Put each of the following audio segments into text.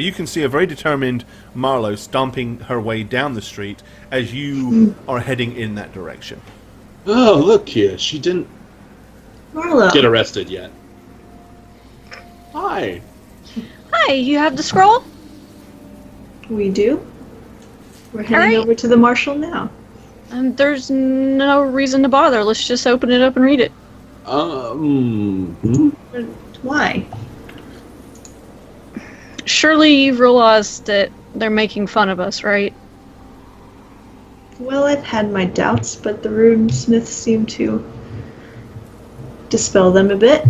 but you can see a very determined Marlowe stomping her way down the street as you are heading in that direction. Oh, look here. She didn't Marlo. get arrested yet. Hi. Hi, you have the scroll? We do. We're heading over to the marshal now. There's no reason to bother. Let's just open it up and read it. Why? Surely you've realized that they're making fun of us, right? Well, I've had my doubts, but the runesmiths seem to dispel them a bit.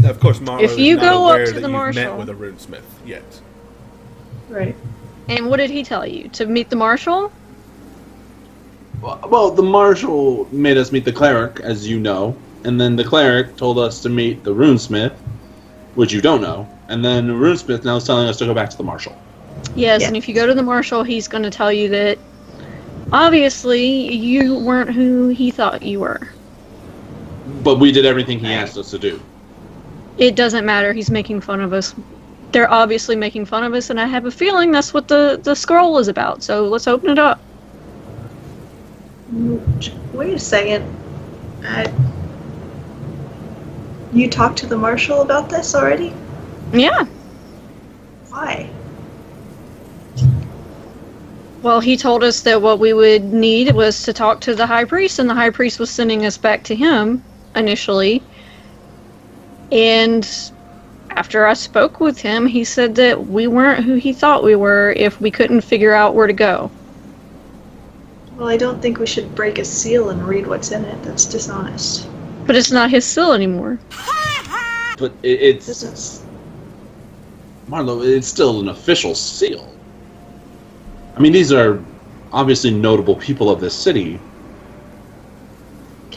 Of course, Marlowe If you is not go aware up to that the you've marshal- met with a runesmith yet. Right. And what did he tell you? To meet the marshal? Well, the marshal made us meet the cleric, as you know, and then the cleric told us to meet the runesmith, which you don't know, and then the runesmith now is telling us to go back to the marshal. Yes, and if you go to the marshal, he's going to tell you that obviously you weren't who he thought you were. But we did everything he asked us to do. It doesn't matter. He's making fun of us. They're obviously making fun of us, and I have a feeling that's what the scroll is about. So let's open it up. Wait a second. You talked to the marshal about this already? Yeah. Why? Well, he told us that what we would need was to talk to the high priest, and the high priest was sending us back to him initially. And after I spoke with him, he said that we weren't who he thought we were if we couldn't figure out where to go. Well, I don't think we should break a seal and read what's in it. That's dishonest. But it's not his seal anymore. But it's... Business. Marlo, it's still an official seal. I mean, these are obviously notable people of this city.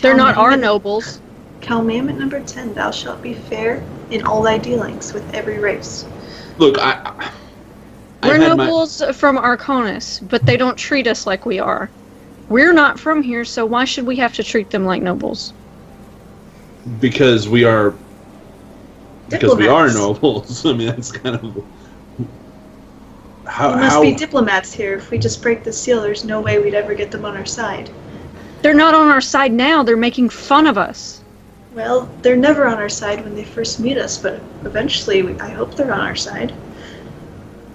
They're not our nobles. Commandment number 10, thou shalt be fair in all thy dealings with every race. Look, We're nobles from Arconis, but they don't treat us like we are. We're not from here, so why should we have to treat them like nobles? Because we are... Because we are Diplomats. nobles. I mean, that's kind of... We must be diplomats here. If we just break the seal, there's no way we'd ever get them on our side. They're not on our side now, they're making fun of us. Well, they're never on our side when they first meet us, but eventually, I hope they're on our side.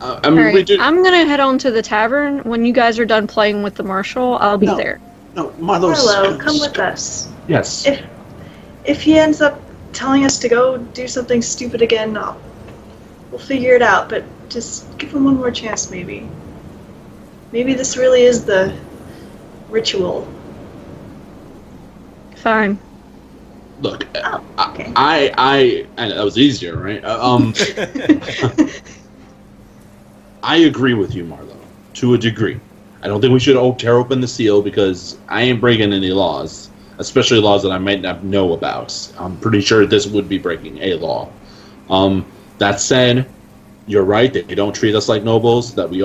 I mean, we do... I'm gonna head on to the tavern. When you guys are done playing with the marshal, I'll be there. No, Marlo... Marlo, come with us. Yes. If he ends up telling us to go do something stupid again, we'll figure it out, but just give him one more chance, maybe. Maybe this really is the ritual. Fine. Look, okay. I that was easier, right? I agree with you, Marlo, to a degree. I don't think we should tear open the seal because I ain't breaking any laws, especially laws that I might not know about. I'm pretty sure this would be breaking a law. That said, you're right that they don't treat us like nobles, that we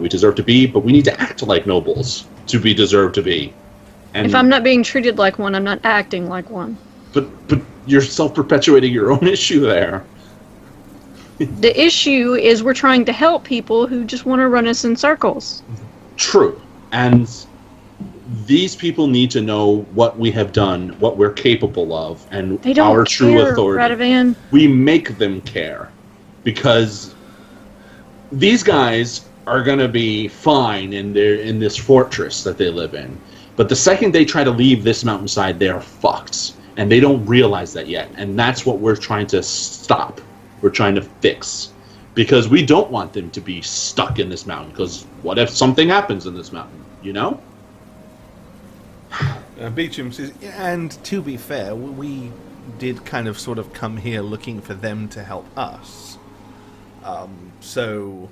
deserve to be, but we need to act like nobles to be deserved to be. And if I'm not being treated like one, I'm not acting like one. But you're self-perpetuating your own issue there. The issue is we're trying to help people who just want to run us in circles. True. And these people need to know what we have done, what we're capable of, and They don't our true care, authority. Radovan. We make them care. Because these guys are going to be fine in this fortress that they live in. But the second they try to leave this mountainside, they are fucked. And they don't realize that yet. And that's what we're trying to stop. We're trying to fix. Because we don't want them to be stuck in this mountain. Because what if something happens in this mountain? You know? Beecham says, and to be fair, we did kind of sort of come here looking for them to help us. So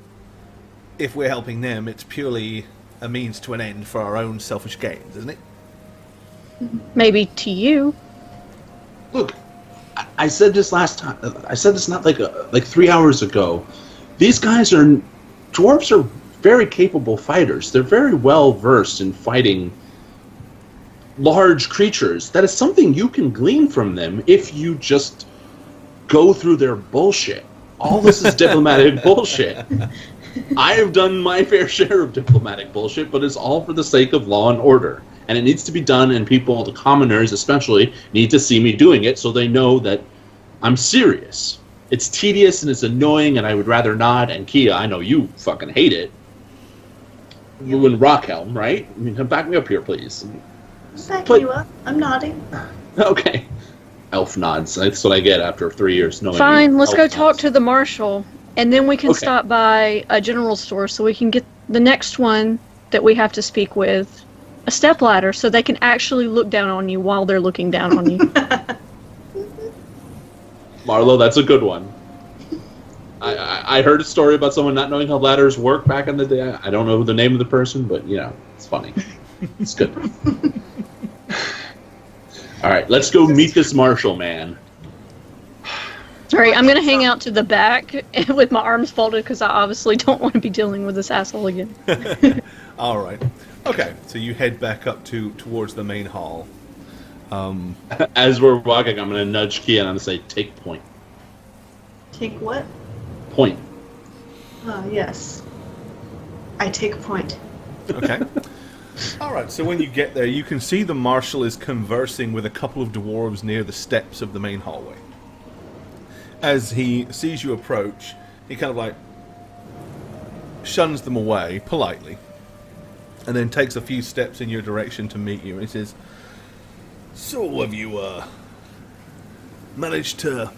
if we're helping them, it's purely a means to an end for our own selfish gains, isn't it? Maybe to you. Look, I said this last time. I said this not like 3 hours ago. These guys dwarves are very capable fighters. They're very well versed in fighting large creatures. That is something you can glean from them if you just go through their bullshit. All this is diplomatic bullshit. I have done my fair share of diplomatic bullshit, but it's all for the sake of law and order. And it needs to be done, and people, the commoners especially, need to see me doing it so they know that I'm serious. It's tedious and it's annoying, and I would rather not. And Kia, I know you fucking hate it. You and Rockhelm, right? I mean, back me up here, please. I'm backing you up. I'm nodding. Okay. Elf nods. That's what I get after 3 years knowing Fine, you. let's Elf go nods. talk to the marshal, and then we can Okay. stop by a general store so we can get the next one that we have to speak with a stepladder so they can actually look down on you while they're looking down on you. Marlo, that's a good one. I heard a story about someone not knowing how ladders work back in the day. I don't know the name of the person, but, it's funny. It's good. All right, let's go meet this marshal man. Alright, I'm gonna hang out to the back with my arms folded because I obviously don't want to be dealing with this asshole again. All right. Okay, so you head back up towards the main hall. As we're walking, I'm going to nudge Kia and I'm going to say, take point. Take what? Point. Yes. I take point. Okay. All right, so when you get there, you can see the marshal is conversing with a couple of dwarves near the steps of the main hallway. As he sees you approach, he kind of shuns them away politely, and then takes a few steps in your direction to meet you. And he says, "So, have you managed to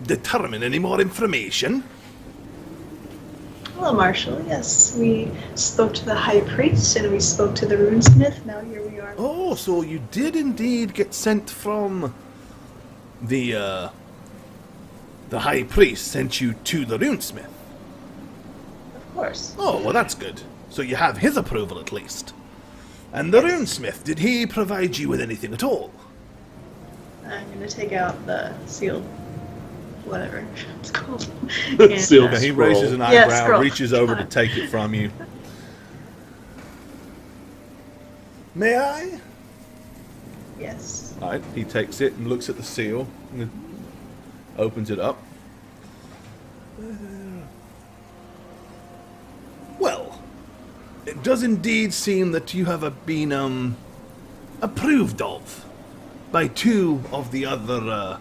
determine any more information?" Hello, Marshal. Yes, we spoke to the High Priest and we spoke to the runesmith. Now here we are. Oh, so you did indeed get sent from the High Priest sent you to the runesmith. Of course. Oh, well, that's good. So you have his approval at least. And the runesmith, did he provide you with anything at all? I'm gonna take out the sealed, whatever it's called. Sealed. Okay, he Scroll. raises an Yeah, eyebrow, scroll. reaches over to take it from you. May I? Yes. All right, he takes it and looks at the seal and opens it up. Well, it does indeed seem that you have been approved of by two of the other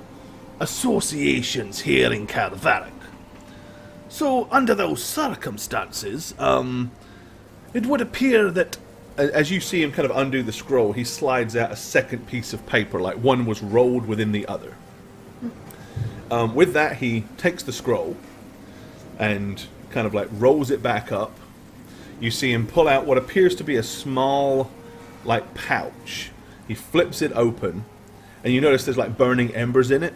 associations here in Carvaric. So, under those circumstances, it would appear that, as you see him kind of undo the scroll, he slides out a second piece of paper, like one was rolled within the other. With that, he takes the scroll and kind of rolls it back up. You see him pull out what appears to be a small, pouch. He flips it open, and you notice there's burning embers in it.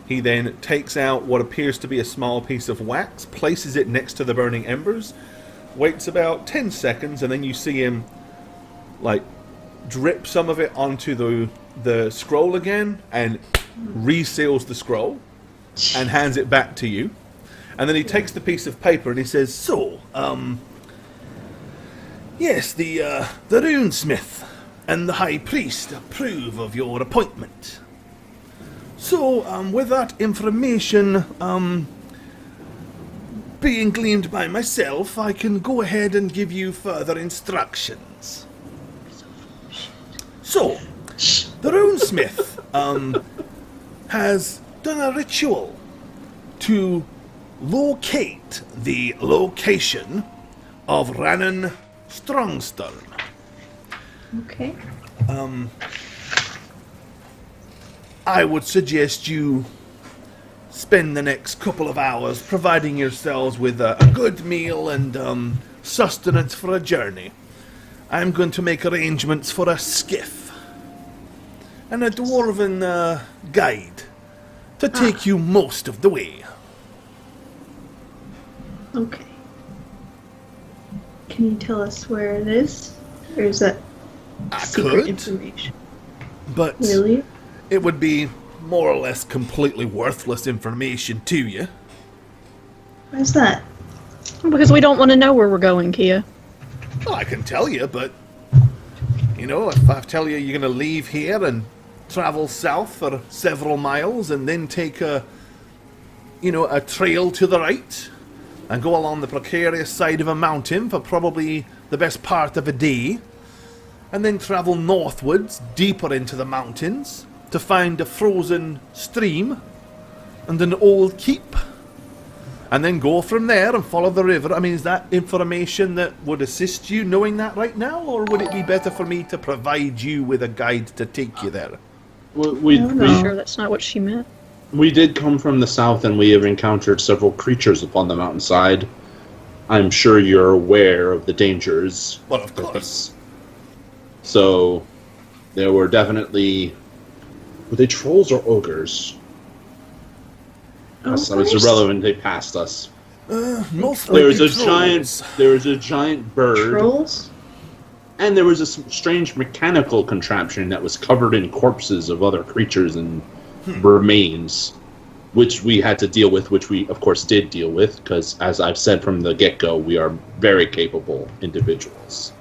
He then takes out what appears to be a small piece of wax, places it next to the burning embers, waits about 10 seconds, and then you see him drip some of it onto the scroll again and reseals the scroll and hands it back to you. And then he takes the piece of paper and he says, "So, yes, the runesmith and the high priest approve of your appointment. So, with that information being gleaned by myself, I can go ahead and give you further instructions. So, the runesmith has done a ritual to locate the location of Rannon Strongstone. Okay. I would suggest you spend the next couple of hours providing yourselves with a good meal and sustenance for a journey. I'm going to make arrangements for a skiff and a dwarven guide to take you most of the way." Okay. Can you tell us where it is? Or is that I secret could, information? but Really? it would be more or less completely worthless information to you. Why is that? Because we don't want to know where we're going, Kia. Well, I can tell you, but, if I tell you you're going to leave here and travel south for several miles and then take a trail to the right, and go along the precarious side of a mountain for probably the best part of a day, and then travel northwards, deeper into the mountains, to find a frozen stream and an old keep, and then go from there and follow the river. I mean, is that information that would assist you knowing that right now, or would it be better for me to provide you with a guide to take you there? I'm not sure that's not what she meant. We did come from the south, and we have encountered several creatures upon the mountainside. I'm sure you're aware of the dangers. Well, of course. So, there were definitely... Were they trolls or ogres? That was irrelevant. They passed us. Mostly There was a trolls. giant bird. Trolls? And there was a strange mechanical contraption that was covered in corpses of other creatures and remains, which we had to deal with, which we, of course, did deal with, because, as I've said from the get-go, we are very capable individuals.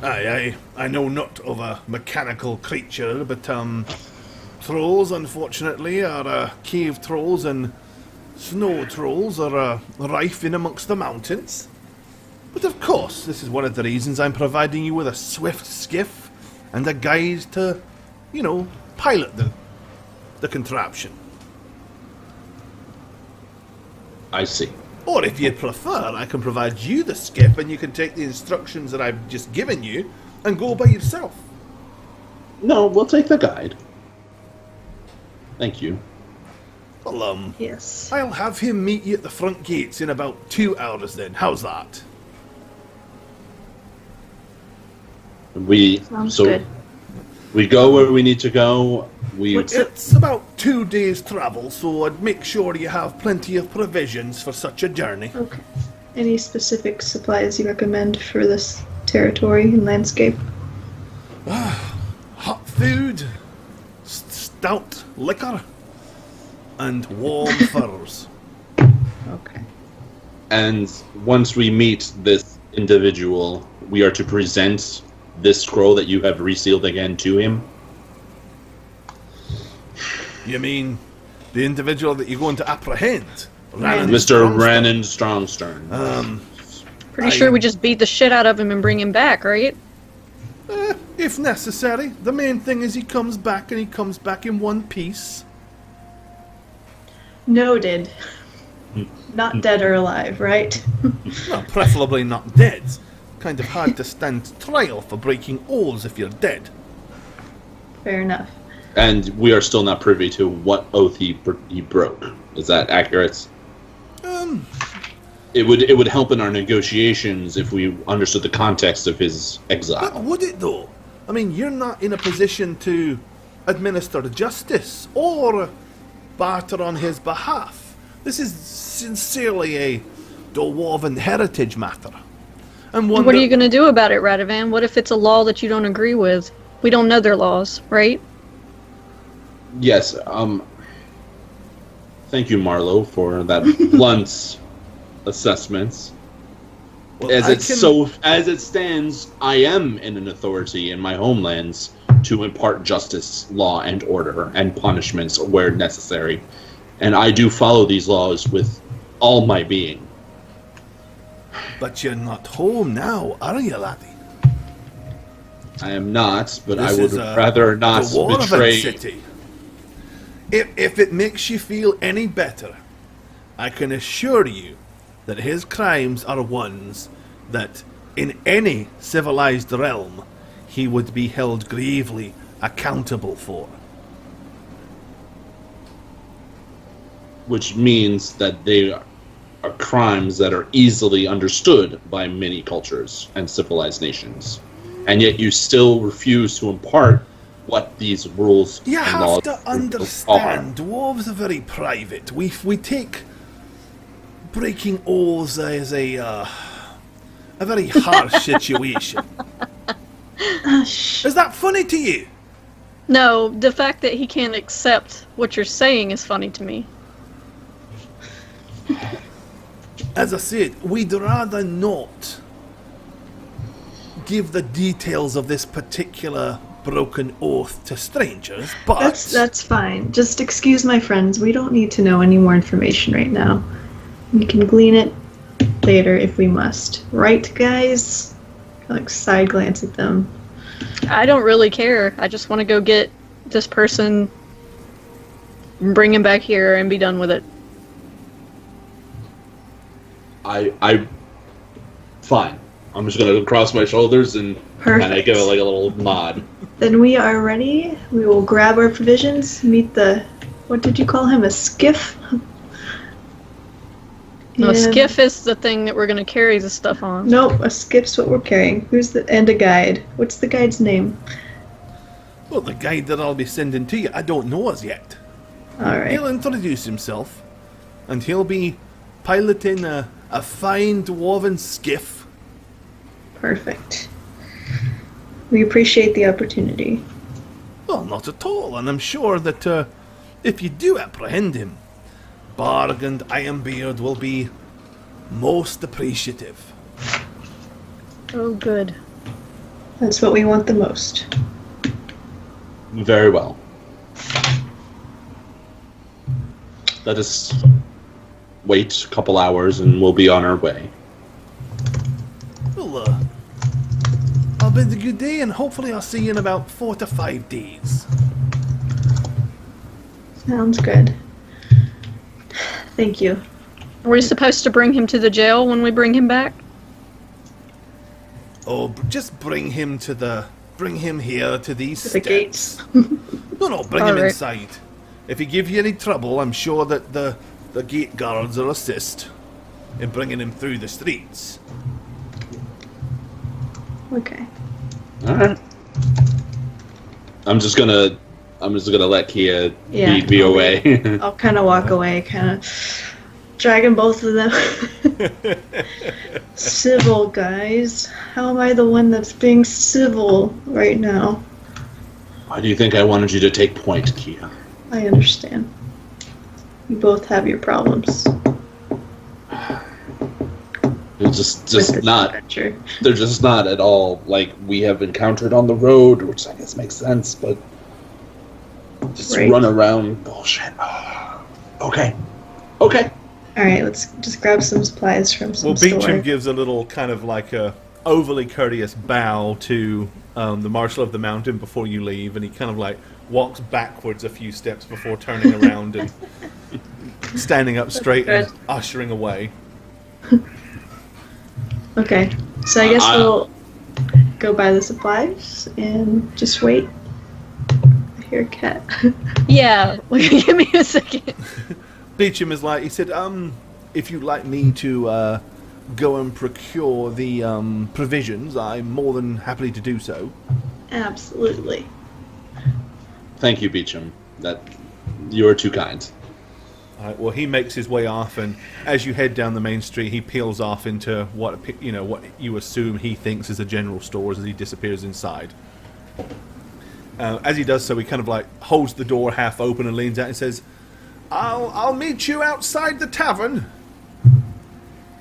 I know not of a mechanical creature, but, trolls, unfortunately, are, cave trolls and snow trolls are, rife in amongst the mountains. But of course, this is one of the reasons I'm providing you with a swift skiff and a guide to, pilot the contraption. I see. Or if you'd prefer, I can provide you the skiff and you can take the instructions that I've just given you and go by yourself. No, we'll take the guide. Thank you. Well, Yes. I'll have him meet you at the front gates in about 2 hours then. How's that? Sounds good. We go where we need to go. It's about 2 days' travel, so I'd make sure you have plenty of provisions for such a journey. Okay. Any specific supplies you recommend for this territory and landscape? Hot food, stout liquor, and warm furs. Okay. And once we meet this individual, we are to present this scroll that you have resealed again to him. You mean the individual that you're going to apprehend? Mr. Rannon Strongstern. Pretty sure we just beat the shit out of him and bring him back, right? If necessary. The main thing is he comes back, and he comes back in one piece. Noted. Not dead or alive, right? Well, preferably not dead. Kind of hard to stand trial for breaking oaths if you're dead. Fair enough. And we are still not privy to what oath he broke. Is that accurate? It would help in our negotiations if we understood the context of his exile. But would it though? I mean, you're not in a position to administer justice or barter on his behalf. This is sincerely a Dwarven heritage matter. And one What are you going to do about it, Radovan? What if it's a law that you don't agree with? We don't know their laws, right? Yes. Thank you, Marlo, for that blunt assessment. Well, As it stands, I am in an authority in my homelands to impart justice, law, and order, and punishments where necessary. And I do follow these laws with all my being. But you're not home now, are you, laddie? I am not, but This I would is, rather not the Dwarven betray. city. If it makes you feel any better, I can assure you that his crimes are ones that, in any civilized realm, he would be held gravely accountable for. Which means that they are crimes that are easily understood by many cultures and civilized nations. And yet you still refuse to impart what these rules You and have laws to are. understand, dwarves are very private. We take breaking oaths as a very harsh situation. Is that funny to you? No, the fact that he can't accept what you're saying is funny to me. As I said, we'd rather not give the details of this particular broken oath to strangers, but... That's fine. Just excuse my friends. We don't need to know any more information right now. We can glean it later if we must. Right, guys? Like side glance at them. I don't really care. I just want to go get this person, bring him back here, and be done with it. Fine. I'm just gonna cross my shoulders and kind of Perfect. give it like a little nod. Then we are ready. We will grab our provisions, meet the... What did you call him? A skiff? No, a And- skiff is the thing that we're going to carry the stuff on. Nope, a skiff's what we're carrying. Who's the... And a guide. What's the guide's name? Well, the guide that I'll be sending to you, I don't know as yet. Alright. He'll introduce himself, and he'll be piloting a fine dwarven skiff. Perfect. We appreciate the opportunity. Well, not at all, and I'm sure that if you do apprehend him, Barg and Ironbeard will be most appreciative. Oh, good. That's what we want the most. Very well. Let us wait a couple hours and we'll be on our way. Well, I'll bid you good day, and hopefully I'll see you in about 4 to 5 days. Sounds good. Thank you. Are we supposed to bring him to the jail when we bring him back? Oh, just bring him here to these To the steps. gates. No, bring him Alright. inside. If he give you any trouble, I'm sure that the gate guards will assist in bringing him through the streets. Okay. Alright. I'm just gonna let Kia Yeah. lead me away. I'll kind of walk away, kind of dragging both of them. Civil, guys. How am I the one that's being civil right now? Why do you think I wanted you to take point, Kia? I understand. You both have your problems. They're just with this not. adventure. They're just not at all like we have encountered on the road, which I guess makes sense. But just Right. run around bullshit. Okay. Okay. All right, let's just grab some supplies from some Well, store. Beecham gives a little kind of like a overly courteous bow to the marshal of the mountain before you leave, and he kind of like walks backwards a few steps before turning around and standing up straight and good. ushering away. Okay, so I guess we'll go buy the supplies and just wait. I hear a cat. Yeah, give me a second. Beecham is like, he said, if you'd like me to go and procure the provisions, I'm more than happy to do so. Absolutely. Thank you, Beecham. That you are too kind. Well, he makes his way off, and as you head down the main street, he peels off into what you assume he thinks is a general store as he disappears inside. As he does so, he kind of like holds the door half open and leans out and says, "I'll meet you outside the tavern.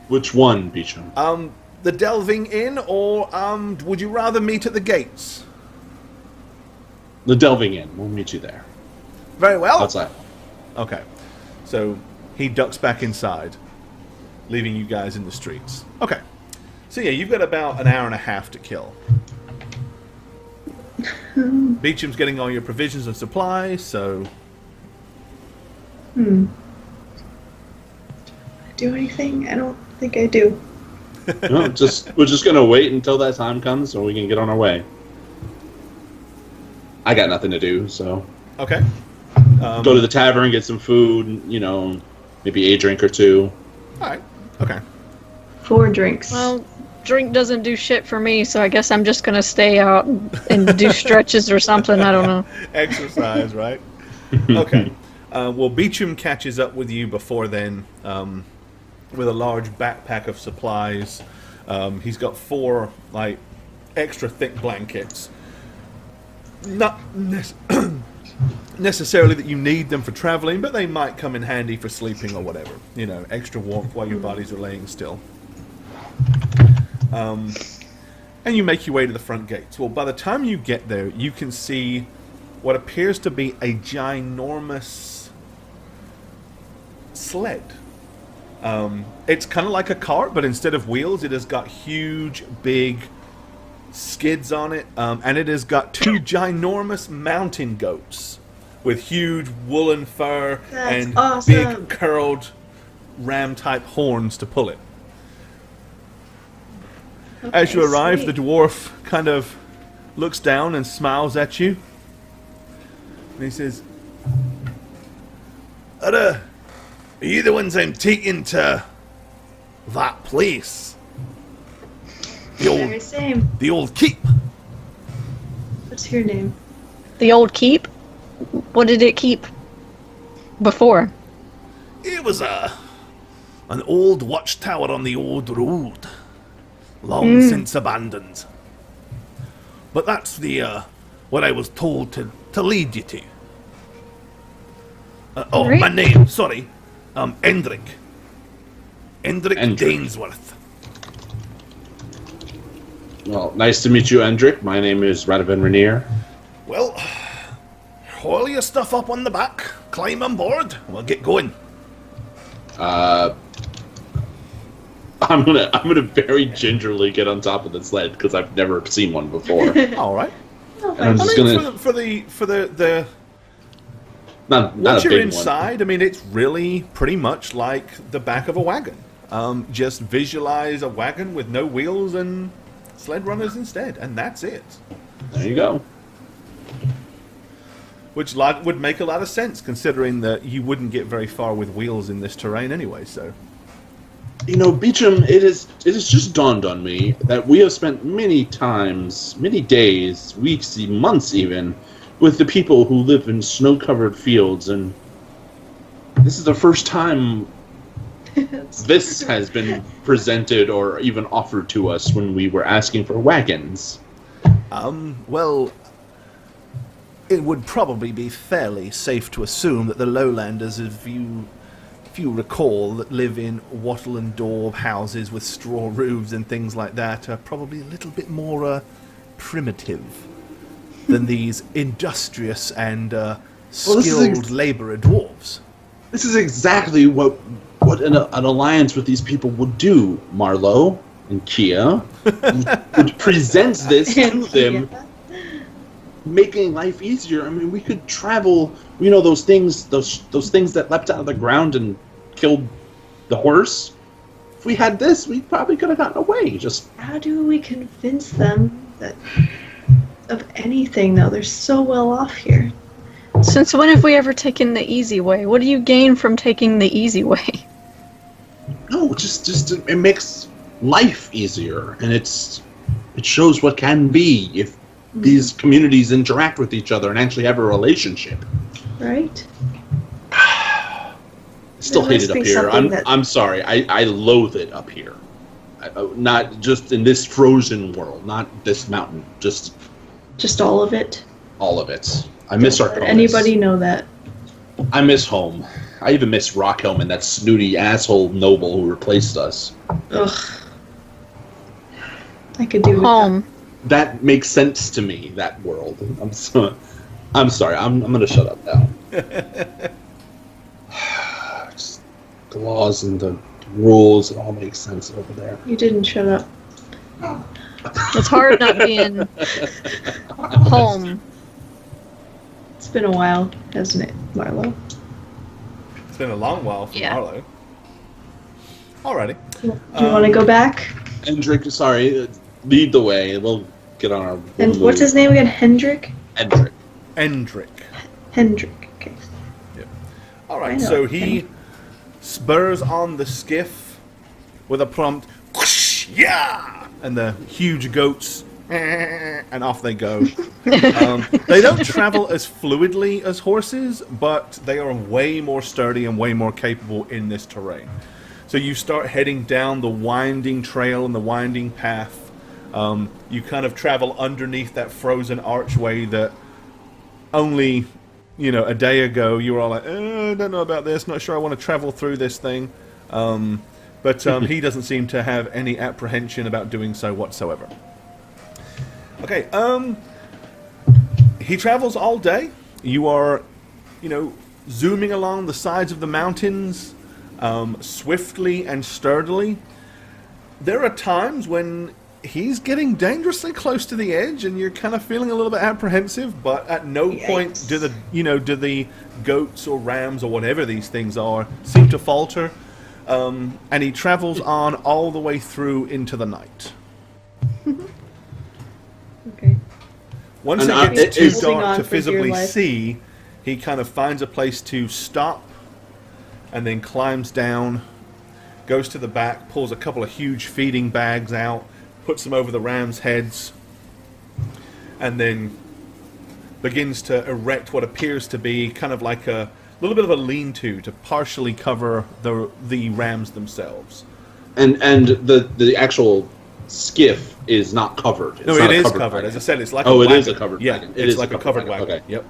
Which one, Beecham? The Delving Inn, or would you rather meet at the gates?" The Delving Inn. We'll meet you there. Very well. Outside. Okay. So he ducks back inside, leaving you guys in the streets. Okay. So yeah, you've got about an hour and a half to kill. Beecham's getting all your provisions and supplies, so... Do anything? I don't think I do. No, we're just gonna wait until that time comes so we can get on our way. I got nothing to do, so Okay. go to the tavern, get some food, maybe a drink or two. Alright. Okay. 4 drinks. Well, drink doesn't do shit for me, so I guess I'm just gonna stay out and do stretches or something. I don't know. Exercise, right? Okay. Well, Beecham catches up with you before then with a large backpack of supplies. He's got 4 like extra thick blankets. Not necessarily that you need them for traveling, but they might come in handy for sleeping or whatever. Extra warmth while your bodies are laying still. And you make your way to the front gates. Well, by the time you get there, you can see what appears to be a ginormous sled It's kind of like a cart, but instead of wheels, it has got huge, big skids on it, and it has got two ginormous mountain goats with huge woolen fur That's and awesome. big curled ram-type horns to pull it. As you Okay, arrive, sweet. the dwarf kind of looks down and smiles at you. And he says, are you the ones I'm taking to that place? Very same. The old keep. What's your name? The old keep? What did it keep before? It was an old watchtower on the old road, long since abandoned. But that's the what I was told to lead you to. Right. My name, sorry, Endrick. Endrick Endrick. Dainsworth. Well, nice to meet you, Endrick. My name is Radovan Rainier. Well, haul your stuff up on the back, climb on board, we'll get going. I'm gonna very gingerly get on top of the sled because I've never seen one before. All right. Oh, And I'm thanks. just gonna For the not once a you're big inside, I mean, it's really pretty much like the back of a wagon. Just visualize a wagon with no wheels and sled runners instead, and that's it. one. There you go. Which would make a lot of sense, considering that you wouldn't get very far with wheels in this terrain anyway. So, You know, Beecham, it has just dawned on me that we have spent many times, many days, weeks, months even, with the people who live in snow-covered fields, and this is the first time this has been presented or even offered to us when we were asking for wagons. well, it would probably be fairly safe to assume that the lowlanders, if you recall, that live in wattle and daub houses with straw roofs and things like that, are probably a little bit more primitive than these industrious and skilled labourer dwarves. This is exactly what an alliance with these people would do, Marlowe and Kia. would present this to them, making life easier. I mean, we could travel. You know those things that leapt out of the ground and killed the horse. If we had this, we probably could have gotten away. Just How do we convince them that of anything, though? They're so well off here. Since when have we ever taken the easy way? What do you gain from taking the easy way? no, just it makes life easier, and it shows what can be if these communities interact with each other and actually have a relationship. Right? Still There hate must it up be here. something that- I'm sorry. I loathe it up here. Not just in this frozen world, not this mountain. Just Just all of it. all of it. I miss our Let anybody know that. I miss home. I even miss Rockhelm and that snooty asshole noble who replaced us. Ugh. I could do with Home. That makes sense to me. That world. I'm sorry. I'm gonna shut up now. Just the laws and the rules, it all makes sense over there. that. You didn't shut up. It's hard not being home. It's been a while, hasn't it, Marlo? It's been a long while for Yeah. Marlowe. Alrighty. Do you want to go back? Hendrik, sorry, lead the way. We'll get on our. And what's his name again? Hendrik? Hendrik. Endrick. Hendrik. Okay. I Alright, know. so he spurs on the skiff with a prompt, whoosh, yeah! And the huge goats, and off they go. They don't travel as fluidly as horses, but they are way more sturdy and way more capable in this terrain. So you start heading down the winding trail and the winding path. You kind of travel underneath that frozen archway that only, a day ago you were all like, I don't know about this, not sure I want to travel through this thing. But he doesn't seem to have any apprehension about doing so whatsoever. Okay, he travels all day. You are, zooming along the sides of the mountains. swiftly and sturdily. There are times when he's getting dangerously close to the edge, and you're kind of feeling a little bit apprehensive. But at no point do the goats or rams or whatever these things are seem to falter. And he travels on all the way through into the night. Okay. Once it gets too dark to visibly see, he kind of finds a place to stop, and then climbs down, goes to the back, pulls a couple of huge feeding bags out, puts them over the rams' heads, and then begins to erect what appears to be kind of like a little bit of a lean-to to partially cover the rams themselves. And the actual skiff is not covered. No, it is covered. As I said, it's like a wagon. It is a covered wagon. It's like a covered wagon. Okay. Yep.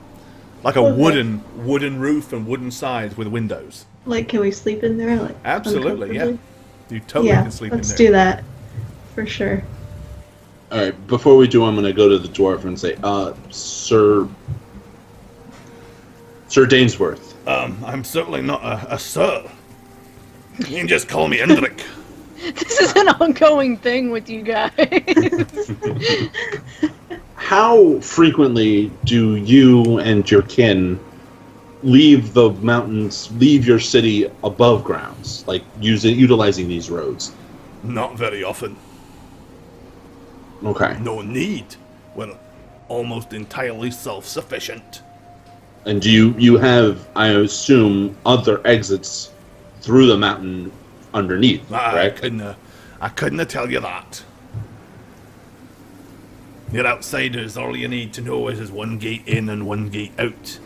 Like a wooden roof and wooden sides with windows. Like, can we sleep in there? Like, Absolutely, yeah. uncomfortably? You totally can sleep in there. Let's do that. For sure. All right. Before we do, I'm going to go to the dwarf and say, Sir Dainsworth. I'm certainly not a sir. You can just call me Endrick. This is an ongoing thing with you guys. How frequently do you and your kin leave the mountains, leave your city above grounds, like utilizing these roads? Not very often. Okay. No need. We're almost entirely self-sufficient. And do you have, I assume, other exits through the mountain underneath, correct? I couldn't tell you that. You're outsiders. All you need to know is there's one gate in and one gate out.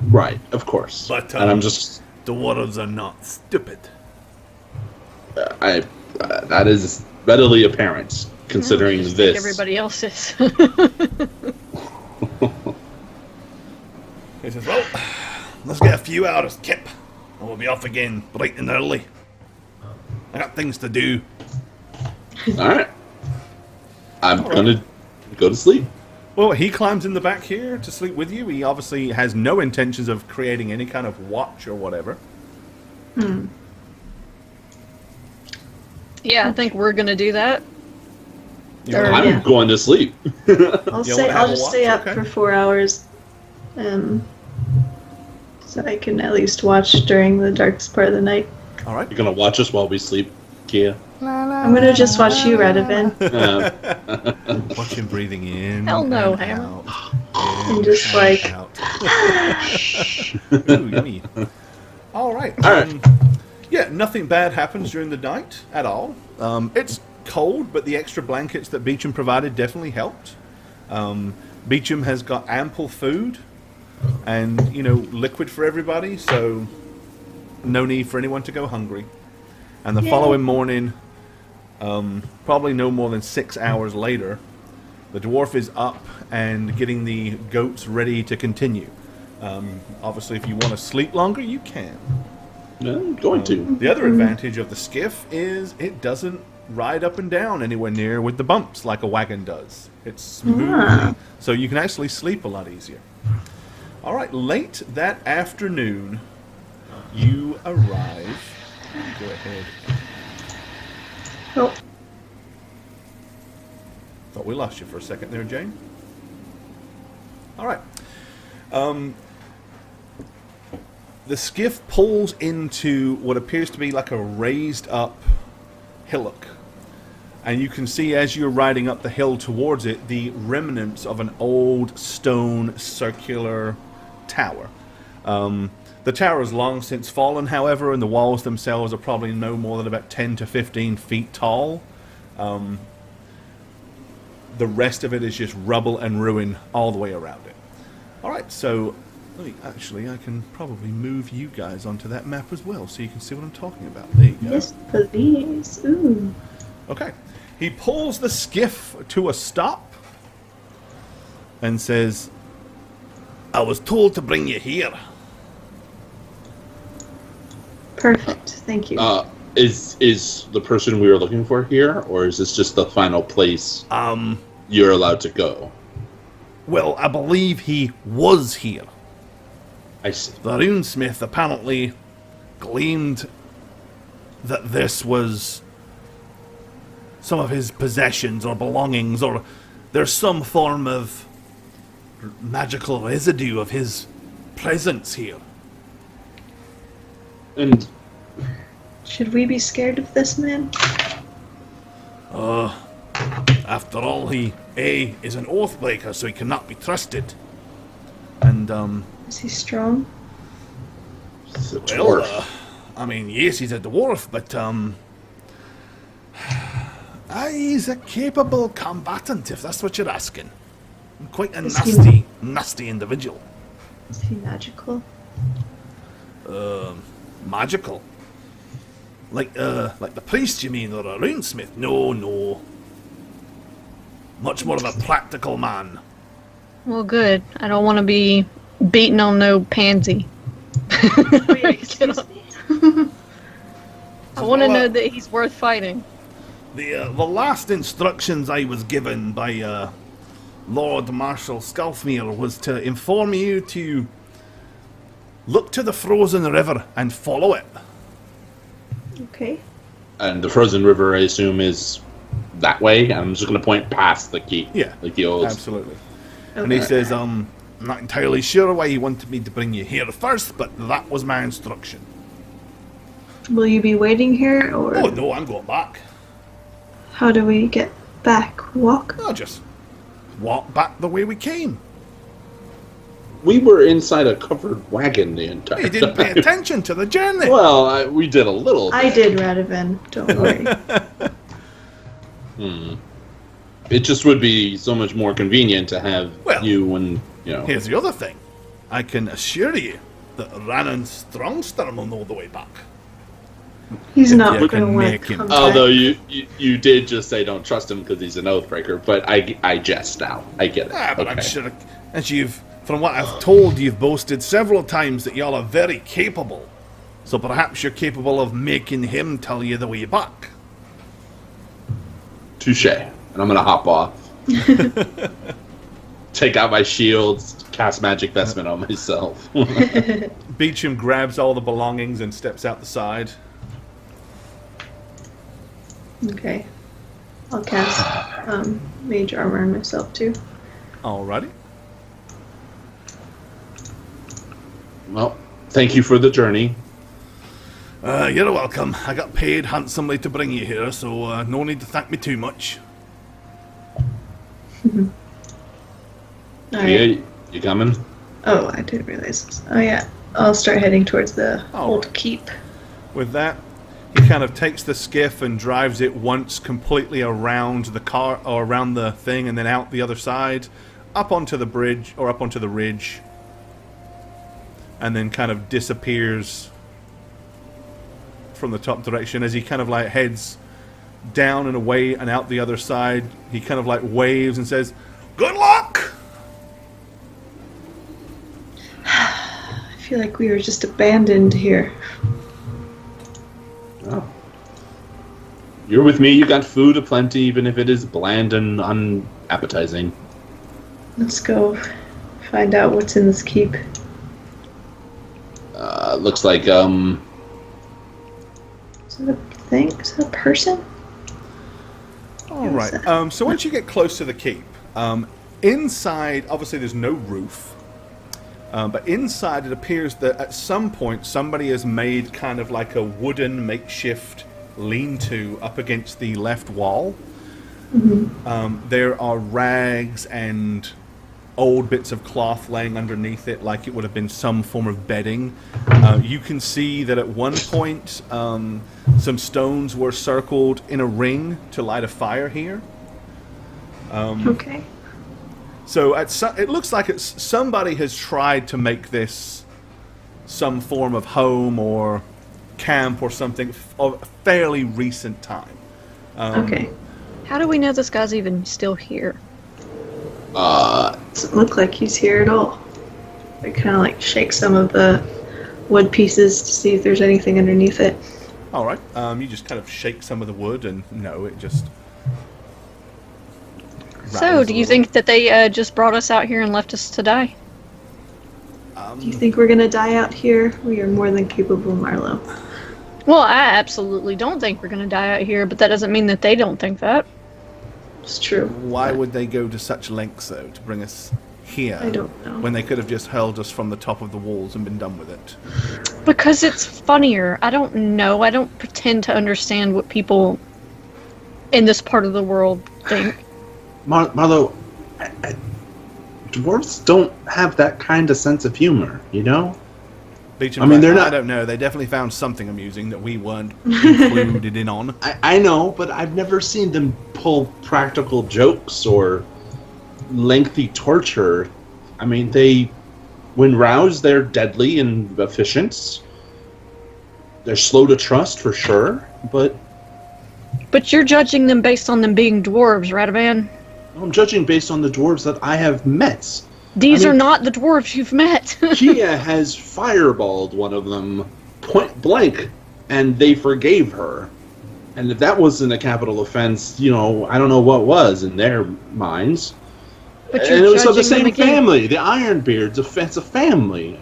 Right, of course. But and I'm just... dwarves are not stupid. That is readily apparent, considering Just this. like everybody else is. He says, well, let's get a few hours, Kip, and we'll be off again bright and early. I got things to do. Alright. I'm gonna go to sleep. Well, he climbs in the back here to sleep with you. He obviously has no intentions of creating any kind of watch or whatever. Yeah, I think we're gonna do that. I'm going to sleep. I'll just stay up for 4 hours. So I can at least watch during the darkest part of the night. All right. You're gonna watch us while we sleep, Kia? I'm gonna just watch you, Radovan. Watch him breathing in. Hell no, and Hammer. out, And just like... out. Ooh, yummy. All right. Yeah, nothing bad happens during the night at all. It's cold, but the extra blankets that Beecham provided definitely helped. Beecham has got ample food and, liquid for everybody, so no need for anyone to go hungry. And the following morning, probably no more than 6 hours later, the dwarf is up and getting the goats ready to continue. Obviously, if you want to sleep longer, you can. No, I'm going to. The other advantage of the skiff is it doesn't ride up and down anywhere near with the bumps like a wagon does. It's smooth, so you can actually sleep a lot easier. All right, late that afternoon, you arrive. Go ahead. Oh, Thought we lost you for a second there, Jane. All right. The skiff pulls into what appears to be like a raised up hillock. And you can see as you're riding up the hill towards it, the remnants of an old stone circular tower. The tower has long since fallen, however, and the walls themselves are probably no more than about 10 to 15 feet tall. The rest of it is just rubble and ruin all the way around it. Alright, so I can probably move you guys onto that map as well so you can see what I'm talking about. There you go. yes, please. Ooh. Okay. He pulls the skiff to a stop and says, I was told to bring you here. Perfect. Thank you. Is the person we were looking for here, or is this just the final place you're allowed to go? Well, I believe he was here. I see. The runesmith apparently gleamed that this was some of his possessions or belongings, or there's some form of magical residue of his presence here. And Should we be scared of this man? After all, he is an oathbreaker, so he cannot be trusted. And Is he strong? it's a well, dwarf. I mean, yes, he's a dwarf, but he's a capable combatant, if that's what you're asking. Quite a Is he- nasty individual. Is he magical? Magical. Like the priest, you mean, or a runesmith? No. Much more of a practical man. Well, good. I don't want to be beating on no pansy. Wait, excuse me? I want to know that he's worth fighting. The last instructions I was given by Lord Marshal Skalfmere was to inform you to look to the frozen river and follow it. Okay. And the frozen river, I assume, is that way. I'm just going to point past the keep. Yeah, like the old. absolutely. And he Okay. says, I'm not entirely sure why he wanted me to bring you here first, but that was my instruction. Will you be waiting here, or Oh no, I'm going back. how do we get back? Walk? I'll just walk back the way we came. We were inside a covered wagon the entire You didn't pay time. attention to the journey. Well, we did a little. I did, Radovan. Don't worry. It just would be so much more convenient to have Well, you and Here's the other thing. I can assure you that Rannan Strongstorm will know the way back. He's If not you going to can want make to him- come Although back. you did just say don't trust him because he's an oathbreaker, but I jest now. I get it. But I'm Okay. sure, as from what I've told, you've boasted several times that y'all are very capable. So perhaps you're capable of making him tell you the way back. Touche. And I'm gonna hop off. Take out my shields, cast magic vestment on myself. Beecham grabs all the belongings and steps out the side. Okay. I'll cast mage armor on myself too. Alrighty. Well, thank you for the journey. You're welcome. I got paid handsomely to bring you here, so no need to thank me too much. Alright. Yeah, you coming? Oh, I didn't realize this. Oh yeah. I'll start heading towards the Oh. old keep. With that, he kind of takes the skiff and drives it once completely around the car, or around the thing, and then out the other side, up onto the bridge, or up onto the ridge, and then kind of disappears from the top direction as he kind of like heads down and away and out the other side. He kind of like waves and says, "Good luck!" I feel like we were just abandoned here. Oh. You're with me. You got food aplenty, even if it is bland and unappetizing. Let's go find out what's in this keep. Looks like Is that a thing? Is that a person? All right. So once you get close to the keep, inside, obviously there's no roof, but inside it appears that at some point somebody has made kind of like a wooden makeshift lean-to up against the left wall. There are rags and old bits of cloth laying underneath it, like it would have been some form of bedding. You can see that at one point some stones were circled in a ring to light a fire here. Okay. So it looks like somebody has tried to make this some form of home or camp or something of a fairly recent time. Okay. How do we know this guy's even still here? Doesn't look like he's here at all. I kind of like shake some of the wood pieces to see if there's anything underneath it. All right. You just kind of shake some of the wood, and no, it just. So, do you think that they just brought us out here and left us to die? Do you think we're gonna die out here? We are more than capable, Marlowe. Well, I absolutely don't think we're going to die out here, but that doesn't mean that they don't think that. It's true. Why would they go to such lengths, though, to bring us here? I don't know. When they could have just hurled us from the top of the walls and been done with it. Because it's funnier. I don't know. I don't pretend to understand what people in this part of the world think. Marlo, dwarves don't have that kind of sense of humor, you know? Beecham, I mean, they're I not- don't know. They definitely found something amusing that we weren't included in on. I know, but I've never seen them pull practical jokes or lengthy torture. I mean, when roused, they're deadly and efficient. They're slow to trust, for sure, but... But you're judging them based on them being dwarves, Radavan. I'm judging based on the dwarves that I have met. These I mean, are not the dwarves you've met. Kia has fireballed one of them point blank, and they forgave her. And if that wasn't a capital offense, I don't know what was in their minds. But And you're it was of the judging them same again. family. The Ironbeards, it's a family.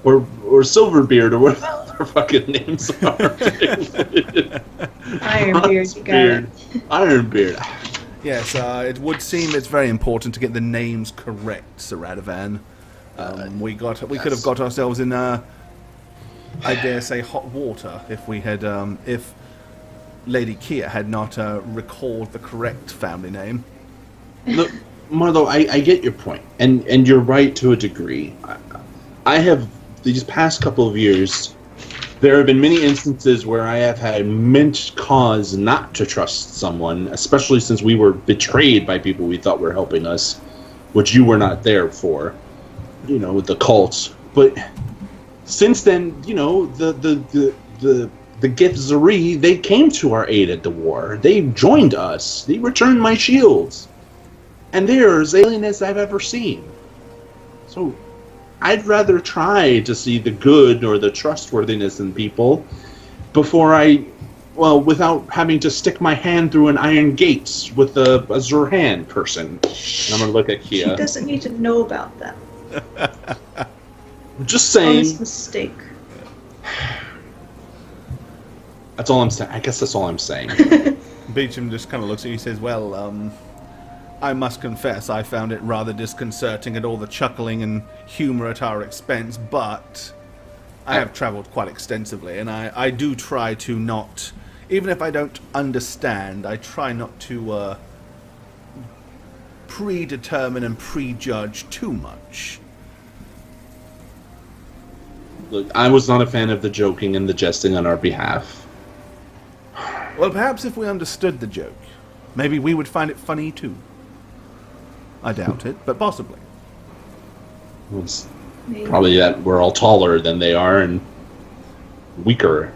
Or Silverbeard, or whatever their fucking names are. Ironbeard, you got it. Ironbeard. Yes, it would seem it's very important to get the names correct, Sir Radavan. We could have got ourselves in, I dare say, hot water if we had, if Lady Kia had not recalled the correct family name. Look, Marlo, I get your point, and you're right to a degree. I have, these past couple of years, there have been many instances where I have had mint cause not to trust someone, especially since we were betrayed by people we thought were helping us, which you were not there for, with the cults. But since then, the Githzari, they came to our aid at the war. They joined us. They returned my shields. And they're as alien as I've ever seen. So I'd rather try to see the good or the trustworthiness in people before without having to stick my hand through an iron gate with a Zurhan person. And I'm going to look at She Kia. doesn't need to know about that. Just saying. Honest mistake. That's all I'm saying. I guess that's all I'm saying. Beecham just kind of looks at you and says, well, I must confess I found it rather disconcerting at all the chuckling and humour at our expense, but I have travelled quite extensively, and I do try to not, even if I don't understand, I try not to predetermine and prejudge too much. Look, I was not a fan of the joking and the jesting on our behalf. Well, perhaps if we understood the joke, maybe we would find it funny too. I doubt it, but possibly. It's Maybe. probably that we're all taller than they are and weaker.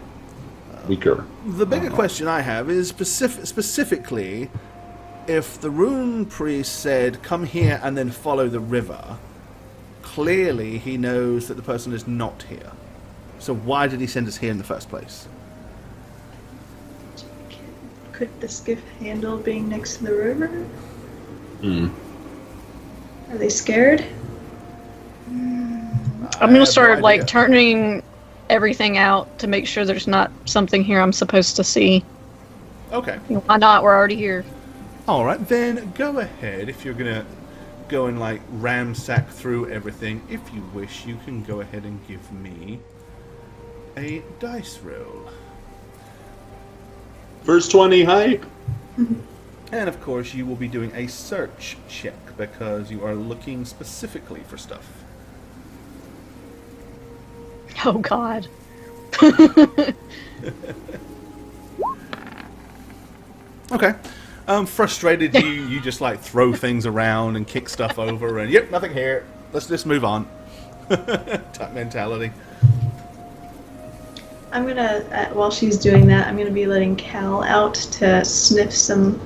The bigger question I have is specifically, if the rune priest said, come here and then follow the river, clearly he knows that the person is not here. So why did he send us here in the first place? Could the skiff handle being next to the river? Hmm. Are they scared? I'm I gonna have start no idea. turning everything out to make sure there's not something here I'm supposed to see. Okay. Why not? We're already here. Alright, then go ahead. If you're gonna go and ransack through everything, if you wish, you can go ahead and give me a dice roll. First 20 hype. And of course, you will be doing a search check because you are looking specifically for stuff. Oh God. Okay. Frustrated, you just throw things around and kick stuff over, and yep, nothing here. Let's just move on. Type mentality. I'm gonna, while she's doing that, I'm gonna be letting Cal out to sniff some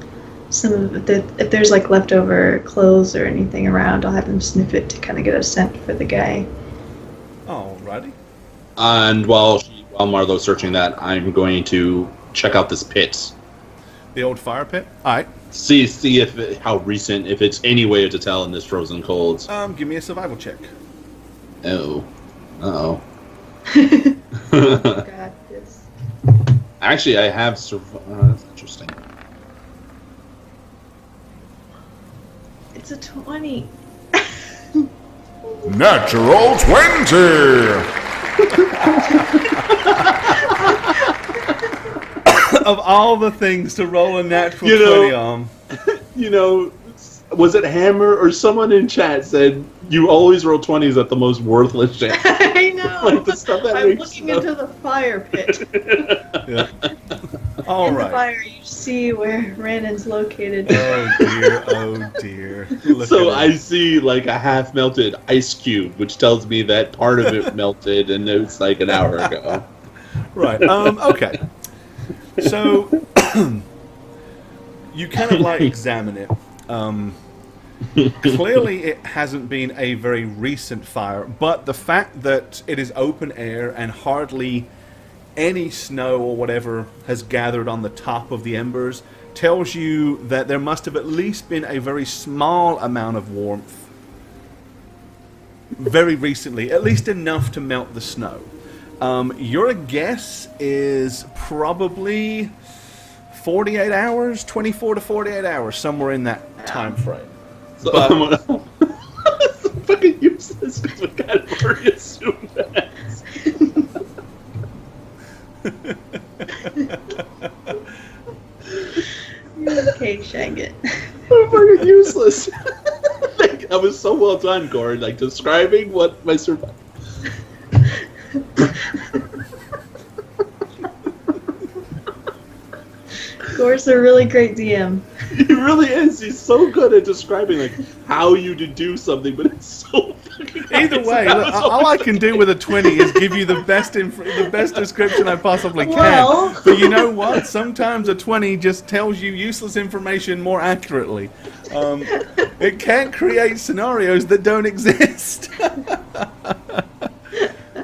of the, if there's leftover clothes or anything around, I'll have him sniff it to kind of get a scent for the guy. Alrighty. And while Marlo's searching that, I'm going to check out this pit. The old fire pit? Alright. See if how recent, if it's any way to tell in this frozen cold. Give me a survival check. Oh. Uh-oh. God, this. Actually, I have that's interesting. It's a 20. Natural 20! Of all the things to roll a natural You know- 20 on. You know, was it Hammer or someone in chat said you always roll 20s at the most worthless chance? I know. Like the stuff that I'm makes looking no- into the fire pit. Yeah. All In the right. fire, you see where Rannon's located. Oh dear, oh dear. Look So at I it. see like a half melted ice cube, which tells me that part of it melted and it was like an hour ago. Right. Okay. So you kind of like examine it. Clearly, it hasn't been a very recent fire, but the fact that it is open air and hardly any snow or whatever has gathered on the top of the embers tells you that there must have at least been a very small amount of warmth very recently, at least enough to melt the snow. Your guess is probably 48 hours, 24 to 48 hours, somewhere in that time frame. So But- I'm gonna... It's fucking useless because we can't already assume that. Okay, Shagget. I'm fucking useless. Like, I was so well done, Gord, like describing what my survival. Gore's a really great DM. He really is. He's so good at describing like how you to do something, but it's so fucking. Either nice. way, That look, was all I can do with a 20 is give you the best description I possibly can. Well. But you know what? Sometimes a 20 just tells you useless information more accurately. It can't create scenarios that don't exist.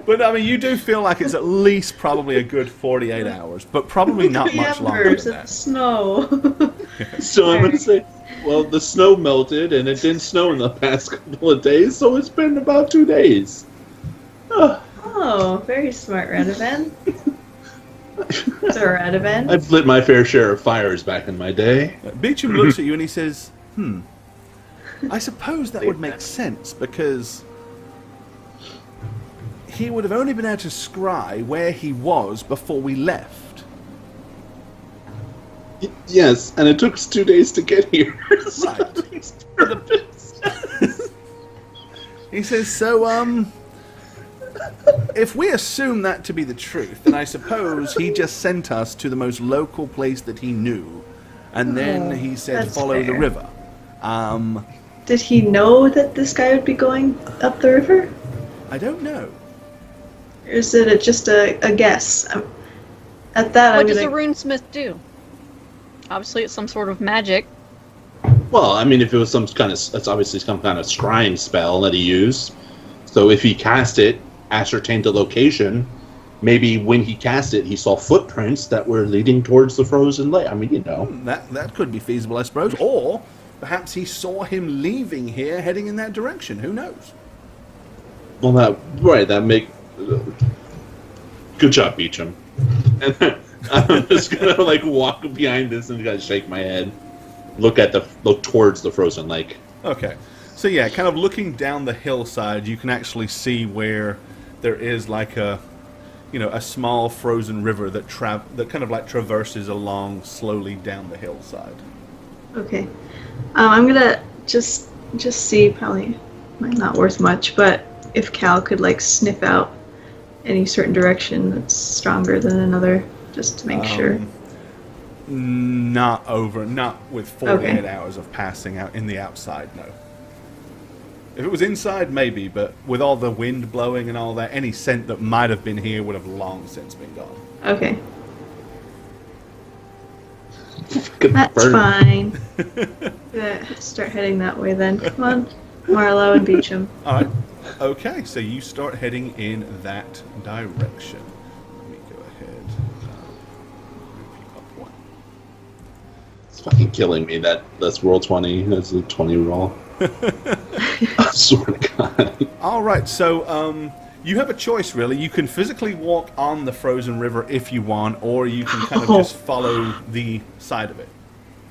But I mean, you do feel like it's at least probably a good 48 hours, but probably not The much longer embers than and the that. snow. So I'm gonna say, well, the snow melted and it didn't snow in the past couple of days, so it's been about 2 days. Oh, very smart, Radovan. So, Radovan. I've lit my fair share of fires back in my day. Beecham looks at you and he says, I suppose that would make sense because he would have only been able to scry where he was before we left. Yes, and it took us 2 days to get here. So Right. that makes perfect sense. He says, so, if we assume that to be the truth, then I suppose he just sent us to the most local place that he knew, and then he said, that's follow the fair. river. Did he know that this guy would be going up the river? I don't know. Or is it just a guess? At that, What I'm does gonna. a runesmith do? Obviously, it's some sort of magic. Well, I mean, if it was some kind of, that's obviously some kind of scrying spell that he used. So if he cast it, ascertained the location, maybe when he cast it, he saw footprints that were leading towards the frozen lake. I mean, you know. That could be feasible, I suppose. Or perhaps he saw him leaving here, heading in that direction. Who knows? Well, that make. Good job, Beecham. And then I'm just gonna like walk behind this and kind of shake my head, look towards the frozen lake. Okay. So yeah, kind of looking down the hillside, you can actually see where there is like a small frozen river that kind of like traverses along slowly down the hillside. Okay. I'm gonna just see. Probably might not worth much, but if Cal could like sniff out any certain direction that's stronger than another, just to make sure. Not with 48 Okay. hours of passing out in the outside, no. If it was inside, maybe, but with all the wind blowing and all that, any scent that might have been here would have long since been gone. Okay. Good That's burn. fine. Yeah, start heading that way then. Come on, Marlowe and Beecham. All right. Okay, so you start heading in that direction. Let me go ahead. Move you up one. It's fucking killing me. That's roll 20. That's a 20 roll. I swear to God. All right, so you have a choice, really. You can physically walk on the frozen river if you want, or you can kind of just follow the side of it.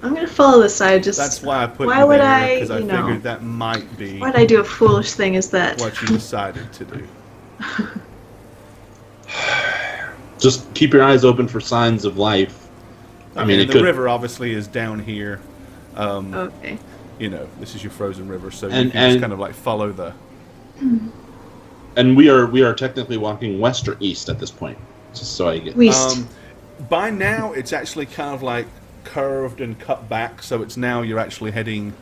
I'm gonna follow the side. Just That's why I put why you would there, because I you know, figured that might be why'd I do a foolish thing as that? what you decided to do. Just keep your eyes open for signs of life. I mean, the river obviously is down here. Okay. You know, this is your frozen river, so you And- can just and- kind of like follow the. And we are technically walking west or east at this point. Just so I get. East. By now, it's actually kind of like curved and cut back, so it's now you're actually heading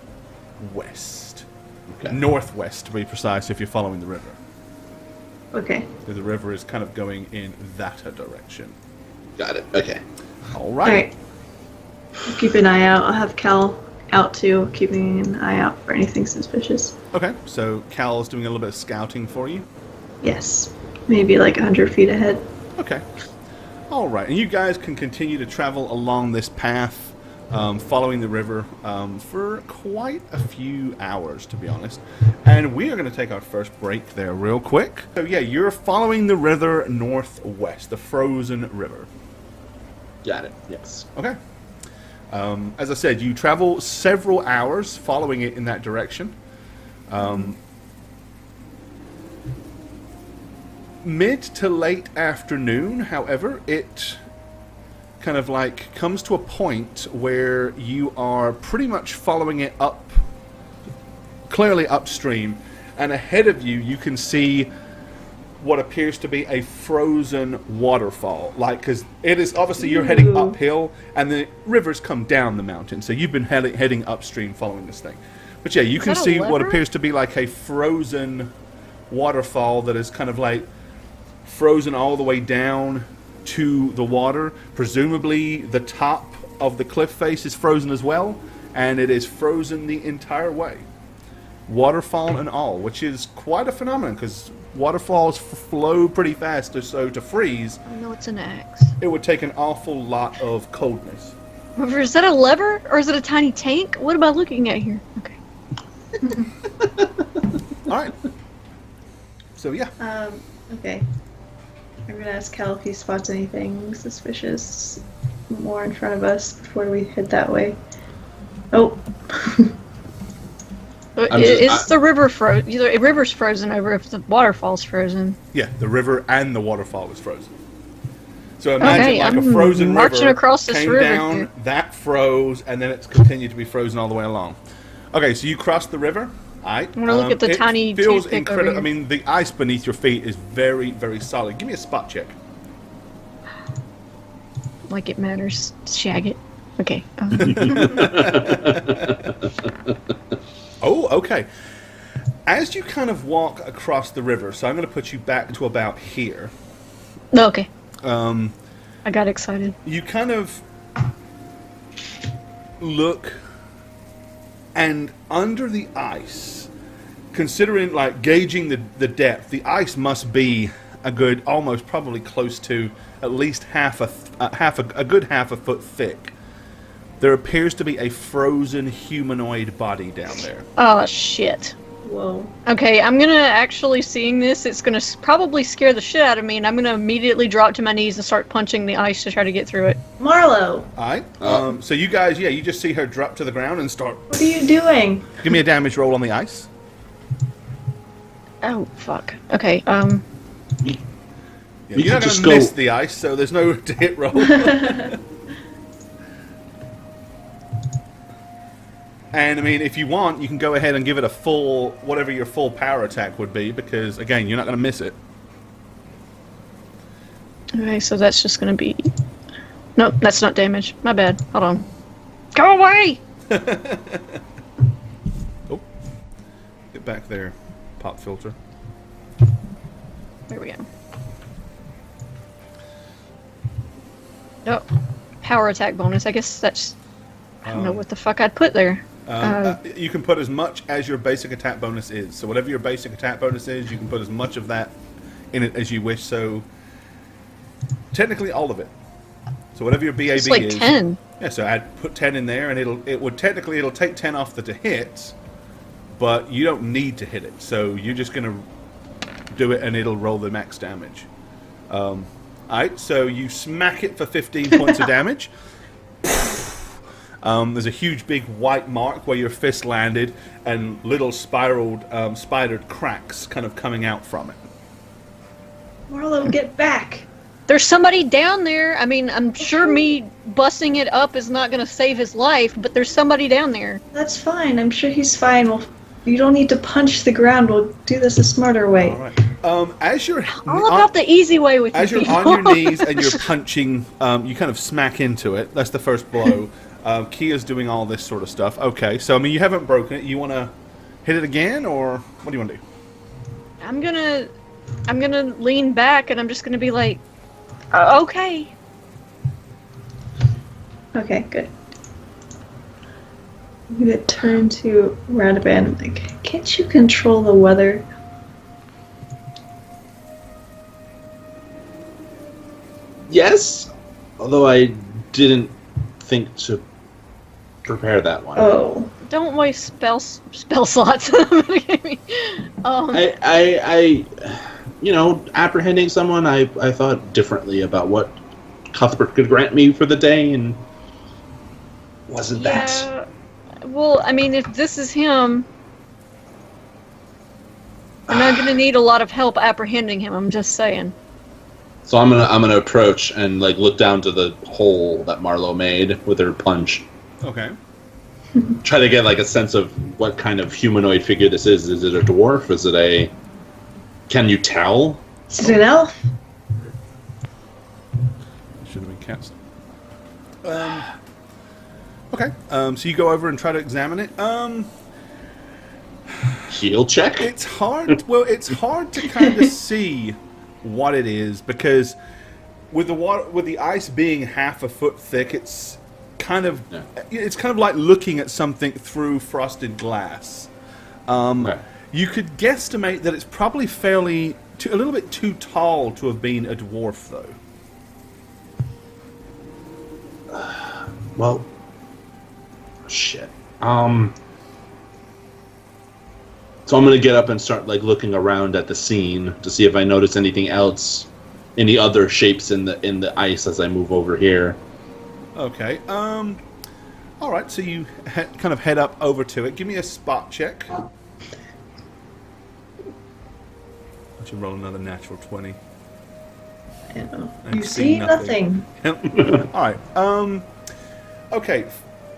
west, Okay. northwest to be precise, if you're following the river. Okay. So the river is kind of going in that direction. Got it. Okay. All All right. right. Keep an eye out. I'll have Cal out too, keeping an eye out for anything suspicious. Okay, so Cal's doing a little bit of scouting for you. Yes. Maybe like 100 feet ahead. Okay. All right, and you guys can continue to travel along this path, following the river, for quite a few hours, to be honest. And we are going to take our first break there real quick. So yeah, you're following the river northwest, the frozen river. Got it. Yes. Okay. As I said, you travel several hours following it in that direction. Mid to late afternoon, however, it kind of like comes to a point where you are pretty much following it up, clearly upstream, and ahead of you, you can see what appears to be a frozen waterfall. Like, because it is obviously you're heading uphill, and the rivers come down the mountain, so you've been heading upstream following this thing. But yeah, you can that a see what lever? appears to be like a frozen waterfall that is kind of like frozen all the way down to the water. Presumably the top of the cliff face is frozen as well, and it is frozen the entire way, waterfall and all, which is quite a phenomenon because waterfalls flow pretty fast, so to freeze I know it's an axe. it would take an awful lot of coldness. Is that a lever or is it a tiny tank? What am I looking at here? Okay. All right, so yeah, Okay. I'm gonna ask Cal if he spots anything suspicious more in front of us before we head that way. Oh. Is the river frozen? The river's frozen over if the waterfall's frozen. yeah, the river and the waterfall is frozen. So imagine Okay, like a I'm frozen marching river across this came river down, here. that froze, and then it's continued to be frozen all the way along. Okay, so you cross the river. All right. I'm gonna look at the it tiny feels toothpick over incredible. I here. mean, the ice beneath your feet is very, very solid. Give me a spot check. Like it matters. Shag it. Okay. Oh, okay. As you kind of walk across the river, so I'm going to put you back to about here. Okay. Um, I got excited. you kind of look, and under the ice, considering like gauging the depth, the ice must be a good, almost probably close to at least a good half a foot thick. There appears to be a frozen humanoid body down there. Oh shit. Whoa. Okay, I'm gonna actually seeing this. It's gonna probably scare the shit out of me, and I'm gonna immediately drop to my knees and start punching the ice to try to get through it. Marlo, All right. So you guys, yeah, you just see her drop to the ground and start. what are you doing? Give me a damage roll on the ice. Oh fuck. Okay. Yeah, You you're could not going just to go- miss the ice, so there's no to hit roll. And I mean, if you want, you can go ahead and give it a full, whatever your full power attack would be, because again, you're not going to miss it. Okay, so that's just gonna be. Nope, that's not damage. My bad. Hold on. Go away. Oh, get back there, pop filter. There we go. Oh, power attack bonus. I guess that's. I don't know what the fuck I'd put there. You can put as much as your basic attack bonus is. So whatever your basic attack bonus is, you can put as much of that in it as you wish. So technically, all of it. So whatever your BAB It's like is, 10. yeah. So put 10 in there, and it'll take 10 off the to hit, but you don't need to hit it. So you're just going to do it, and it'll roll the max damage. Alright, so you smack it for 15 points of damage. There's a huge big white mark where your fist landed, and little spiraled, spidered cracks kind of coming out from it. Marlo, get back. There's somebody down there. I mean, I'm sure me busting it up is not going to save his life, but there's somebody down there. That's fine. I'm sure he's fine. Well, you don't need to punch the ground. We'll do this a smarter way. All right. As you're All about the easy way with as you you're on people. your knees and you're punching, you kind of smack into it. That's the first blow. Kia's doing all this sort of stuff. Okay, so I mean, you haven't broken it. You want to hit it again, or what do you want to do? I'm gonna lean back and I'm just gonna be like, okay. Okay, good. I'm gonna turn to Roundabout and like, can't you control the weather? Yes, although I didn't think to prepare that one. Oh. Don't waste spell slots. I apprehending someone, I thought differently about what Cuthbert could grant me for the day, and wasn't that. Yeah. Well, I mean, if this is him, I'm not gonna need a lot of help apprehending him. I'm just saying. So I'm gonna approach and like look down to the hole that Marlo made with her punch. Okay. Try to get like a sense of what kind of humanoid figure this is. Is it a dwarf? Is it a? Can you tell? Is it an elf? Should have been cast. Okay. So you go over and try to examine it. Heal check. It's hard. Well, it's hard to kind of see what it is because with the water, with the ice being half a foot thick, it's kind of like looking at something through frosted glass. Okay. You could guesstimate that it's probably a little bit too tall to have been a dwarf, though. Well, shit. So I'm gonna get up and start like looking around at the scene to see if I notice anything else, any other shapes in the ice as I move over here. Okay. All right. So you kind of head up over to it. Give me a spot check. I should roll another natural 20. Yeah. And You see nothing. All right. Okay.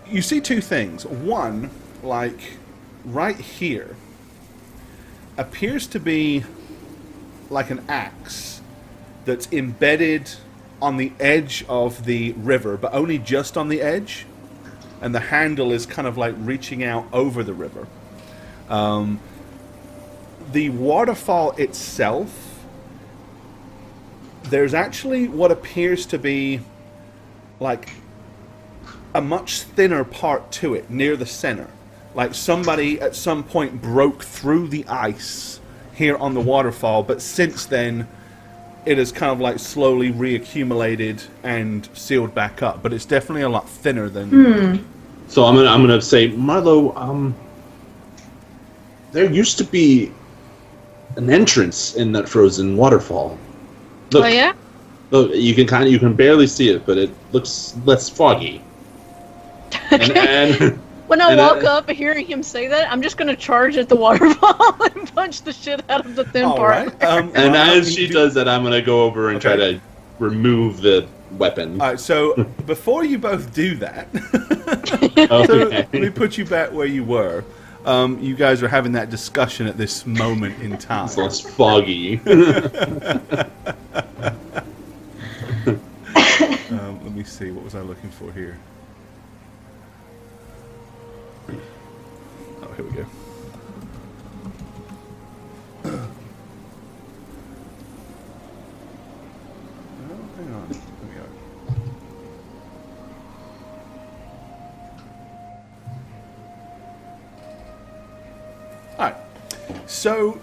You see two things. One, like right here, appears to be like an axe that's embedded on the edge of the river, but only just on the edge, and the handle is kind of like reaching out over the river. The waterfall itself, there's actually what appears to be like a much thinner part to it near the center. Like somebody at some point broke through the ice here on the waterfall, but since then it has kind of like slowly reaccumulated and sealed back up. But it's definitely a lot thinner than. So I'm gonna say, Marlo, there used to be an entrance in that frozen waterfall. Look, Oh yeah. look, you can barely see it, but it looks less foggy. And When I and walk up hearing him say that, I'm just gonna charge at the waterfall and punch the shit out of the thin All part. right. and well, as she does that, I'm gonna go over and try Okay. to remove the weapon. All right. So before you both do that, so Okay. let me put you back where you were. You guys are having that discussion at this moment in time. It's less foggy. Let me see. What was I looking for here? Oh, here we go. Oh, hang on. There we go. Alright. So,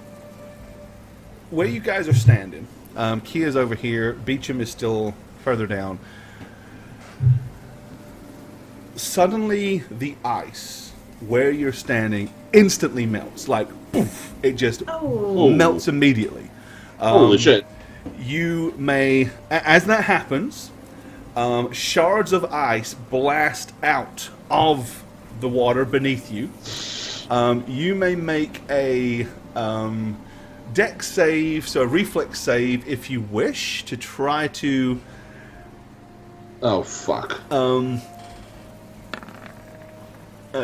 where you guys are standing, Kia's over here, Beecham is still further down. Suddenly, the ice where you're standing instantly melts. Like, poof, it just melts immediately. Holy shit. You may, as that happens, shards of ice blast out of the water beneath you. You may make a dex save, so a reflex save, if you wish, to try to... Oh, fuck.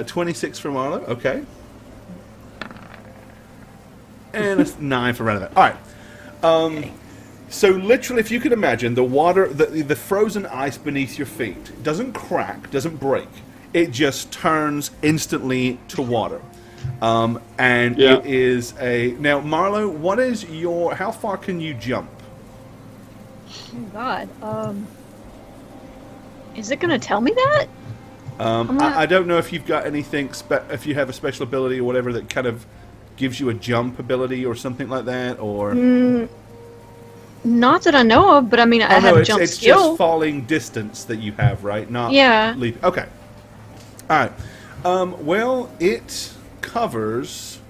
26 for Marlo, okay. And a 9 for Renovan. All right. So literally, if you could imagine, the water, the frozen ice beneath your feet doesn't crack, doesn't break. It just turns instantly to water. And it is a... Now, Marlo, what is your... How far can you jump? Oh, God. Is it going to tell me that? I don't know if you've got anything... if you have a special ability or whatever that kind of gives you a jump ability or something like that, or... Not that I know of, but I mean, I have jump it's skill. It's just falling distance that you have, right? Not leap. Okay. All right. Well, it covers...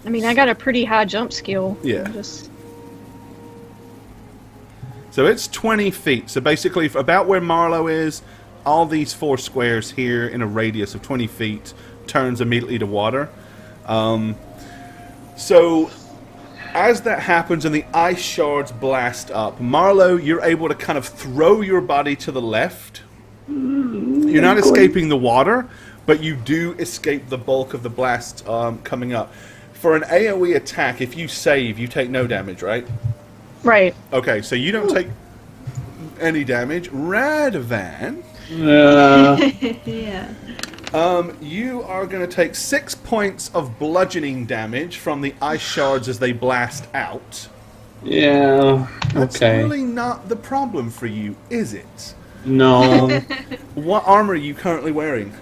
I mean, I got a pretty high jump skill. Yeah. So it's 20 feet. So basically, about where Marlo is, all these 4 squares here in a radius of 20 feet turns immediately to water. So... As that happens and the ice shards blast up, Marlo, you're able to kind of throw your body to the left. You're not escaping the water, but you do escape the bulk of the blast coming up. For an AoE attack, if you save, you take no damage, right? Right. Okay, so you don't take any damage. Radavan. Yeah. You are going to take 6 points of bludgeoning damage from the ice shards as they blast out. Yeah. That's Okay. really not the problem for you, is it? No. What armor are you currently wearing?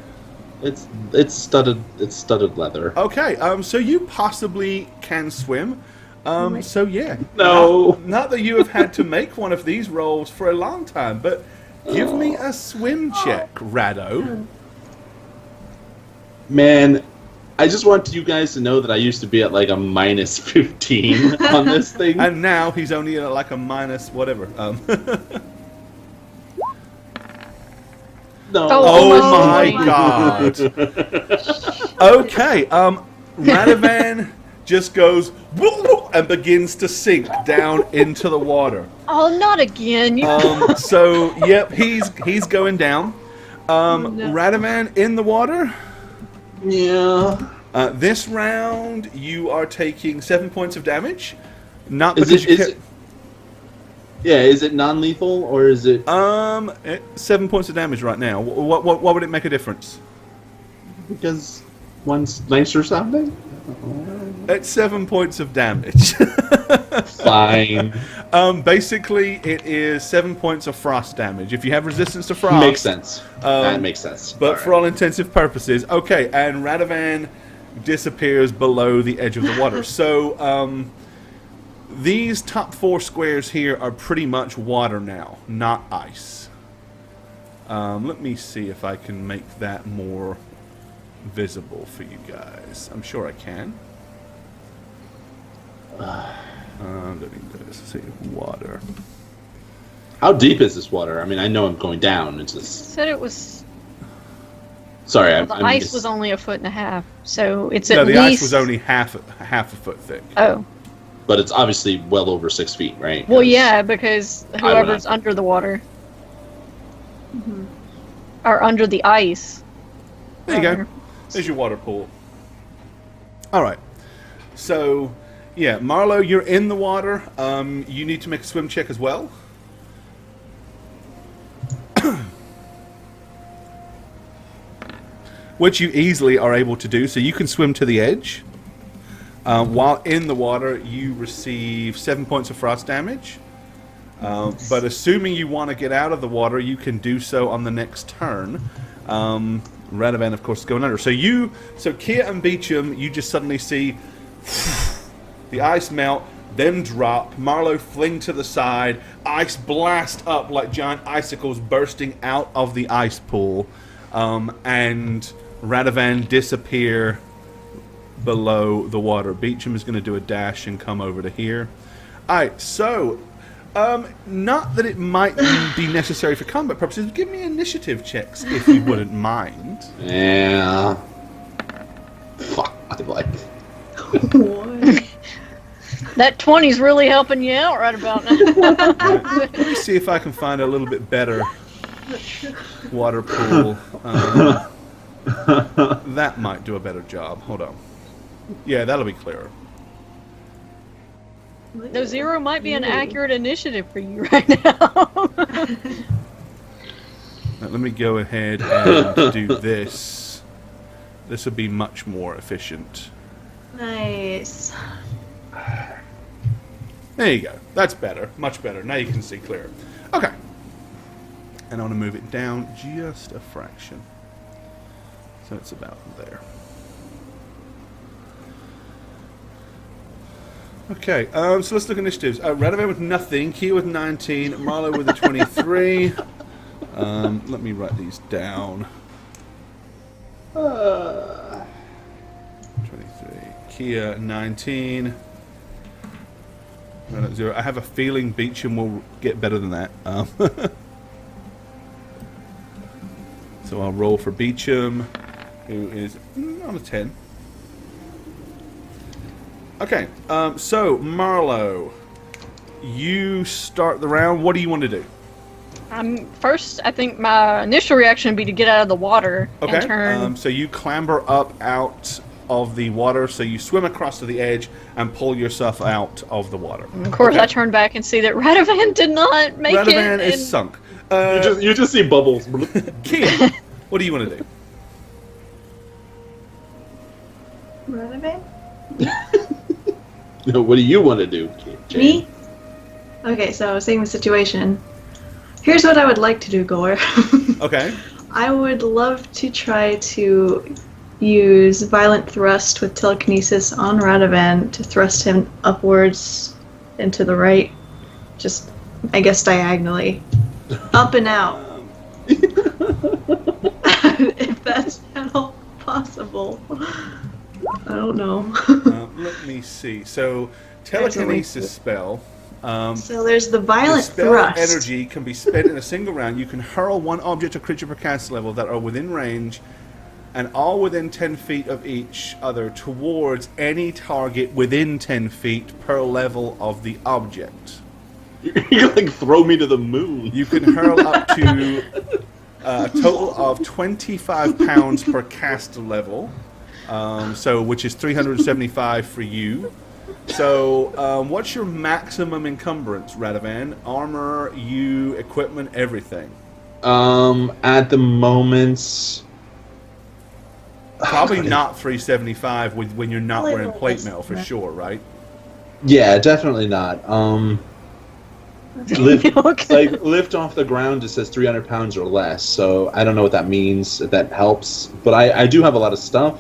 It's studded leather. Okay, so you possibly can swim. So yeah. No. Not that you have had to make one of these rolls for a long time, but give me a swim check, Rado. Man, I just want you guys to know that I used to be at like a minus 15 on this thing. And now he's only at like a minus whatever. No. Oh my god. Okay, Radavan just goes and begins to sink down into the water. Oh, not again. So, yep, he's going down. Radavan in the water. Yeah. This round, you are taking 7 points of damage. Not Is because it, is it, yeah, is it non-lethal or is it... 7 points of damage right now. What would it make a difference? Because one's nicer sounding? It's 7 points of damage. Fine. Basically, it is 7 points of frost damage. If you have resistance to frost... Makes sense. That makes sense. But for all intensive purposes... Okay, and Radavan disappears below the edge of the water. So, these top 4 squares here are pretty much water now, not ice. Let me see if I can make that more visible for you guys. I'm sure I can. Let me see. Water. How deep is this water? I mean, I know I'm going down. It's just... Said it was... Sorry, Well, the ice was only 1.5 feet, so it's at least... No, the ice was only half a foot thick. Oh. But it's obviously well over 6 feet, right? Well, yeah, because whoever's under the water... Or under the ice. There you go. There's your water pool. Alright. So, yeah, Marlo, you're in the water. You need to make a swim check as well. Which you easily are able to do. So you can swim to the edge. While in the water, you receive 7 points of frost damage. But assuming you want to get out of the water, you can do so on the next turn. Radavan, of course, is going under. So Kia and Beecham, you just suddenly see the ice melt, them drop, Marlo fling to the side, ice blast up like giant icicles bursting out of the ice pool, and Radovan disappear below the water. Beecham is going to do a dash and come over to here. Alright, so, not that it might be necessary for combat purposes, give me initiative checks if you wouldn't mind. Yeah. Fuck, I like. What? That 20's really helping you out right about now. Let me see if I can find a little bit better water pool. That might do a better job. Hold on. Yeah, that'll be clearer. No, 0 might be an accurate initiative for you right now. Now, let me go ahead and do this. This will be much more efficient. Nice. There you go. That's better. Much better. Now you can see clearer. Okay. And I want to move it down just a fraction. So it's about there. Okay, so let's look at initiatives. Radovan with nothing, Kia with 19, Marlowe with a 23. Let me write these down. 23. Kia 19. Radovan 0. I have a feeling Beecham will get better than that. So I'll roll for Beecham, who is on a 10. Okay, so Marlowe, you start the round. What do you want to do? First, I think my initial reaction would be to get out of the water Okay, and turn. so you clamber up out of the water, so you swim across to the edge and pull yourself out of the water. Of course, okay. I turn back and see that Radovan did not make it. Radovan is sunk. You just see bubbles. Kia, what do you want to do? Radovan? What do you want to do, Jane? Me? Okay, so same situation. Here's what I would like to do, Gore. Okay. I would love to try to use Violent Thrust with Telekinesis on Radovan to thrust him upwards and to the right. Just, I guess, diagonally. Up and out. If that's at all possible. I don't know. Let me see. So, telekinesis spell. So there's the The Violent spell Thrust. energy can be spent in a single round. You can hurl one object or creature per cast level that are within range and all within 10 feet of each other towards any target within 10 feet per level of the object. You like throw me to the moon. You can hurl up to a total of 25 pounds per cast level, which is 375 for you. So, what's your maximum encumbrance, Radovan? Armor, you, equipment, everything. At the moment, Probably not 375 when you're not Probably wearing not plate less mail for than that. sure, right? yeah, definitely not. Lift, Okay. like lift off the ground. It says 300 pounds or less. So I don't know what that means. If that helps, but I do have a lot of stuff.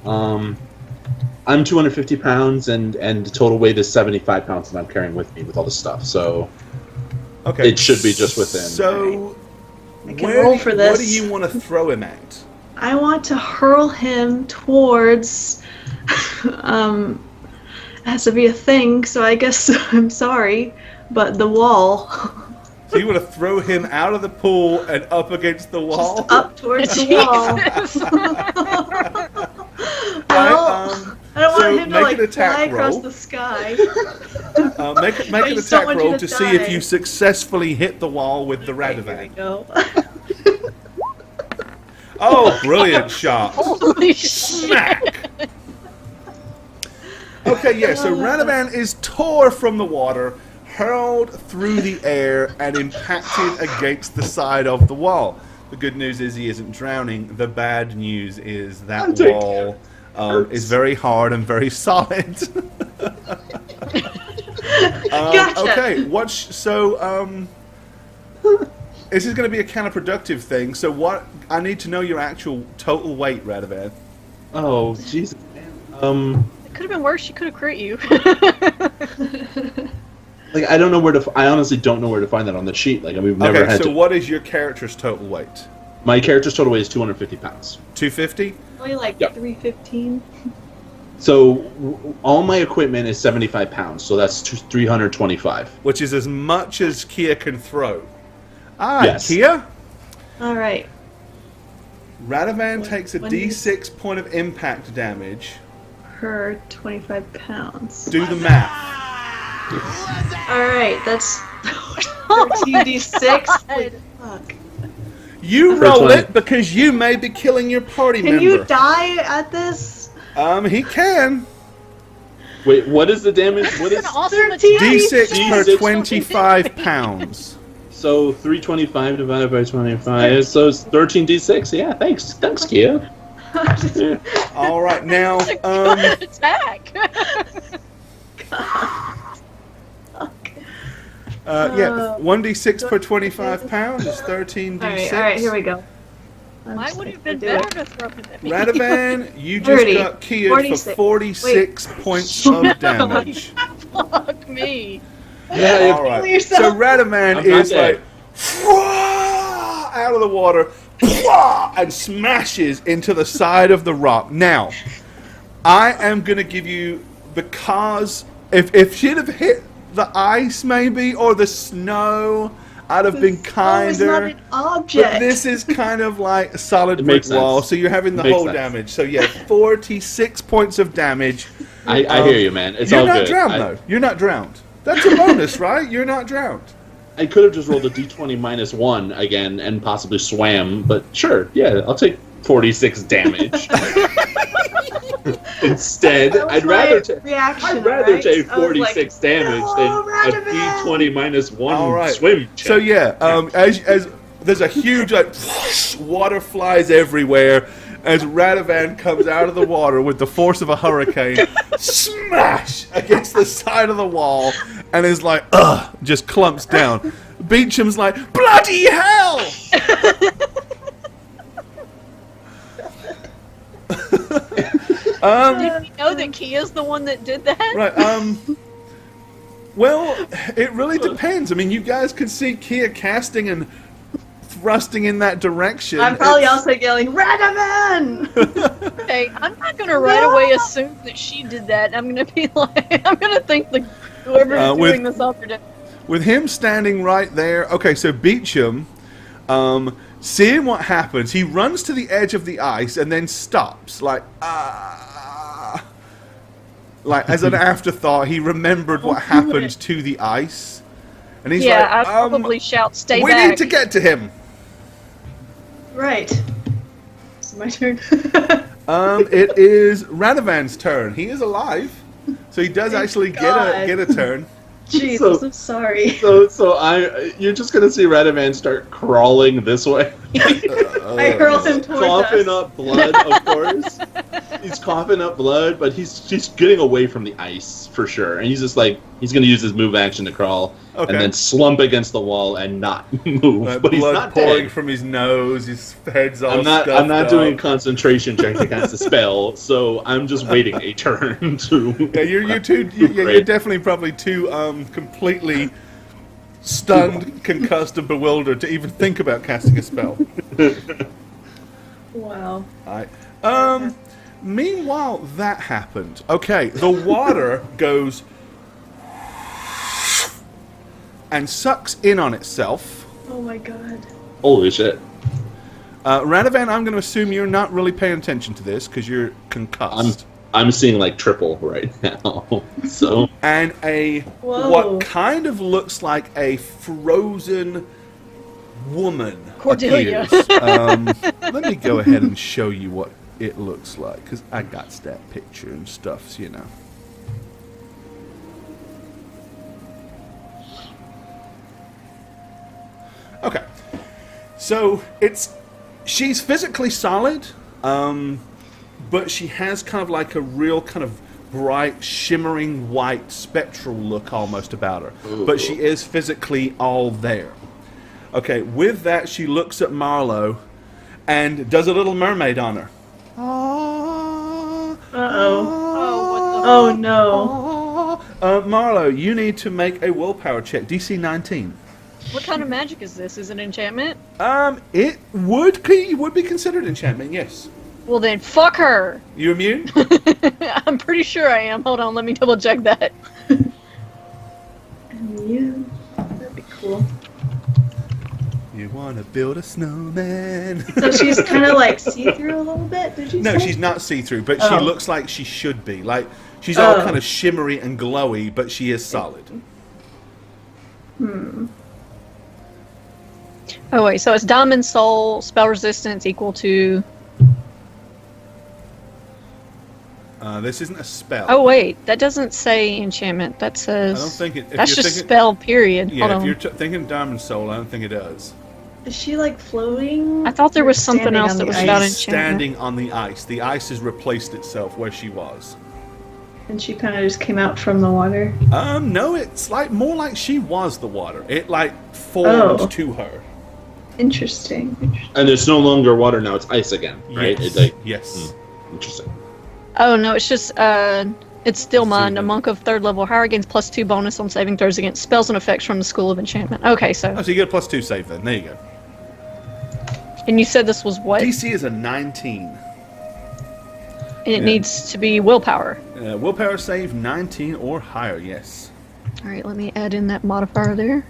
I'm 250 pounds, and the total weight is 75 pounds that I'm carrying with me with all the stuff. So Okay. it should be just within. So, I can roll for what this. do you want to throw him at? I want to hurl him towards. It has to be a thing, so I guess I'm sorry, but the wall. So you want to throw him out of the pool and up against the wall? Just up towards the wall. I don't so want him to make an like attack fly across roll. the sky. Make an I just don't attack want you roll to to see if die. you successfully hit the wall with the Here we Radovan. go. Oh, brilliant shot. Holy shit. Smack! Okay, yeah, so Radovan is tore from the water, hurled through the air, and impacted against the side of the wall. The good news is he isn't drowning. The bad news is that wall is very hard and very solid. Gotcha. Okay, this is going to be a counterproductive thing. So what? I need to know your actual total weight, Radovan. Oh Jesus. It could have been worse. She could have crit you. Like I don't know where to. I honestly don't know where to find that on the sheet. Like we've never Okay, had so to. what is your character's total weight? My character's total weight is 250 pounds. 250? Only like Yep. 315. So all my equipment is 75 pounds, so that's 325. Which is as much as Kia can throw. Ah, Yes. Kia? All right. Radovan takes a When do you- d6 point of impact damage. Per 25 pounds. Do the math. All right, that's Oh my 13d6. God. Wait, fuck. You First roll one. it because you may be killing your party Can member. you die at this? He can. Wait, what is the damage? What is An awesome 13. D6 per D6. 25 pounds. so 325 divided by 25? So it's 13d6. Yeah, thanks, Kia. Yeah. All right, now, Good attack. yeah, 1d6 per 25 pounds is 13d6. All right, here we go. Why would it have been Do it. better to throw it at me? Radovan, you just 30, got killed for 46. 46 points of damage. Fuck me. Yeah, All right. Kill yourself. So Radovan I'm not is dead. like out of the water and smashes into the side of the rock. Now, I am going to give you, because if she'd have hit the ice maybe or the snow, I'd have been It's not kinder. an object. But this is kind of like a solid It brick makes sense. wall, so you're having the Makes whole sense. damage. So yeah, 46 points of damage. I hear you, man. It's You're all not good. drowned though. You're not drowned. That's a bonus, right? You're not drowned. I could have just rolled a d20 minus 1 again and possibly swam, but sure, yeah, I'll take 46 damage. Instead, That was I'd my rather reaction, I'd rather right? take I was 46 like, damage "No, than a Radovan!" d20 minus 1 All right. swim check. So yeah, as there's a huge like whoosh, water flies everywhere as Radovan comes out of the water with the force of a hurricane, smash against the side of the wall, and is like just clumps down. Beecham's like, bloody hell! Did you know that Kia's the one that did that? Right. Well, it really depends. I mean, you guys can see Kia casting and thrusting in that direction. I'm probably It's- also yelling, Radovan! Okay, I'm not gonna right away assume that she did that. I'm gonna be like, I'm gonna think the whoever's with- doing this other day. With him standing right there. Okay, so Beecham, seeing what happens, he runs to the edge of the ice and then stops, like as an afterthought, he remembered what happened to the ice, and he's Yeah, like, I'd probably shout, "Stay we back!" need to get to him. Right. It's my turn. It is Radovan's turn. He is alive, so he does Thank actually God. get a turn. Jeez, So- I'm so sorry. So you're just gonna see Radovan start crawling this way, I hurl him towards coughing us. up blood. Of course, he's coughing up blood, but he's getting away from the ice for sure. And he's just like he's gonna use his move action to crawl Okay. and then slump against the wall and not move. But he's blood not pouring dead. from his nose. His head's all I'm not scuffed doing a up. concentration check to cast a spell, so I'm just waiting a turn to. Yeah, you're definitely probably too completely stunned, concussed, and bewildered to even think about casting a spell. Wow. Alright. Meanwhile, that happened. Okay, the water goes and sucks in on itself. Oh my god. Holy shit! Radovan, I'm going to assume you're not really paying attention to this because you're concussed. I'm seeing like triple right now. So And Whoa. what kind of looks like a frozen woman Cordelia. appears. Let me go ahead and show you what it looks like, because I got that picture and stuff, you know. Okay, so she's physically solid, but she has kind of like a real kind of bright, shimmering white spectral look almost about her. But she is physically all there. Okay, with that, she looks at Marlowe and does a little mermaid on her. Uh-oh. Oh, what the Oh no. Marlowe, you need to make a willpower check, DC 19. What kind of magic is this? Is it enchantment? It would be considered enchantment, yes. Well then, fuck her! You immune? I'm pretty sure I am. Hold on, let me double check that. Immune. That'd be cool. You want to build a snowman? So she's kind of like see-through a little bit, did you say? No, she's not see-through, but she Oh. looks like she should be. Like, she's all Oh. kind of shimmery and glowy, but she is solid. Oh wait, so it's Diamond Soul, spell resistance equal to... This isn't a spell. Oh wait, that doesn't say enchantment. That I says... don't think it... If That's you're just thinking, spell, period. Yeah, Hold if on. you're thinking Diamond Soul, I don't think it does. Is she like floating? I thought there was Or something standing else on that the was ice? about She's enchantment. standing on the ice. The ice has replaced itself where she was. And she kind of just came out from the water. No, it's like more like she was the water. It like formed Oh. to her. Interesting. And there's no longer water now; it's ice again, right? Yes. It's like, Yes. interesting. Oh no, it's just it's still mine. A Zoom in. monk of 3rd level higher gains +2 bonus on saving throws against spells and effects from the School of Enchantment. Okay, Oh, so so you get a +2 save then. There you go. and you said this was what? And DC is a 19. it needs to be willpower. Willpower save 19 or higher. Yes. All right, let me add in that modifier there.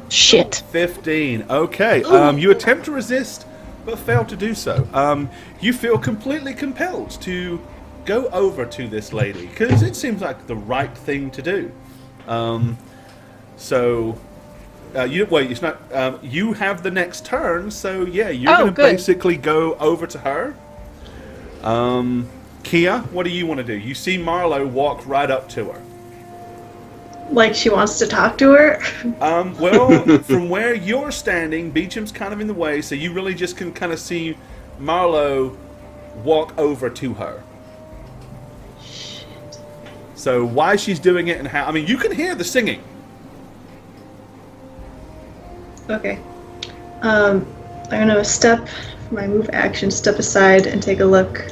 Shit. 15. Okay. You attempt to resist, but fail to do so. You feel completely compelled to go over to this lady because it seems like the right thing to do. It's not. You have the next turn, so yeah, you're Oh, going to good. basically go over to her. Kia, what do you want to do? You see Marlowe walk right up to her. Like she wants to talk to her? Well, from where you're standing, Beecham's kind of in the way, so you really just can kind of see Marlowe walk over to her. So why she's doing it and how... I mean, you can hear the singing. Okay. I'm gonna step, for my move action, step aside and take a look.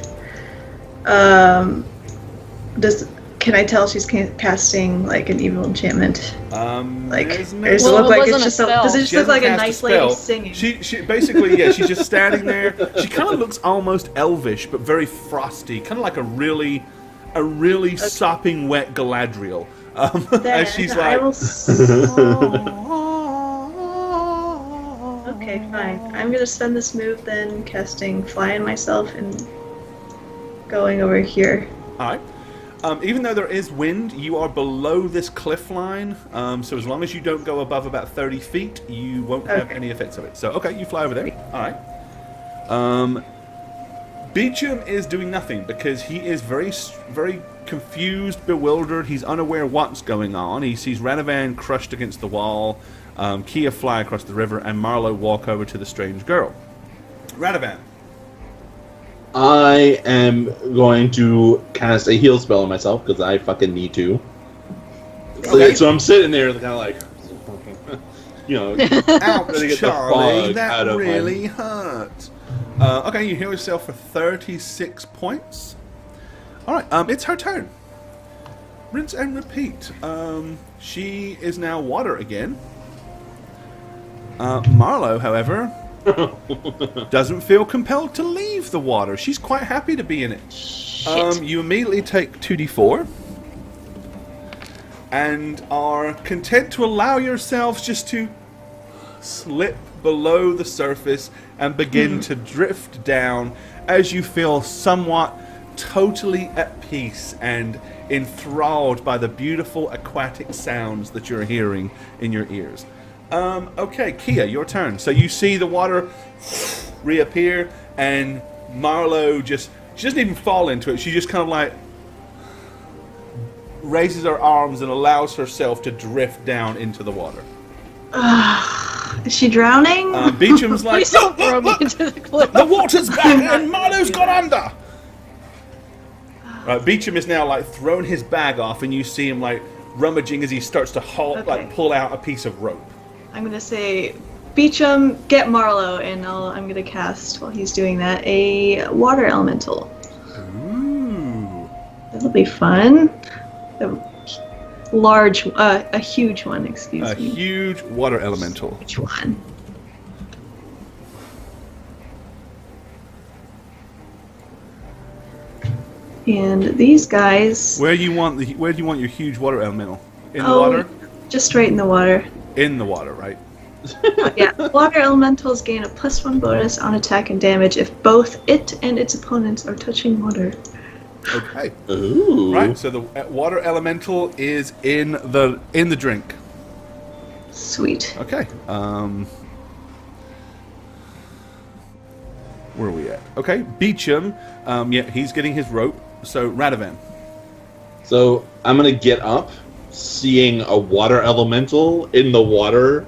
Can I tell she's casting like an evil enchantment? Like, there's no- or does it Well, look it like wasn't it's a just spell. does it just She look like a hasn't nice cast spell. lady singing? She basically, yeah, she's just standing there. She kind of looks almost elvish, but very frosty, kind of like a really sopping wet Galadriel. Then As she's I like, will. Okay, fine. I'm gonna spend this move then, casting Fly on myself and going over here. Alright. Even though there is wind, you are below this cliff line, so as long as you don't go above about 30 feet, you won't have Okay. any effects of it. So, okay, you fly over there. Alright. Beecham is doing nothing because he is very confused, bewildered. He's unaware what's going on. He sees Ranavan crushed against the wall, Kia fly across the river, and Marlowe walk over to the strange girl. Ranavan. I am going to cast a heal spell on myself because I fucking need to. Okay. So I'm sitting there kind of like, you know, Ouch, Gotta get the Charlie, fog that out of my- really hurt. Okay, you heal yourself for 36 points. Alright, it's her turn. Rinse and repeat. She is now water again. Marlowe, however, doesn't feel compelled to leave the water. She's quite happy to be in it. Shit. You immediately take 2d4 and are content to allow yourselves just to slip below the surface and begin to drift down as you feel somewhat totally at peace and enthralled by the beautiful aquatic sounds that you're hearing in your ears. Okay, Kia, your turn. So you see the water reappear, and Marlowe she doesn't even fall into it. She just kind of like raises her arms and allows herself to drift down into the water. Is she drowning? Beecham's like, Please don't look, throw look, me look, into the cliff. the water's back and Marlowe's got under. Right, Beecham is now like throwing his bag off, and you see him like rummaging as he starts to Okay. pull out a piece of rope. I'm gonna say, Beecham, get Marlowe, and I'm gonna cast while he's doing that a water elemental. Ooh. That'll be fun. A huge one, excuse A me. huge water elemental. Which one? And these guys. Where do you want your huge water elemental? In the Oh, water? just right in the water. In the water, right? Yeah, water elementals gain a +1 bonus on attack and damage if both it and its opponents are touching water. Okay. Ooh. Right. So the water elemental is in the drink. Sweet. Okay. Where are we at? Okay. Beecham. Yeah, he's getting his rope. So Radovan. So I'm gonna get up, seeing a water elemental in the water.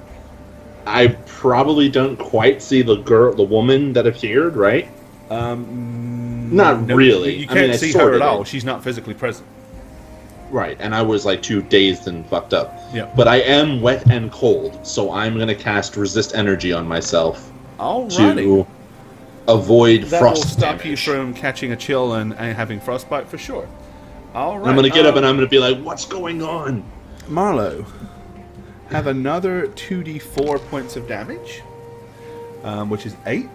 I probably don't quite see the woman that appeared, right? Not No, really. You I mean, can't I see sort her of at all. did. She's not physically present. Right, and I was like too dazed and fucked up. Yeah. But I am wet and cold, so I'm gonna cast resist energy on myself Alrighty. to avoid That frost will stop you damage. from catching a chill and having frostbite for sure. All right. I'm gonna get up and I'm gonna be like, "What's going on?" Marlowe, have another 2d4 points of damage, which is 8.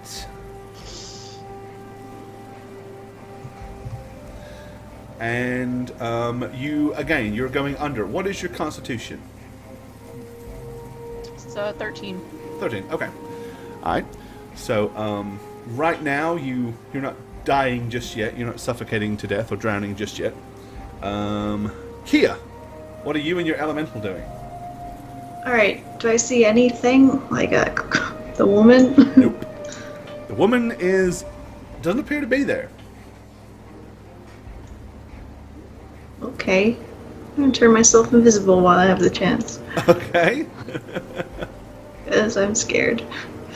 And you're going under. What is your constitution? So 13. 13. Okay. All right. So right now you're not dying just yet. You're not suffocating to death or drowning just yet. Kia, what are you and your elemental doing? Alright, do I see anything? Like the woman? Nope. The woman doesn't appear to be there. Okay. I'm gonna turn myself invisible while I have the chance. Okay. Because I'm scared.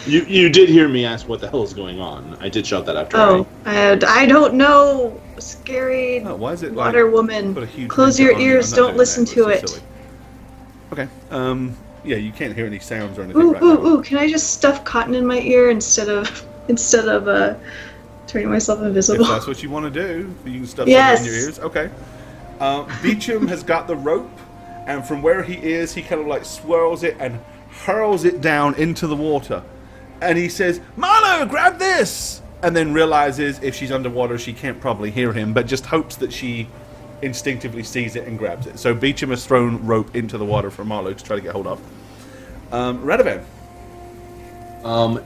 You did hear me ask what the hell is going on. I did shout that after. Oh, I don't know. Scary Why is it water like, woman. put a huge Close window your on you? ears, I'm not don't doing listen that. to It's it. silly. Okay. Yeah, you can't hear any sounds or anything Ooh, right now. ooh, can I just stuff cotton in my ear instead of turning myself invisible? If that's what you want to do, you can stuff Yes. something in your ears. Okay. Beecham has got the rope, and from where he is, he kind of like swirls it and hurls it down into the water. And he says, "Marlo, grab this!" And then realizes if she's underwater, she can't probably hear him, but just hopes that she instinctively sees it and grabs it. So Beecham has thrown rope into the water for Marlo to try to get hold of. Radovan.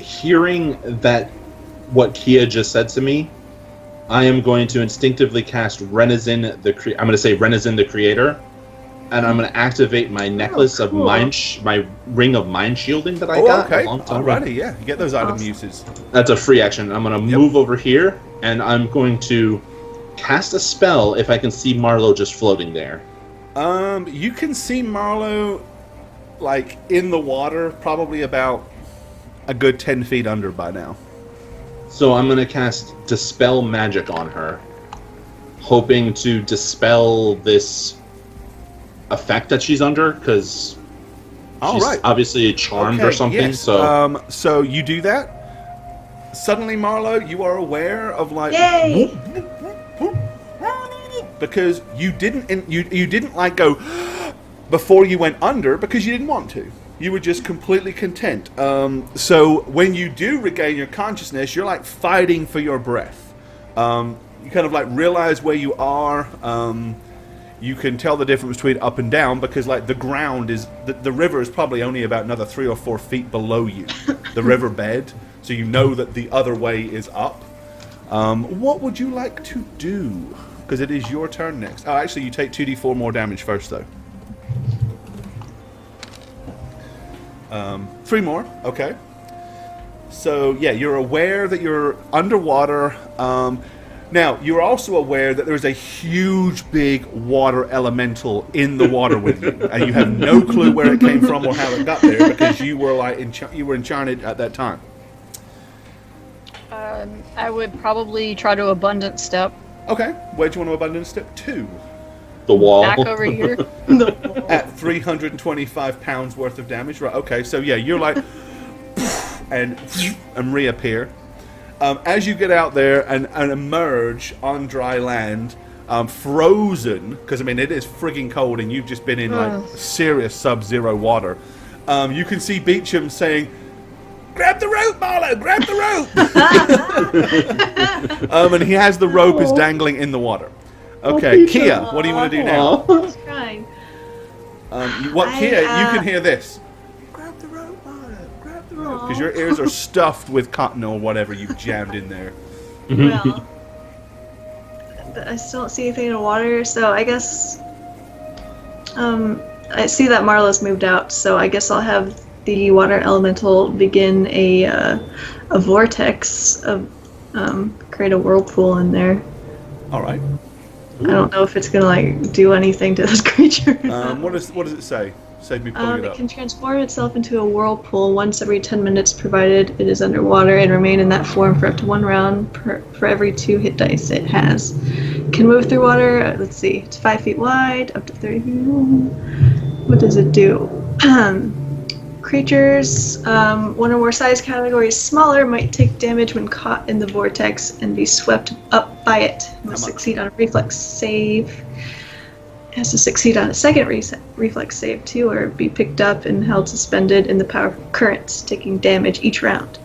Hearing that what Kia just said to me, I am going to instinctively cast Renizin I'm going to say Renizin the Creator, and I'm going to activate my necklace of cool. my ring of mind shielding that I got Okay. a long time ago. Alrighty, yeah. You get those item Awesome. uses. That's a free action. I'm going to move over here, and I'm going to cast a spell if I can see Marlo just floating there. You can see Marlo, like, in the water, probably about a good 10 feet under by now. So I'm going to cast Dispel Magic on her, hoping to dispel this effect that she's under, because she's obviously charmed or something. Yes. So you do that. Suddenly, Marlo, you are aware of like, Yay! because you didn't like go before you went under because you didn't want to. You were just completely content. So when you do regain your consciousness, you're like fighting for your breath. You kind of like realize where you are. You can tell the difference between up and down because like the ground is the river is probably only about another 3 or 4 feet below you, the river bed. So you know that the other way is up. What would you like to do? Because it is your turn next. Oh, actually, you take 2d4 more damage first, though. 3 more. Okay. So yeah, you're aware that you're underwater. Now, you're also aware that there's a huge, big water elemental in the water with you, and you have no clue where it came from or how it got there because you were like you were enchanted at that time. I would probably try to abundant step Okay, where'd you want to abundance step to? The wall. back over here. At 325 pounds worth of damage, right? Okay, so yeah, you're like, and reappear. As you get out there and emerge on dry land, frozen, because I mean it is frigging cold and you've just been in like serious sub-zero water. You can see Beecham saying, "Grab the rope, Marlo! Grab the rope!" And he has the rope is dangling in the water. Okay, Kia, what do you want to do now? He's crying. Kia, you can hear this. Grab the rope, Marlo! Grab the rope! Because your ears are stuffed with cotton or whatever you've jammed in there. Well, but I still don't see anything in the water, so I guess I see that Marlo's moved out, so I guess I'll have the water elemental begin a vortex of create a whirlpool in there. All right. I don't know if it's gonna like do anything to this creature. What does it say? Save me pulling it It up. can transform itself into a whirlpool once every 10 minutes, provided it is underwater, and remain in that form for up to 1 round for every 2 hit dice it has. Can move through water. Let's see. It's 5 feet wide, up to 30 feet long. What does it do? Creatures, 1 or more size categories smaller might take damage when caught in the vortex and be swept up by it. Must succeed on a reflex save. Has to succeed on a second reflex save too, or be picked up and held suspended in the powerful currents, taking damage each round.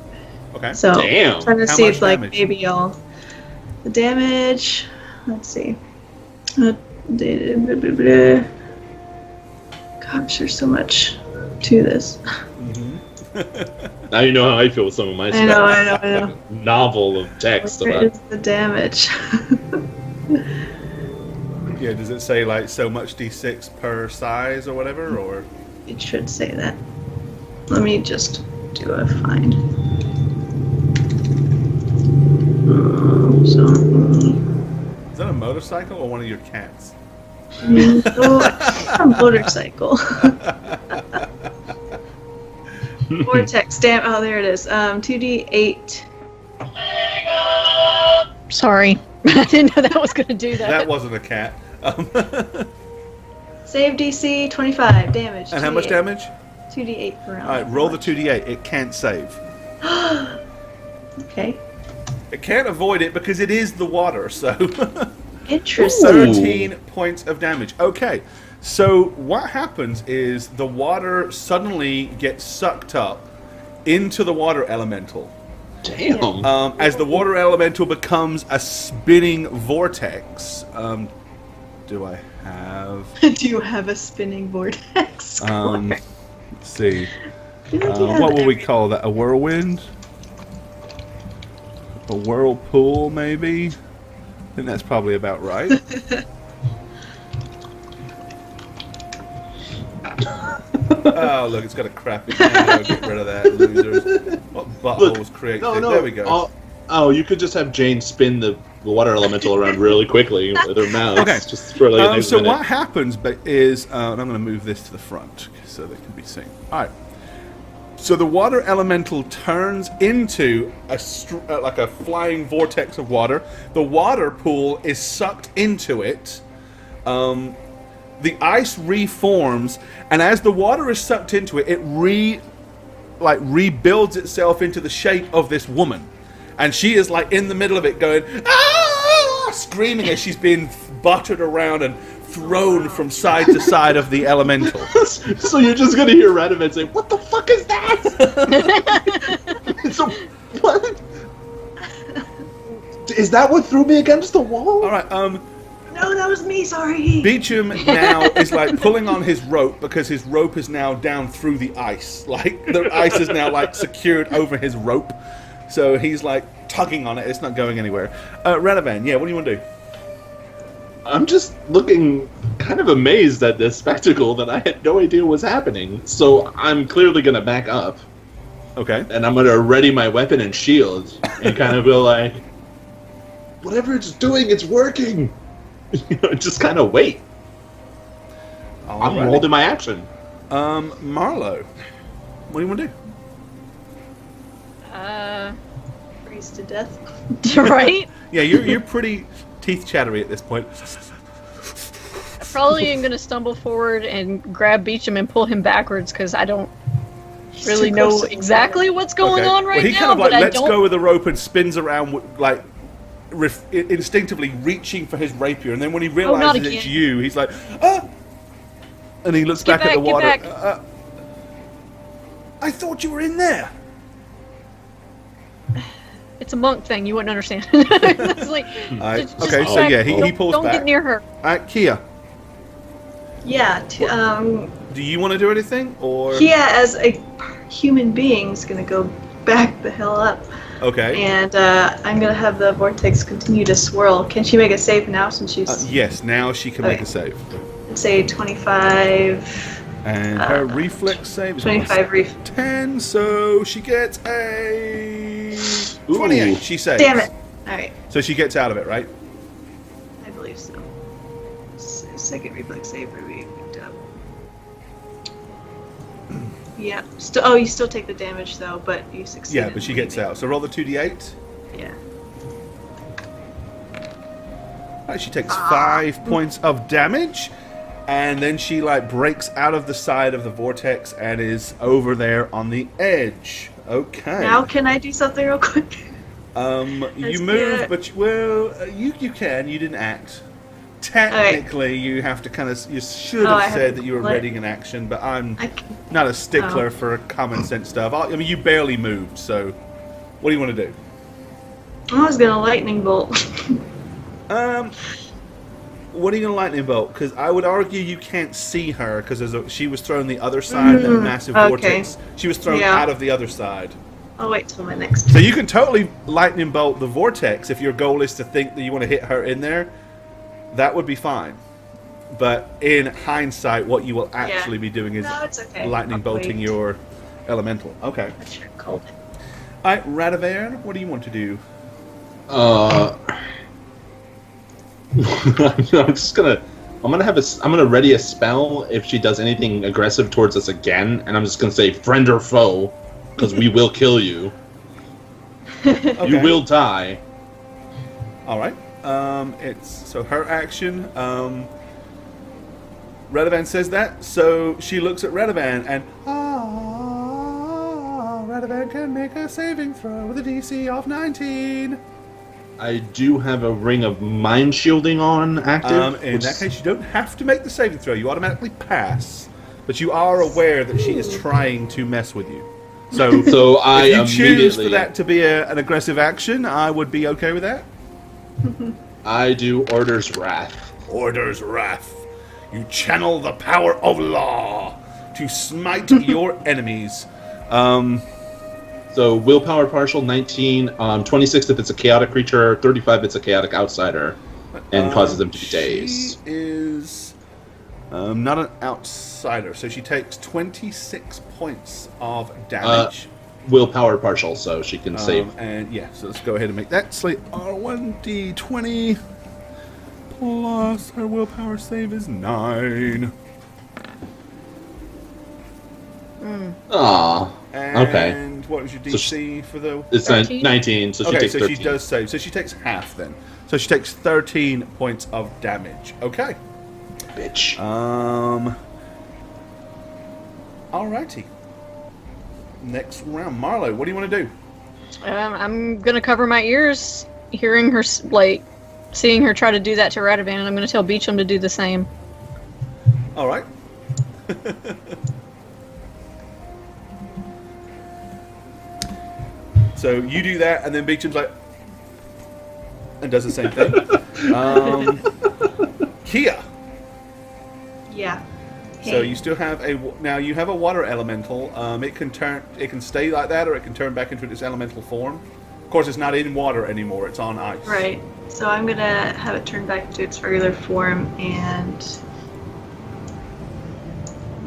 Okay. So, Damn. trying to How see much if like damage? maybe the damage. Let's see. Gosh, there's so much to this. Now you know how I feel with some of my I know. novel of text Where about is the damage? Yeah, does it say like so much d6 per size or whatever, or? It should say that. Let me just do a find. Is that a motorcycle or one of your cats? A motorcycle. Vortex, oh, there it is. 2d8. Sorry. I didn't know that was going to do that. That wasn't a cat. Save DC 25 damage. And how much 2d8. damage? 2d8 per round. Alright, roll the 2d8. It can't save. Okay. It can't avoid it because it is the water, so. Interesting. 13 points of damage. Okay, so what happens is the water suddenly gets sucked up into the water elemental. Damn. As the water elemental becomes a spinning vortex. Do I have? Do you have a spinning vortex? Let's see. Do you have What will we call that? A whirlwind? A whirlpool, maybe? I think that's probably about right. Oh, look, it's got a crappy name. Get rid of that, losers. What buttholes create things? There we go. Oh, you could just have Jane spin the water elemental around really quickly with her mouth. Okay. Just for like a So minute. what happens is, and I'm going to move this to the front so they can be seen. All right. So the water elemental turns into like a flying vortex of water. The water pool is sucked into it. The ice reforms, and as the water is sucked into it, it rebuilds itself into the shape of this woman. And she is like in the middle of it going, ah! Screaming as she's being buttered around and thrown from side to side of the elemental. So you're just gonna hear Radovan say, "What the fuck is that?" So what? Is that what threw me against the wall? All right, No, that was me, sorry. Beecham now is like pulling on his rope because his rope is now down through the ice. Like the ice is now like secured over his rope. So he's like tugging on it. It's not going anywhere. Radovan, yeah, what do you want to do? I'm just looking kind of amazed at this spectacle that I had no idea was happening. So I'm clearly going to back up. Okay. And I'm going to ready my weapon and shield and kind of go like, whatever it's doing, it's working. You know, just kind of wait. I'm Alrighty. holding my action. Marlo, what do you want to do? Freeze to death. Right? Yeah, you're pretty teeth chattery at this point. I probably am going to stumble forward and grab Beecham and pull him backwards because I don't really know exactly what's going on right well, he now. kind of like but I lets don't. go of the rope and spins around like instinctively reaching for his rapier, and then when he not realizes it's again. you, he's like, ah! And he looks back at the Get water. back. I thought you were in there. It's a monk thing. You wouldn't understand. It's like, just okay, go so back. yeah, he Don't- pulls don't back. get near her. Kia, Yeah. do you want to do anything, or Kia, as a human being, is gonna go back the hell up, okay? and I'm gonna have the vortex continue to swirl. Can she make a save now since she's Yes, now she can make Okay. a save, say 25? and her reflex save is 25 ref. 10, so she gets a 28. She saves. Damn it! All right, So she gets out of it, right? I believe so. Second reflex save for me picked up. Yeah. You still take the damage though, but you succeed. Yeah, but she gets out. So roll the 2d8. Yeah. Right, she takes 5 points of damage, and then she like breaks out of the side of the vortex and is over there on the edge. Okay. Now can I do something real quick? You Let's move, get- but you can. You didn't act. Technically, you have to kind of. You should I have said haven't- that you were what? readying an action, but I'm I c- not a stickler Oh. for common sense stuff. I mean, you barely moved, so what do you want to do? I was gonna lightning bolt. What are you gonna lightning bolt? Because I would argue you can't see her because she was thrown the other side of that massive okay. vortex. She was thrown Yeah. out of the other side. I'll wait till my next. So you can totally lightning bolt the vortex if your goal is to think that you want to hit her in there. That would be fine. But in hindsight, what you will actually be doing is No, it's okay. lightning I'll bolting wait. your elemental. Okay. I should have called it. All right, Radavern, what do you want to do? I'm gonna ready a spell if she does anything aggressive towards us again, and I'm just gonna say friend or foe, because we will kill you. Okay. You will die. All right. It's so her action. Radovan says that, so she looks at Radovan and Radovan can make a saving throw with a DC of 19. I do have a ring of mind shielding on active. In that case, you don't have to make the saving throw. You automatically pass, but you are aware that she is trying to mess with you. So, So I if you choose for immediately that to be an aggressive action, I would be okay with that. I do Order's Wrath. Order's Wrath. You channel the power of law to smite your enemies. So willpower partial 19, 26 if it's a chaotic creature, 35 if it's a chaotic outsider, and causes them to be dazed. She is not an outsider, so she takes 26 points of damage. Willpower partial, so she can save. And yeah, so let's go ahead and make that slate R1D20 plus her willpower save is 9. Aw. And Okay. what was your So DC for the... It's 13? 19, so she Okay, takes so 13. she does save. So she takes half then. So she takes 13 points of damage. Okay. Bitch. Alrighty. Next round. Marlo, what do you want to do? I'm gonna cover my ears, hearing her, seeing her try to do that to Radovan, and I'm gonna tell Beecham to do the same. Alright. So you do that, and then Beecham's like... and does the same thing. Kia. Yeah. So you still have now you have a water elemental. It can stay like that, or it can turn back into its elemental form. Of course, it's not in water anymore; it's on ice. Right. So I'm gonna have it turn back to its regular form, and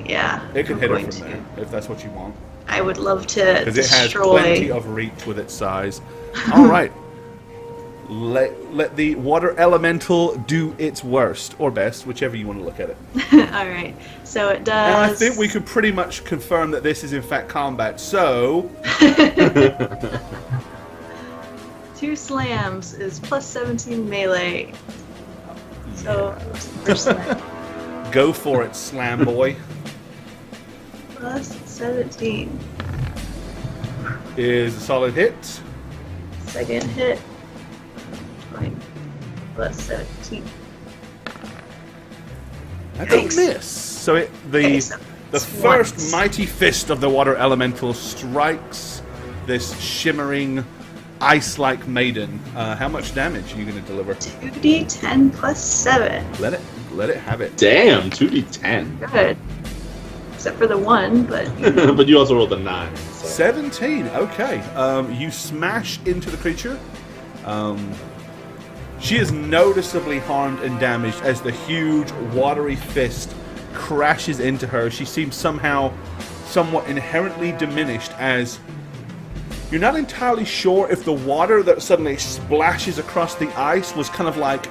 yeah. It can I'm hit her going from to. there if that's what you want, I would love to because it has destroy. plenty of reach with its size. All right, let the water elemental do its worst or best, whichever you want to look at it. All right. So it does. And I think we could pretty much confirm that this is in fact combat. So 2 slams is plus 17 melee. So first slam. go for it, slam boy. Plus 17. Is a solid hit. Second hit. plus 17. That's Yikes. a miss. So Okay, so the it's first once. mighty fist of the water elemental strikes this shimmering, ice-like maiden. How much damage are you going to deliver? 2d10 plus 7. Let it have it. Damn, 2d10. Good. Except for the 1, but... But you also rolled a 9. So. 17. Okay. You smash into the creature. She is noticeably harmed and damaged as the huge, watery fist crashes into her. She seems somewhat inherently diminished, as you're not entirely sure if the water that suddenly splashes across the ice was kind of like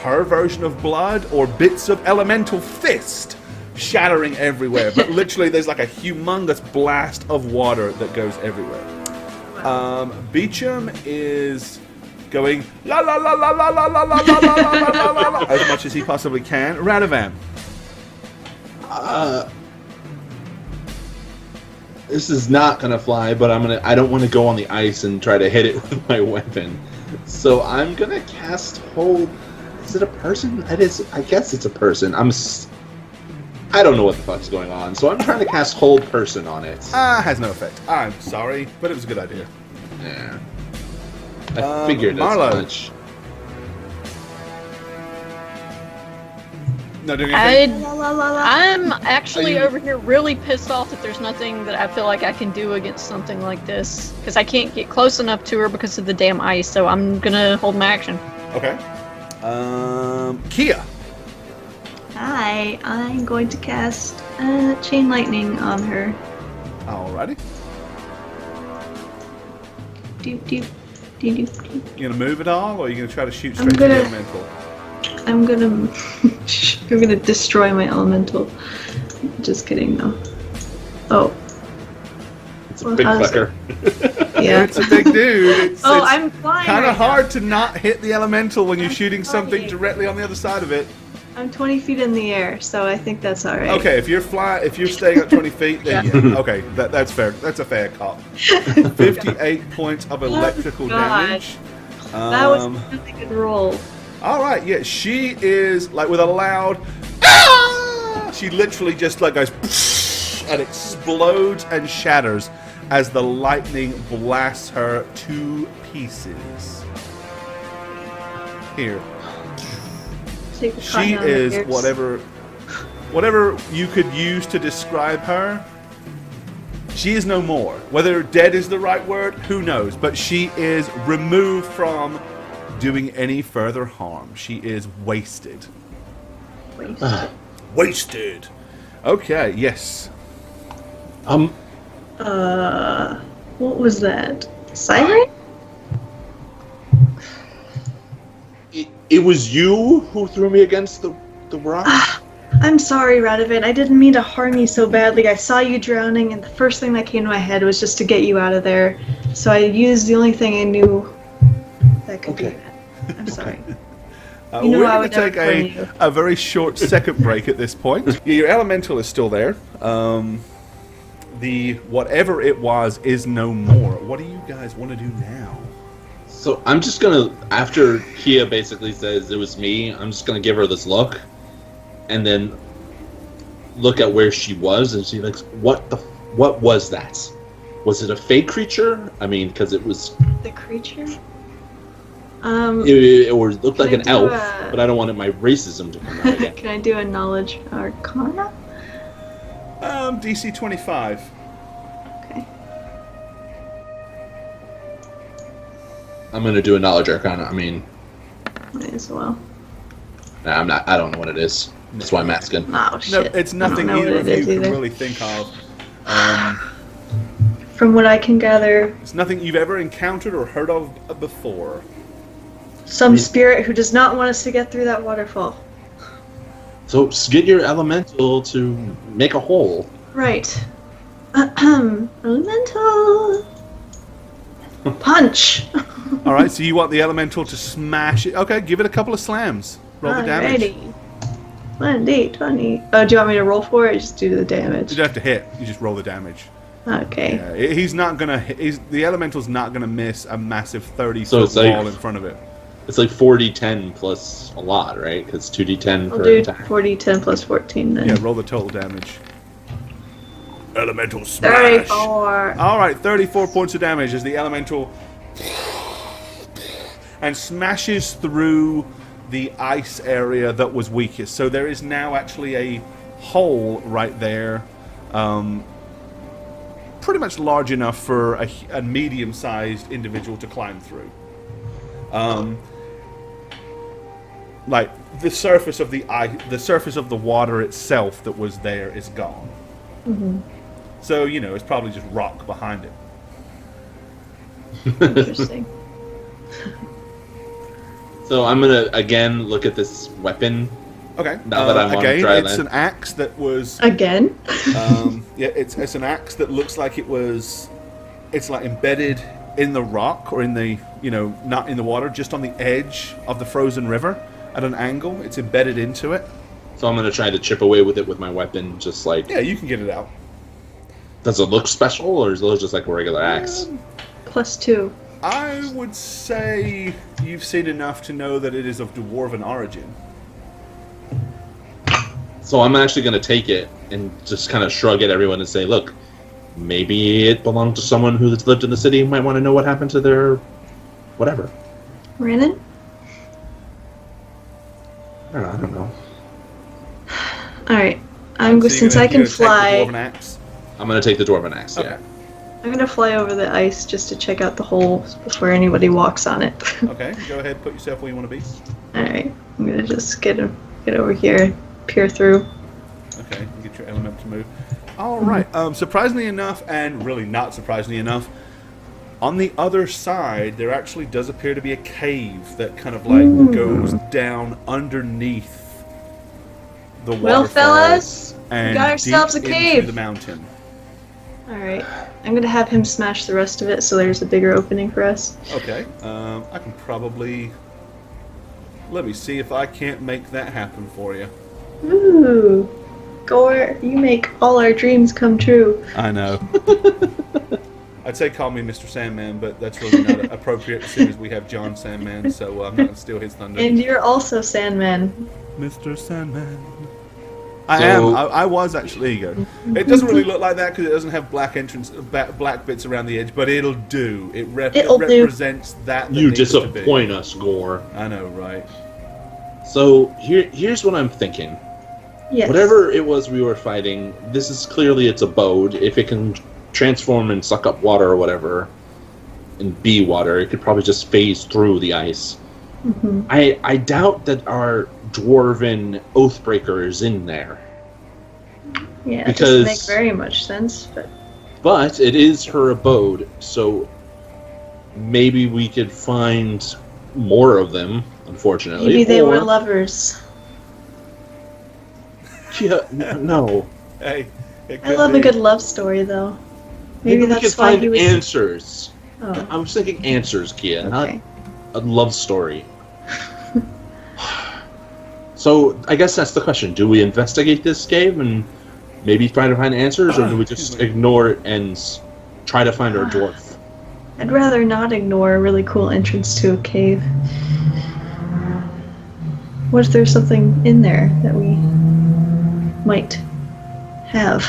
her version of blood or bits of elemental fist shattering everywhere. But literally there's like a humongous blast of water that goes everywhere. Beecham is going la la la la la la la la la la la la la as much as he possibly can. Radovan. This is not gonna fly, but I don't want to go on the ice and try to hit it with my weapon. So I'm gonna cast hold. Is it a person? It is. I guess it's a person. I don't know what the fuck's going on, so I'm trying to cast hold person on it. Has no effect. I'm sorry, but it was a good idea. Yeah. I figured as Marlo. much. No doing anything? La, la, la, la. I'm actually Are you- over here really pissed off that there's nothing that I feel like I can do against something like this. Because I can't get close enough to her because of the damn ice, so I'm gonna hold my action. Okay. Kia. Hi, I'm going to cast Chain Lightning on her. Alrighty. Doop, doop, doop, doop, doop. You gonna move at all, or are you gonna try to shoot I'm straight to the gonna- elemental? I'm gonna destroy my elemental. Just kidding, though. Oh, It's a Well, big how's fucker. yeah. It's a big dude. It's, Oh, it's I'm flying. kind right of hard to not hit the elemental when you're I'm shooting something flying. directly on the other side of it. now. I'm 20 feet in the air, so I think that's all right. Okay, if you're staying at 20 feet, then yeah. Okay, that's fair. That's a fair call. 58 points of electrical God. damage. That was a really good roll. All right, yeah, she is like with a loud. Ah! She literally just like goes and explodes and shatters as the lightning blasts her to pieces. Here, Take the she cotton out of is my ears. whatever you could use to describe her. She is no more. Whether dead is the right word, who knows? But she is removed from doing any further harm. She is wasted. Wait. Wasted. Okay, yes. What was that? Siren? It was you who threw me against the rock? I'm sorry, Radovan. I didn't mean to harm you so badly. I saw you drowning, and the first thing that came to my head was just to get you out of there. So I used the only thing I knew that could Okay. be that. I'm sorry. We're I going would to take never blame you. a very short second break at this point. Yeah, your elemental is still there. The whatever it was is no more. What do you guys want to do now? So I'm just gonna, after Kia basically says it was me, I'm just gonna give her this look, and then look at where she was and see like, what was that? Was it a fake creature? I mean, because it was, The creature? it or it looked like Can an I elf, do a- but I don't want my racism to come out again. Can I do a knowledge arcana? DC 25. Okay. I'm gonna do a knowledge arcana. I mean, Might as well. nah, I'm not. I don't know what it is. That's why I'm asking. Oh, No, shit. it's I don't nothing know what either it of you is can either. really think of. From what I can gather, It's nothing you've ever encountered or heard of before. some spirit who does not want us to get through that waterfall. So get your elemental to make a hole. Right. Elemental. Punch. All right, so you want the elemental to smash it. Okay, give it a couple of slams. Roll the damage. Alrighty. 1d20. Oh, do you want me to roll for it or just do the damage? You don't have to hit. You just roll the damage. Okay. Yeah, he's not gonna. The elemental's not gonna miss a massive 30 So foot it's like- wall in front of it. It's like 4d10 plus a lot, right? Because 2d10 I'll per do attack. 40, 10 plus 14 then. Yeah, roll the total damage. Elemental smash. 34. Alright, 34 points of damage as the elemental and smashes through the ice area that was weakest. So there is now actually a hole right there, pretty much large enough for a medium-sized individual to climb through. Like the surface of the surface of the water itself that was there is gone. Mm-hmm. So it's probably just rock behind it. Interesting. So I'm gonna again look at this weapon. Okay. Now that I'm on again, dry it's land. an axe that was. Again? Yeah, it's an axe that looks like it was. It's like embedded in the rock or in the not in the water, just on the edge of the frozen river at an angle. It's embedded into it. So I'm gonna try to chip away with it with my weapon, just like. Yeah, you can get it out. Does it look special, or is it just like a regular axe? +2. I would say you've seen enough to know that it is of dwarven origin. So I'm actually gonna take it and just kind of shrug at everyone and say, "Look, maybe it belonged to someone who lived in the city who might want to know what happened to their whatever." Renan? I don't know. Alright. So Since you're I gonna can take the fly, dwarven axe? I'm gonna take the dwarven axe. Okay. Yeah. I'm gonna fly over the ice just to check out the hole before anybody walks on it. Okay, go ahead, put yourself where you want to be. Alright. I'm gonna just get over here, peer through. Okay, get your element to move. All right. Surprisingly enough, and really not surprisingly enough, on the other side there actually does appear to be a cave that kind of like goes down underneath the waterfall. Well, fellas, and we got ourselves a deep cave. into the mountain. Alright. I'm gonna have him smash the rest of it so there's a bigger opening for us. Okay. I can probably. Let me see if I can't make that happen for you. Ooh. Gore, you make all our dreams come true. I know. I'd say call me Mr. Sandman, but that's really not appropriate as soon as we have John Sandman, so I'm not going to steal his thunder. And you're also Sandman. Mr. Sandman. I was actually ego. It doesn't really look like that because it doesn't have black black bits around the edge, but it'll do. It represents that. You needs to be. disappoint us, Gore. I know, right? So here's what I'm thinking. Yes. Whatever it was we were fighting, this is clearly its abode. If it can transform and suck up water or whatever, and be water, it could probably just phase through the ice. Mm-hmm. I doubt that our dwarven oathbreaker is in there. Yeah, it because- doesn't make very much sense, but But it is her abode, so maybe we could find more of them, unfortunately. maybe they were or- lovers. Yeah, no. Hey, it I could love be. a good love story, though. Maybe we could that's why find he was. answers. Oh, I was thinking answers, Kia, okay. not a love story. So I guess that's the question: do we investigate this cave and maybe try to find answers, or do we just ignore it and try to find our dwarf? I'd rather not ignore a really cool entrance to a cave. What if there's something in there that we might have?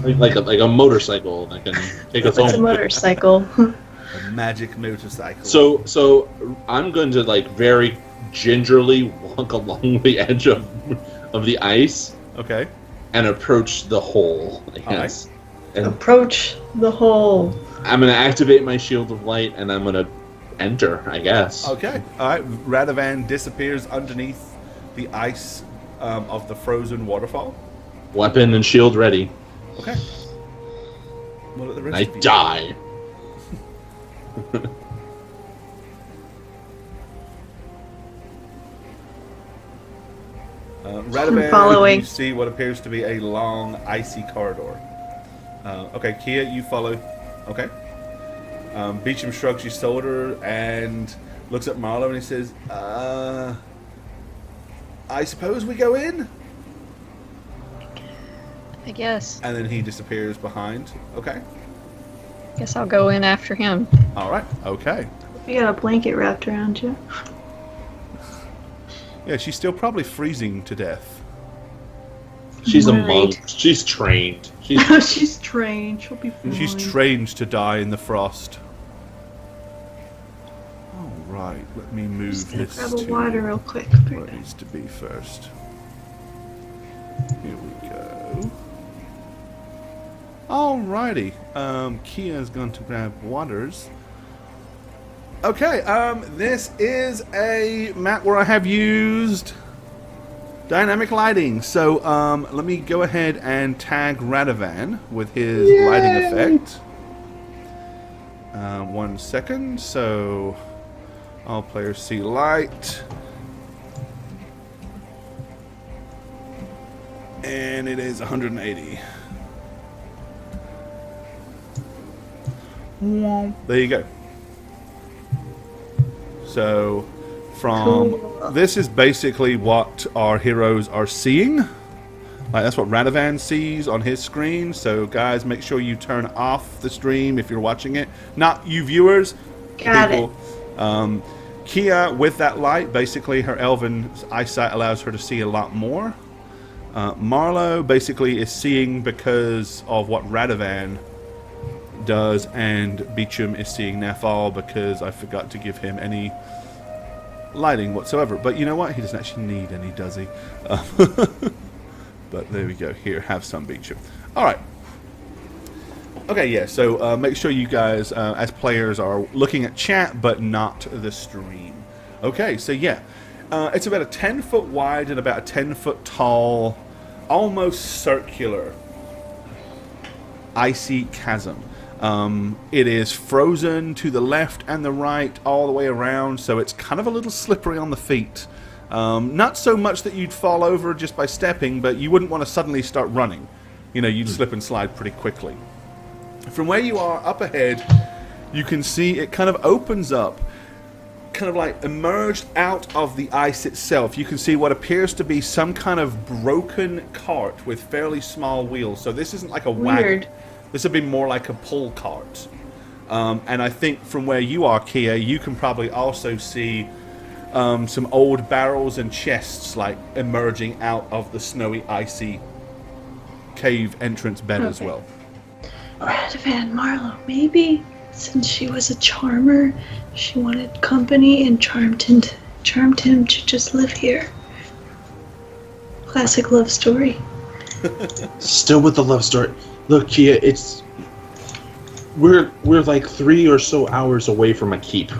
Like a motorcycle that can take us It's a home. motorcycle. A magic motorcycle. So I'm going to very gingerly walk along the edge of the ice Okay. and approach the hole, I All guess. And Approach the hole. I'm going to activate my shield of light and I'm going to enter, I guess. Okay. All right. Radovan disappears underneath the ice of the frozen waterfall. Weapon and shield ready. Okay. What are the rest I of you? die. Radovan, following. you see what appears to be a long, icy corridor. Okay, Kia, you follow. Okay. Beecham shrugs his shoulder and looks at Marlowe and he says, I suppose we go in? I guess. And then he disappears behind. Okay. Guess I'll go in after him. All right. Okay. You got a blanket wrapped around you. Yeah, she's still probably freezing to death. She's a Right. monk. She's trained. She's trained. She'll be fine. She's trained to die in the frost. All right, let me move Just gonna this grab to a water real quick. where it needs to be first. Here we go. Alrighty, Kia's going to grab waters. Okay, this is a map where I have used dynamic lighting. So, let me go ahead and tag Radovan with his lighting effect. 1 second, so all players see light. And it is 180. There you go. So, Cool. this is basically what our heroes are seeing. Like, that's what Radovan sees on his screen. So, guys, make sure you turn off the stream if you're watching it. Not you viewers. Got it. Kia, with that light, basically her elven eyesight allows her to see a lot more. Marlowe basically is seeing because of what Radovan does, and Beecham is seeing Nafal because I forgot to give him any lighting whatsoever. But you know what? He doesn't actually need any, does he? But there we go. Here, have some, Beecham. All right. Okay, yeah, so make sure you guys, as players, are looking at chat, but not the stream. Okay, so yeah. It's about a 10-foot wide and about a 10-foot tall, almost circular, icy chasm. It is frozen to the left and the right, all the way around, so it's kind of a little slippery on the feet. Not so much that you'd fall over just by stepping, but you wouldn't want to suddenly start running. You know, you'd slip and slide pretty quickly. From where you are up ahead, you can see it kind of opens up, kind of like emerged out of the ice itself. You can see what appears to be some kind of broken cart with fairly small wheels. So this isn't like a wagon. Weird. This would be more like a pull cart. And I think from where you are, Kia, you can probably also see some old barrels and chests like emerging out of the snowy, icy cave entrance bed as well. Radovan Marlowe, maybe since she was a charmer, she wanted company and charmed him to just live here. Classic love story. Still with the love story. Look, Kia, we're like 3 or so hours away from a keep.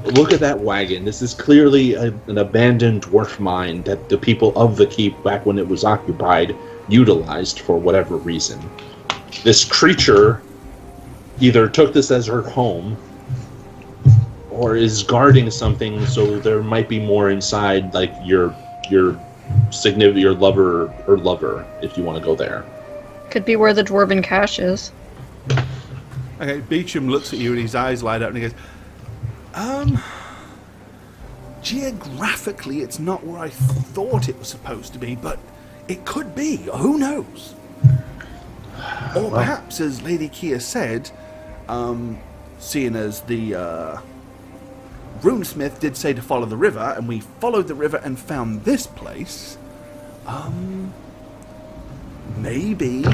Look at that wagon. This is clearly an abandoned dwarf mine that the people of the keep, back when it was occupied, utilized for whatever reason. This creature either took this as her home or is guarding something, so there might be more inside, like your significant, your lover or lover, if you want to go there. Could be where the dwarven cache is. Okay, Beecham looks at you and his eyes light up and he goes, geographically it's not where I thought it was supposed to be, but it could be. Who knows? Or perhaps, as Lady Kia said, seeing as the runesmith did say to follow the river, and we followed the river and found this place, maybe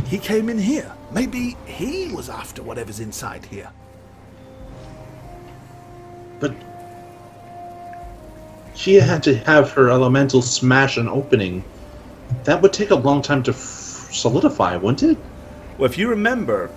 he came in here. Maybe he was after whatever's inside here. But she had to have her elemental smash an opening. That would take a long time to solidify, wouldn't it? Well, if you remember,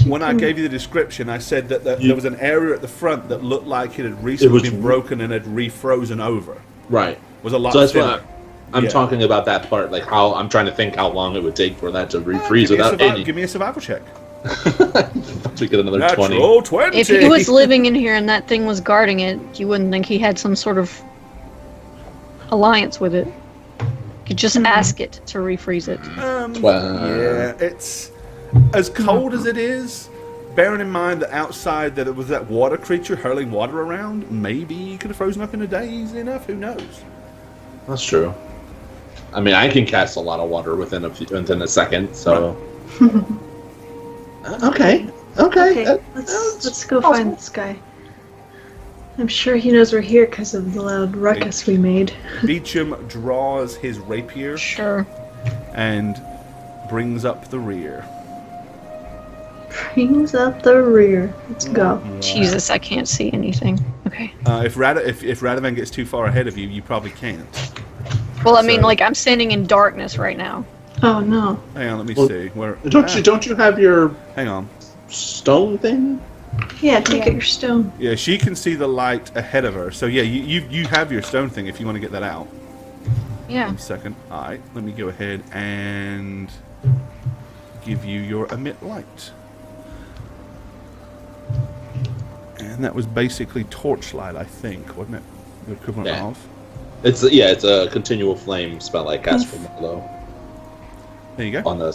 when I gave you the description, I said that there was an area at the front that looked like it had recently been broken and had refrozen over. Right. Was a lot. So that's thinner. what I'm talking about, that part. Like how I'm trying to think how long it would take for that to refreeze without any. Give me a survival check. To get another Natural 20. 20. If he was living in here and that thing was guarding it, you wouldn't think he had some sort of alliance with it. You could just ask it to refreeze it. Yeah, it's as cold as it is. Bearing in mind that outside that it was that water creature hurling water around, maybe you could have frozen up in a day easy enough. Who knows? That's true. I mean, I can cast a lot of water within a second. So. Okay, let's go find this guy. I'm sure he knows we're here because of the loud ruckus we made. Beecham draws his rapier Sure. and brings up the rear. Brings up the rear. Let's go. Jesus, I can't see anything. Okay. If Radovan gets too far ahead of you, you probably can't. Well, I mean, So- like, I'm standing in darkness right now. Oh no. Hang on, let me Well, see. Where? Don't you have your Hang on. stone thing? Yeah, take out your stone. Yeah, she can see the light ahead of her. So yeah, you have your stone thing if you want to get that out. Yeah. 1 second. All right, let me go ahead and give you your emit light. And that was basically torchlight, I think, wasn't it? The equivalent Yeah. of. It's a continual flame spell I cast from Marlowe There you go. on the.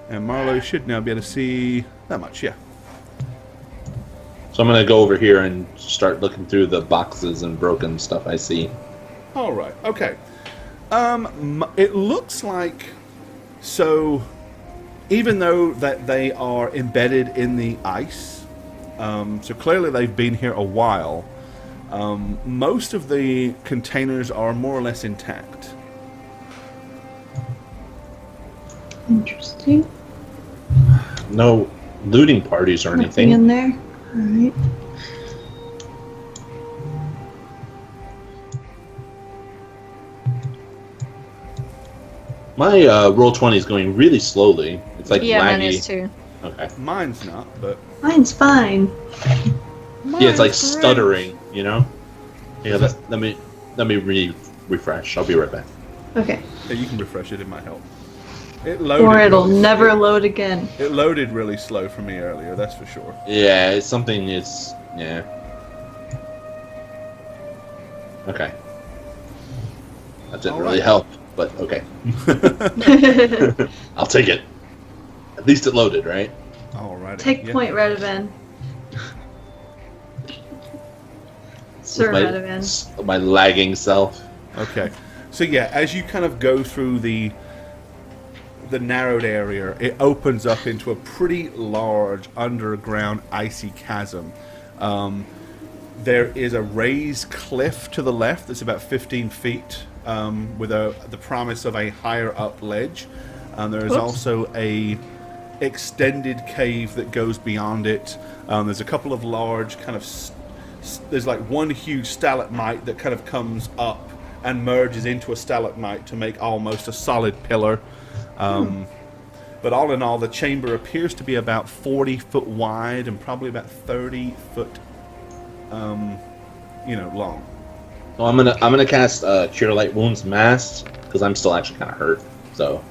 And Marlowe should now be able to see that much. Yeah. So I'm gonna go over here and start looking through the boxes and broken stuff I see. All right. Okay. It looks like so. Even though that they are embedded in the ice, so clearly they've been here a while. Most of the containers are more or less intact. Interesting. No looting parties or Nothing anything. in there. Alright. My roll 20 is going really slowly. It's like Yeah, mine laggy. is too. Okay. Mine's not, but Mine's fine. Yeah, it's like stuttering. You know. Yeah. Let me refresh. I'll be right back. Okay. yeah, you can refresh it. It might help. It loaded. Or it'll really never slow. load again. It loaded really slow for me earlier. That's for sure. Yeah, it's something. It's yeah. Okay. That didn't All really right. help, but okay. I'll take it. At least it loaded, right? All right. Take point, Radovan. Sir my, Radovan. my lagging self. Okay. So yeah, as you kind of go through the narrowed area, it opens up into a pretty large underground icy chasm. There is a raised cliff to the left that's about 15 feet with the promise of a higher up ledge. There is also a extended cave that goes beyond it. There's a couple of large kind of... there's like one huge stalagmite that kind of comes up and merges into a stalagmite to make almost a solid pillar. But all in all, the chamber appears to be about 40 foot wide and probably about 30 foot, long. Well, I'm gonna cast Cure Light Wounds Mass because I'm still actually kind of hurt. So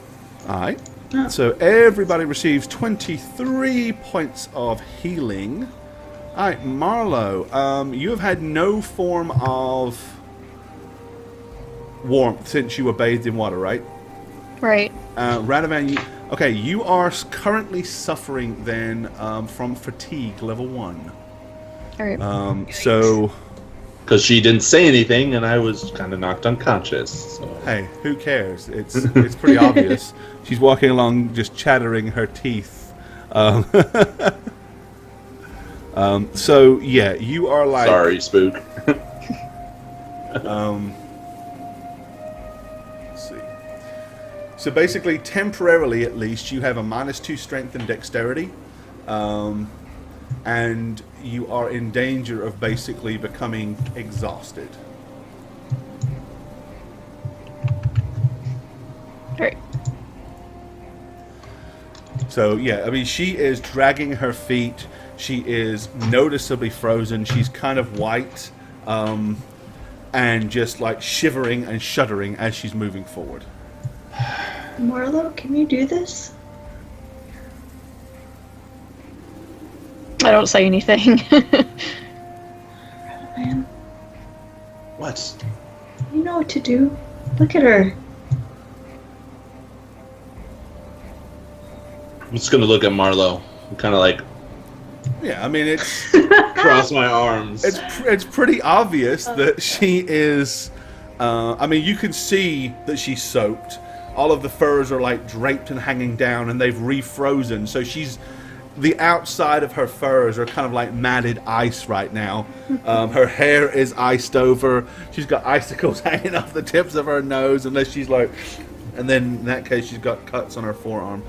All right. So everybody receives 23 points of healing. All right, Marlowe, you have had no form of warmth since you were bathed in water, right? Right. Radovan, you are currently suffering then from fatigue level 1. All right. So, because she didn't say anything and I was kind of knocked unconscious. So. hey, who cares? It's pretty obvious. She's walking along just chattering her teeth. So, yeah, you are like... Sorry, Spook. Let's see. So basically, temporarily at least, you have a -2 strength and dexterity. And you are in danger of basically becoming exhausted. All right. So, yeah, I mean, she is dragging her feet. She is noticeably frozen. She's kind of white and just like shivering and shuddering as she's moving forward. Marlo, can you do this? I don't say anything. Man, What? you know what to do. Look at her. I'm just gonna look at Marlo. I'm kind of like Yeah, I mean, it's cross my arms. it's pretty obvious that she is. I mean, you can see that she's soaked. All of the furs are like draped and hanging down, and they've refrozen. So she's the outside of her furs are kind of like matted ice right now. Her hair is iced over. She's got icicles hanging off the tips of her nose, unless she's like... And then, in that case, she's got cuts on her forearm.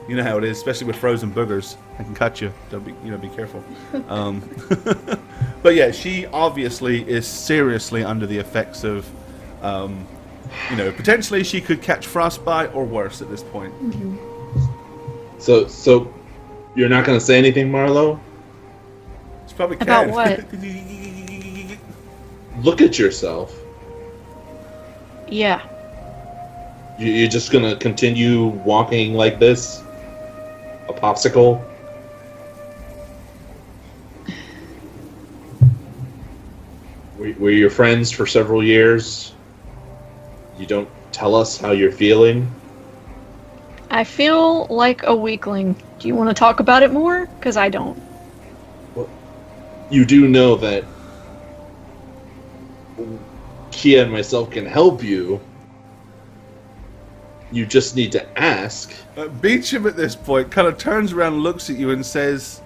You know how it is, especially with frozen boogers. I can cut you. Don't be careful. But yeah, she obviously is seriously under the effects of, potentially she could catch frostbite or worse at this point. Mm-hmm. So, you're not going to say anything, Marlo? It's probably About what? Look at yourself. Yeah. You're just going to continue walking like this? A popsicle? Were your friends for several years? You don't tell us how you're feeling? I feel like a weakling. Do you want to talk about it more? Because I don't. Well, you do know that Kia and myself can help you. You just need to ask. Beecham at this point kind of turns around, looks at you, and says,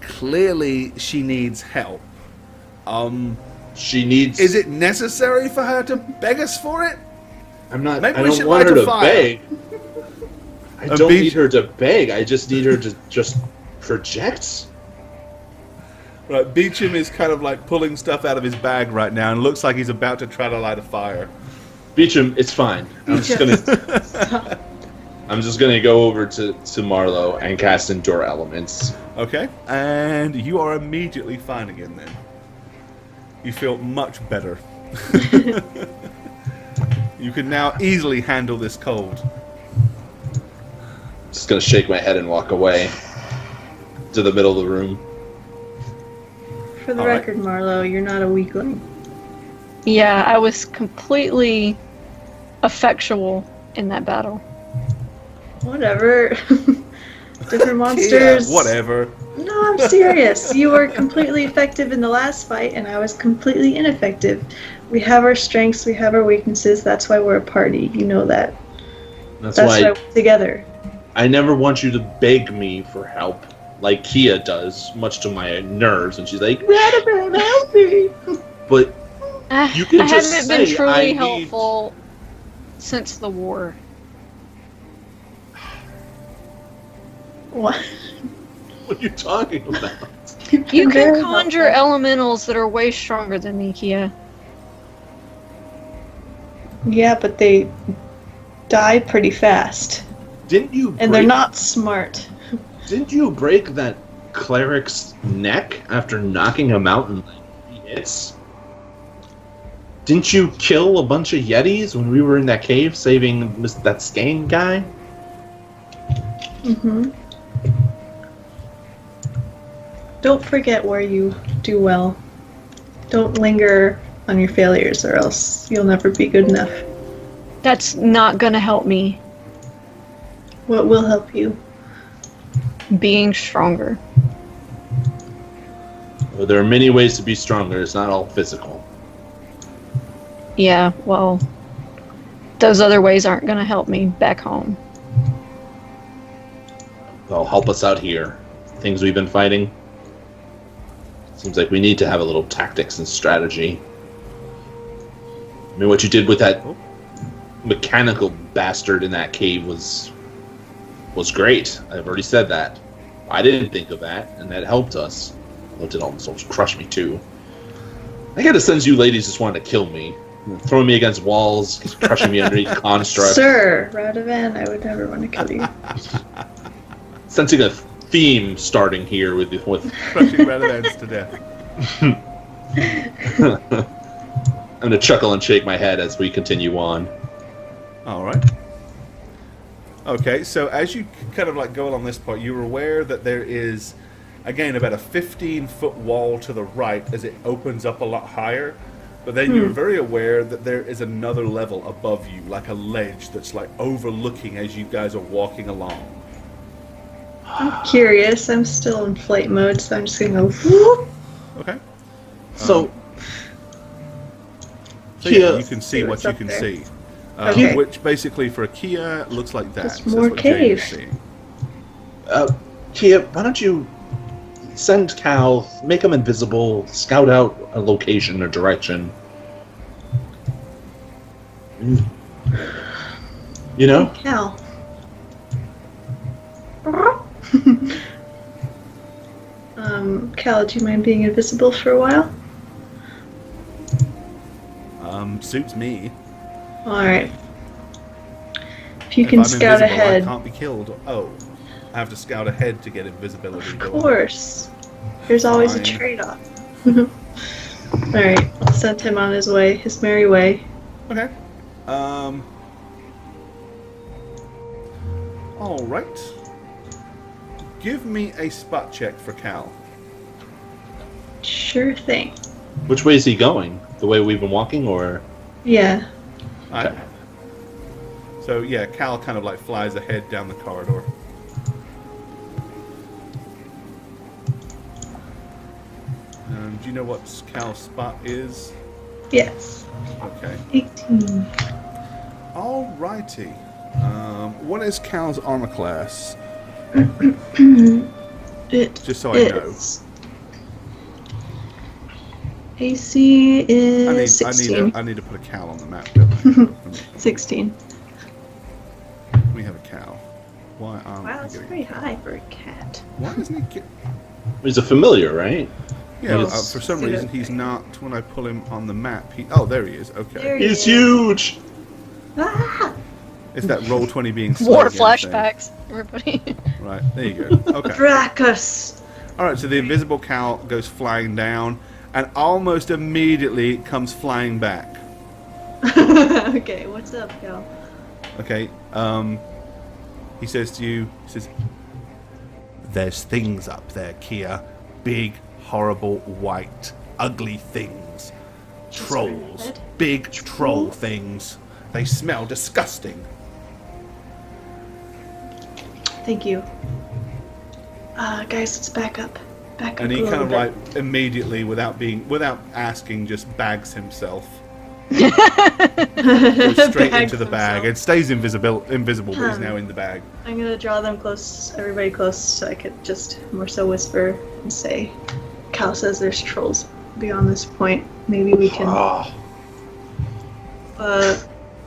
"Clearly, she needs help. She needs. Is it necessary for her to beg us for it? I'm not. Maybe I we don't should want light her a to fire." beg. I don't Beach- need her to beg. I just need her to just project. Right, Beecham is kind of like pulling stuff out of his bag right now, and looks like he's about to try to light a fire. Beecham, it's fine. I'm just gonna go over to Marlo and cast Endure Elements. Okay, and you are immediately fine again. Then you feel much better. You can now easily handle this cold. Just gonna shake my head and walk away to the middle of the room. For the All right. record, Marlo, you're not a weakling. Yeah, I was completely effectual in that battle. Whatever. Different monsters. Yeah, whatever. No, I'm serious. You were completely effective in the last fight, and I was completely ineffective. We have our strengths, we have our weaknesses. That's why we're a party. You know that. That's That's why why we're together. I never want you to beg me for help, like Kia does, much to my nerves. And she's like, Radaman, help me! but you can I just haven't say, been truly I need- helpful since the war. What? what are you talking about? You Very can conjure helpful. elementals that are way stronger than me, Kia. Yeah, but they die pretty fast. Didn't you? And they're not smart. Didn't you break that cleric's neck after knocking him out in like 3 hits? Didn't you kill a bunch of Yetis when we were in that cave saving that Skane guy? Mm-hmm. Don't forget where you do well. Don't linger on your failures, or else you'll never be good enough. That's not gonna help me What will help you? being stronger. Well, there are many ways to be stronger. It's not all physical. Yeah, well, those other ways aren't gonna help me back home. They'll help us out here. Things we've been fighting. Seems like we need to have a little tactics and strategy. I mean, what you did with that mechanical bastard in that cave was great. I've already said that. I didn't think of that, and that helped us. Although it did almost crush me, too. I got a sense you ladies just wanted to kill me. Throwing me against walls, crushing me underneath constructs. Sir, Radovan, I would never want to kill you. Sensing a theme starting here with Crushing Radavans to death. I'm gonna chuckle and shake my head as we continue on. All right. Okay, so as you kind of like go along this part, you're aware that there is, again, about a 15-foot wall to the right as it opens up a lot higher. But then you're very aware that there is another level above you, like a ledge that's like overlooking as you guys are walking along. I'm curious. I'm still in flight mode, so I'm just gonna go whoop. Okay. So, So Kia, yeah, you can see what what's you up can there. see. Okay. Which basically for a Kia looks like that. Just So more that's what Jade is cave. seeing. Kia, why don't you send Cal, make him invisible, scout out a location or direction. You know? Hey, Cal. Cal, do you mind being invisible for a while? Suits me. Alright. If you If can I'm scout invisible, ahead. I can't be killed. Oh, I have to scout ahead to get invisibility. Of do I? course. There's always a Fine. trade-off. Alright, I'll send him on his way, his merry way. Okay. All right. Give me a spot check for Cal. Sure thing. Which way is he going? The way we've been walking, or? Yeah. All right. So yeah, Cal kind of like flies ahead down the corridor. Do you know what Cal's spot is? Yes. Okay. 18. Alrighty. What is Cal's armor class? It Just so I know. is. AC is I need 16. I need to put a Cal on the map. Don't I? 16. We have a cow. Why aren't Wow, we that's getting? pretty high for a cat. Why doesn't he get? He's a familiar, right? Yeah, Yes. for some Pseudo reason he's thing. not. When I pull him on the map, he. Oh, there he is. Okay, There he He's is. huge! Ah! it's that roll 20 being War slow again thing. flashbacks, everybody. Right there you go. Okay. Brackus! All right. So the invisible cow goes flying down, and almost immediately comes flying back. Okay, what's up, Cal? Okay. He says to you. He says, "There's things up there, Kia. Big, horrible, white, ugly things. Trolls. red? Big troll things. They smell disgusting." Thank you. Guys, let's back up. Back up And a he kind little of bit. like immediately, without asking, just bags himself. Goes straight Bags into the bag. himself. It stays invisible, but he's now in the bag. I'm gonna draw them close, everybody close, so I could just more so whisper and say, Cal says there's trolls beyond this point. Maybe we can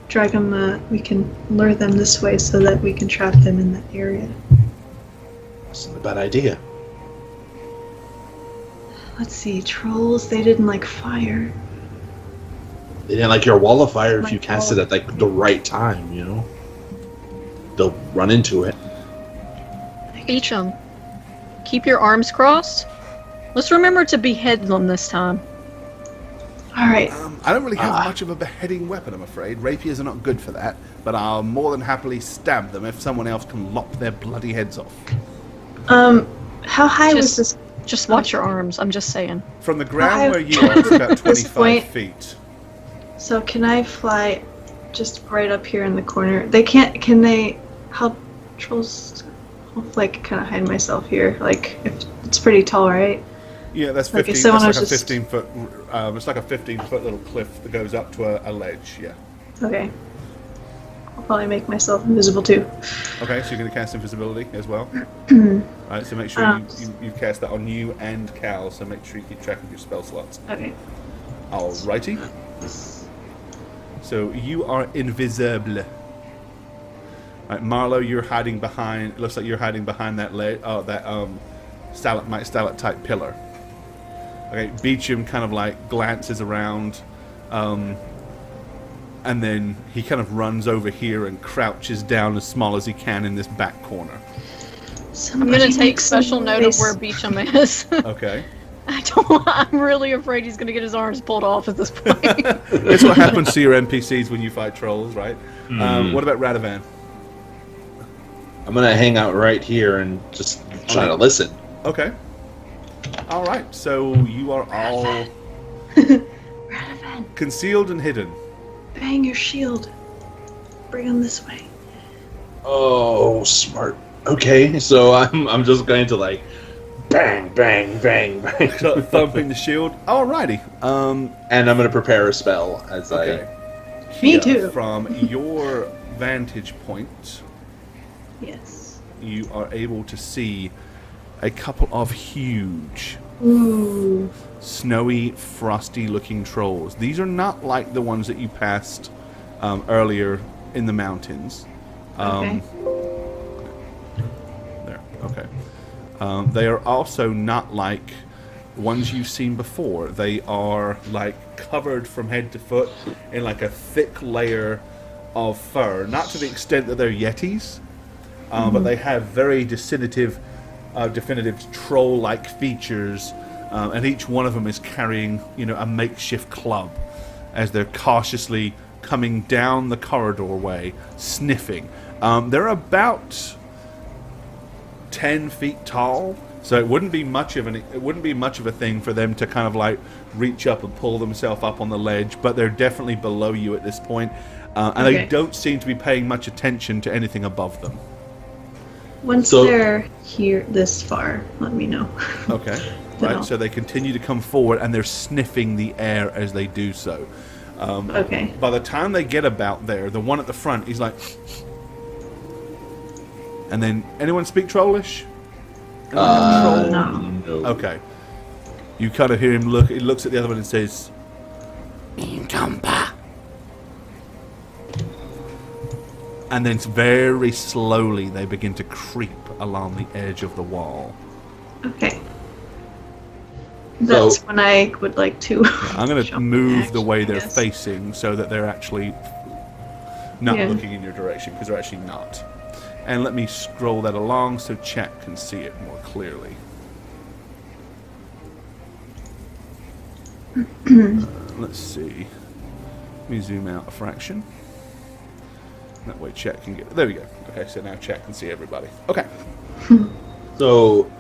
drag them, we can lure them this way so that we can trap them in that area. That's not a bad idea. Let's see, trolls, they didn't like fire. They didn't like your wall of fire if My you cast wall it at like the right time, you know? They'll run into it. Beecham, keep your arms crossed. Let's remember to behead them this time. Alright, I don't really have much of a beheading weapon, I'm afraid. Rapiers are not good for that, but I'll more than happily stab them if someone else can lop their bloody heads off. how high was Just- this? Just watch your arms, I'm just saying. From the ground I- where you are, it's about This 25 point- feet. So can I fly just right up here in the corner? They can't, can they help trolls? Hopefully I can kind of hide myself here. Like, if it's pretty tall, right? Yeah, that's Like 15. if someone That's like was a just- 15 foot. It's like a 15-foot little cliff that goes up to a ledge. Yeah. Okay. I'll probably make myself invisible too. Okay, so you're going to cast invisibility as well. Alright, so make sure you cast that on you and Cal. So make sure you keep track of your spell slots. Okay. Alrighty. So you are invisible. Alright, Marlo, you're hiding behind. It looks like you're hiding behind that stalactite pillar. Okay, Beecham kind of like glances around, and then he kind of runs over here and crouches down as small as he can in this back corner. I'm gonna take special note of where Beecham is. Okay. I'm really afraid he's gonna get his arms pulled off at this point. It's what happens to your NPCs when you fight trolls, right? What about Radovan? I'm gonna hang out right here and just try to listen. Okay. All right. So you are all Radovan, concealed and hidden. bang your shield. Bring him this way. Oh, smart. Okay, so I'm just going to like bang, bang, bang, bang, Thumping the shield. Alrighty. and I'm gonna prepare a spell as Okay. Me Kia, too. From your vantage point, Yes. you are able to see a couple of huge, snowy, frosty-looking trolls. These are not like the ones that you passed earlier in the mountains. Okay. There, okay. They are also not like ones you've seen before. They are like covered from head to foot in like a thick layer of fur. Not to the extent that they're yetis, but they have very definitive troll-like features, and each one of them is carrying, a makeshift club as they're cautiously coming down the corridor way, sniffing. They're about 10 feet tall, so it wouldn't be much of a thing for them to kind of like reach up and pull themselves up on the ledge, but they're definitely below you at this point, and they don't seem to be paying much attention to anything above them. Once they're here this far, let me know. Okay. Right, so they continue to come forward, and they're sniffing the air as they do so. Okay. By the time they get about there, the one at the front, he's like... And then, anyone speak Trollish? No. Okay. You kind of hear him look, he looks at the other one and says... Intumba. And then very slowly they begin to creep along the edge of the wall. Okay. That's when I would like to... I'm going to move the way they're facing so that they're actually not looking in your direction, because they're actually not. And let me scroll that along so chat can see it more clearly. Let's see. Let me zoom out a fraction. That way chat can get... There we go. Okay, so now chat can see everybody. Okay. So...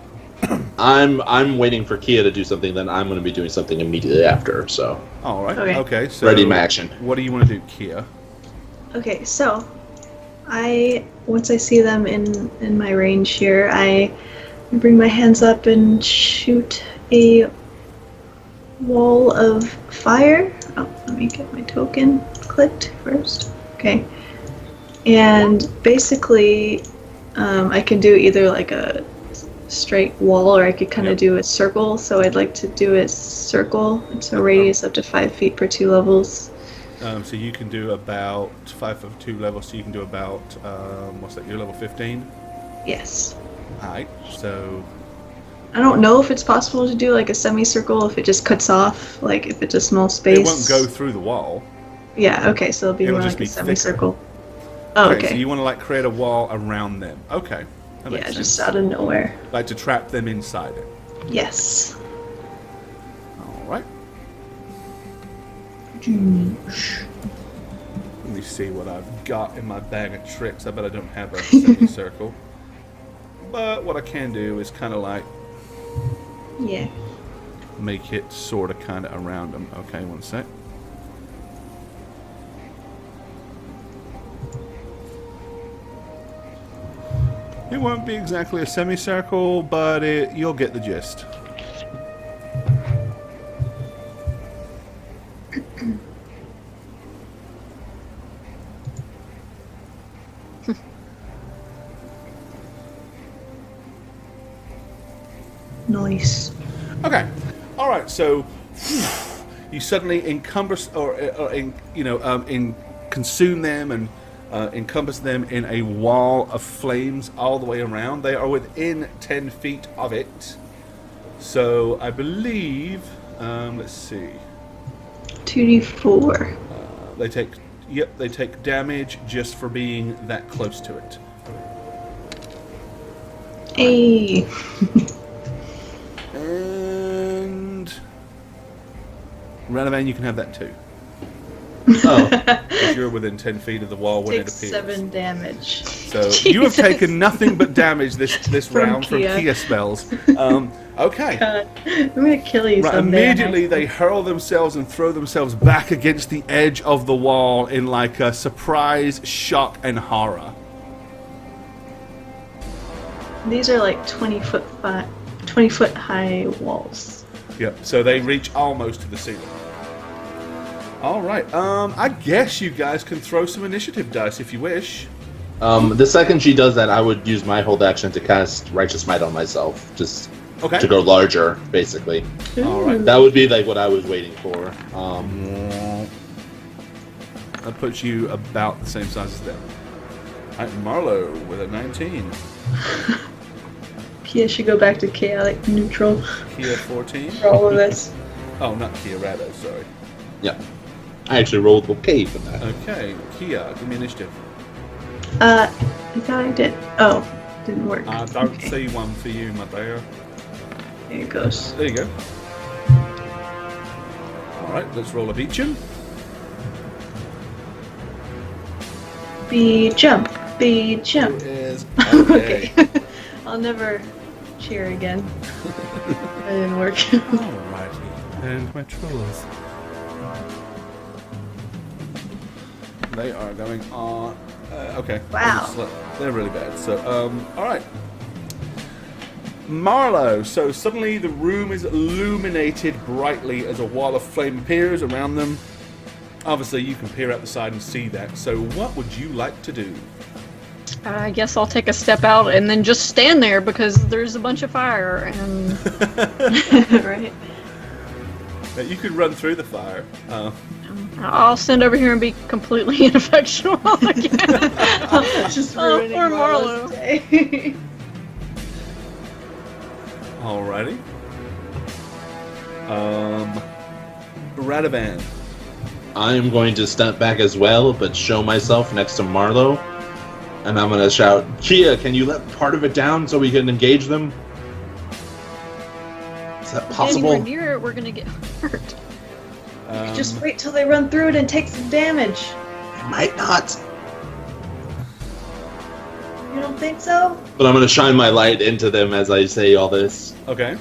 I'm waiting for Kia to do something, then I'm going to be doing something immediately after, so... All right. Okay. Okay, so... Ready my action. What do you want to do, Kia? Okay, so... Once I see them in my range here, I bring my hands up and shoot a wall of fire. Oh, let me get my token clicked first. Okay. And basically, I can do either like a straight wall, or I could kind of do a circle. So I'd like to do a circle. It's a radius up to 5 feet per 2 levels. So you can do about 5 of 2 levels, so you can do about, what's that, you're level 15? Yes. Alright, so... I don't know if it's possible to do like a semicircle if it just cuts off, like if it's a small space. It won't go through the wall. Yeah, okay, so it'll be more like a semicircle. Oh, okay. So you want to like create a wall around them. Okay. That makes Yeah, sense. just out of nowhere. Like to trap them inside it. Yes. Alright. Let me see what I've got in my bag of tricks. I bet I don't have a semicircle. But what I can do is kind of like... Yeah. make it sort of kind of around them. Okay, one sec. It won't be exactly a semicircle, but you'll get the gist. Nice. Okay. All right. So you suddenly encompass consume them and encompass them in a wall of flames all the way around. They are within 10 feet of it. So I believe, let's see. 2d4. They take damage just for being that close to it. Hey. And Ranavan, you can have that too. Oh. Because you're within 10 feet of the wall when it Takes appears. 7 damage. So you have taken nothing but damage this round from Kia. Kia spells. Okay. God, I'm gonna kill you Right, someday. immediately they hurl themselves and throw themselves back against the edge of the wall in like a surprise, shock, and horror. These are like 20 foot high walls. Yep. So they reach almost to the ceiling. All right. I guess you guys can throw some initiative dice if you wish. The second she does that, I would use my hold action to cast Righteous Might on myself, just Okay. to go larger, basically. All right. That would be like what I was waiting for. That puts you about the same size as them. All right, Marlowe with a 19. Kia should go back to chaotic neutral Kia 14. for all of this. Oh, not Kia, Rado, sorry. Yeah. I actually rolled okay for that. Okay, Kia, give me initiative. I thought I did. Oh, didn't work. I don't see one for you, my dear. There it goes. There you go. All right, let's roll a Beecham. Be jump. Be jump. Is Okay. I'll never cheer again. That didn't work. Alrighty. And my trolls. They are going on. Okay. Wow. They're really bad. So, alright. Marlowe. So suddenly the room is illuminated brightly as a wall of flame appears around them. Obviously, you can peer out the side and see that. So, what would you like to do? I guess I'll take a step out and then just stand there because there's a bunch of fire and Right? You could run through the fire. I'll stand over here and be completely ineffectual again. Just Oh, ruining poor Marlowe's Marlowe. day. Alrighty. Radovan. I am going to step back as well, but show myself next to Marlowe. And I'm going to shout, Kia, can you let part of it down so we can engage them? Is that possible? Anywhere near it, we're gonna get hurt. Just wait till they run through it and take some damage. It might not. You don't think so? But I'm going to shine my light into them as I say all this. Okay.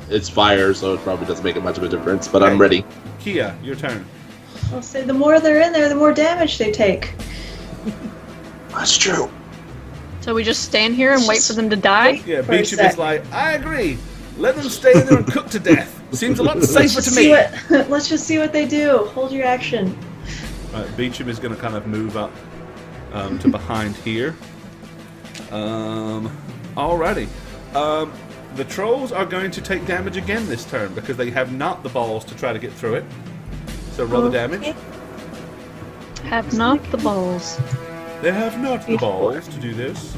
It's fire, so it probably doesn't make much of a difference, but Okay. I'm ready. Kia, your turn. I'll say the more they're in there, the more damage they take. That's true. So we just stand here and wait for them to die? Yeah, For a Beecham sec. is like, I agree. Let them stay in there and cook to death. Seems a lot safer to me. Let's just see what they do. Hold your action. Beecham is going to kind of move up to behind here. Alrighty. The trolls are going to take damage again this turn because they have not the balls to try to get through it. So roll the damage. Have not the balls. They have not the balls to do this.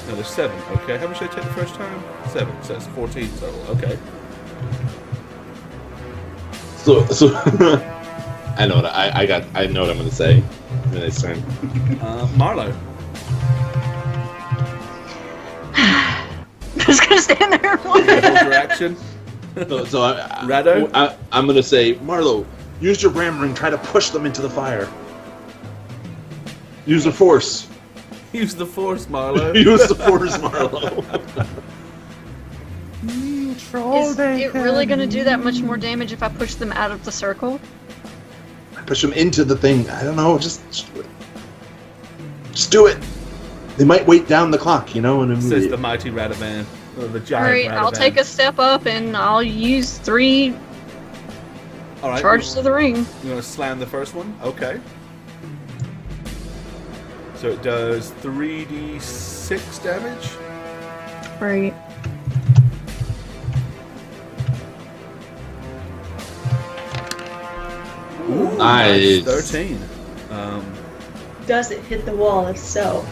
No, there's 7. Okay, how much did I take the first time? 7. So that's 14 total. Okay. So I know what I know what I'm gonna say. Next turn. Marlowe. Just gonna stand there and watch. Hold your action. Rado? I'm gonna say, Marlowe, use your ram ring. Try to push them into the fire. Use the force. Use the force, Marlowe. Use the force, Marlowe. Is it really gonna do that much more damage if I push them out of the circle? Push them into the thing. I don't know. Just do it. They might wait down the clock, you know. And Says the mighty Radovan. Or the giant Alright, Radovan. I'll take a step up and I'll use 3 Alright, charges of the ring. you want to slam the first one? Okay. So it does 3d6 damage. Right. Ooh, Nice. 13. Does it hit the wall? If so,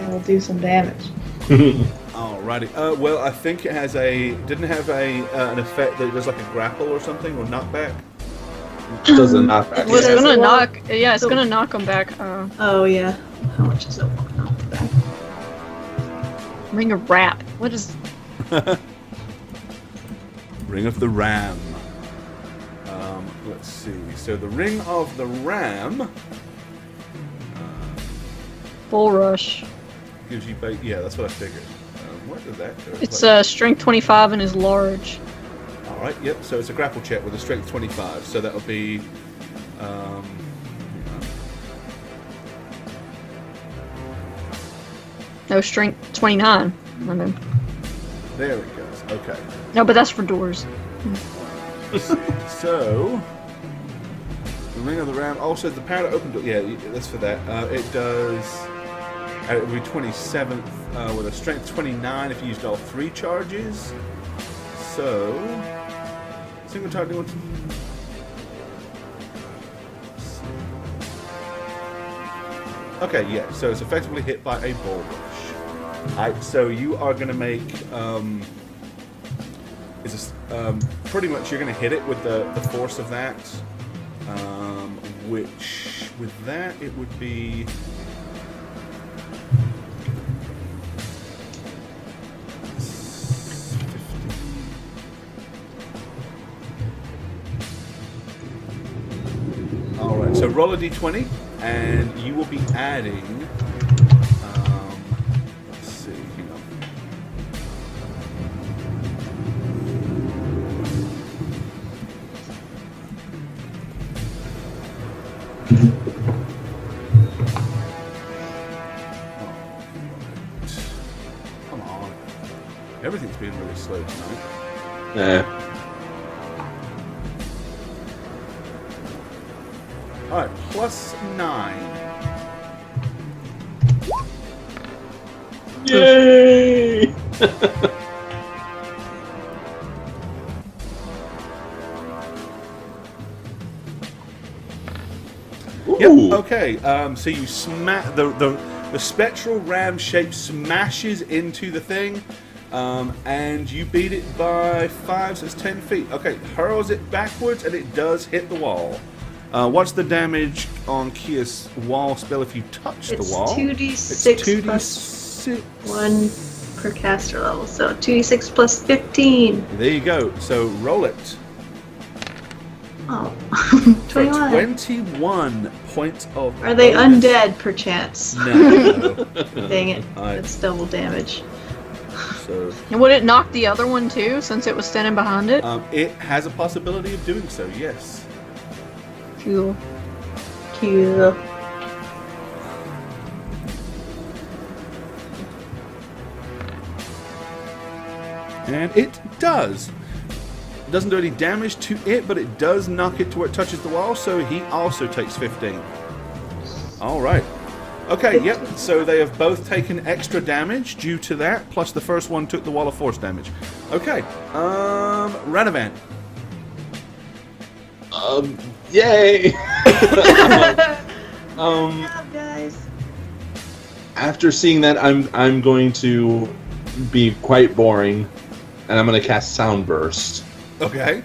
it will do some damage. Alrighty. Well, I think it has didn't have an effect that does like a grapple or something, or knockback. doesn't knock back. Well, it's Yeah. gonna So, knock. Yeah, it's gonna knock them back. Oh yeah. How much is it? Ring of Wrap. What is? Ring of the Ram. Let's see. So the Ring of the Ram Bull Rush. gives you... Yeah, that's what I figured. Where did that go? It's Like- strength 25 and is large. Alright, yep. So it's a grapple check with a strength 25. So that'll be... No, strength 29. I mean, there it goes. Okay. no, but that's for doors. Let's see. So... The ring of the ram also the power to open door. Yeah, that's for that. It does. It would be 27th with a strength 29 if you used all 3 charges. So single target. Okay, yeah. So it's effectively hit by a bull rush. Alright, so you are going to make. Pretty much you're going to hit it with the force of that. Which with that it would be. Alright, so roll a d20 and you will be adding. Let's see, hang on. Come on. Everything's being really slow tonight. Yeah. Alright, plus 9. Yay! Yep, Ooh. okay. So you smash the spectral ram shape smashes into the thing, and you beat it by 5, so it's 10 feet. Okay, hurls it backwards, and it does hit the wall. What's the damage on Kia's wall spell if you touch the wall? It's 2d6 plus 2d6. 1 per caster level, so 2d6 plus 15. There you go. So roll it. Oh, For 21. 21 points of Are they bonus. undead, perchance? No. Dang it, Alright. that's double damage. So Would it knock the other one too, since it was standing behind it? it has a possibility of doing so, yes. Cool. Cool. And it does. It doesn't do any damage to it, but it does knock it to where it touches the wall, so he also takes 15. Alright. Okay, yep, so they have both taken extra damage due to that, plus the first one took the wall of force damage. Okay, Ranavan. Yay! Good job, guys. After seeing that, I'm going to be quite boring, and I'm going to cast Sound Burst. Okay.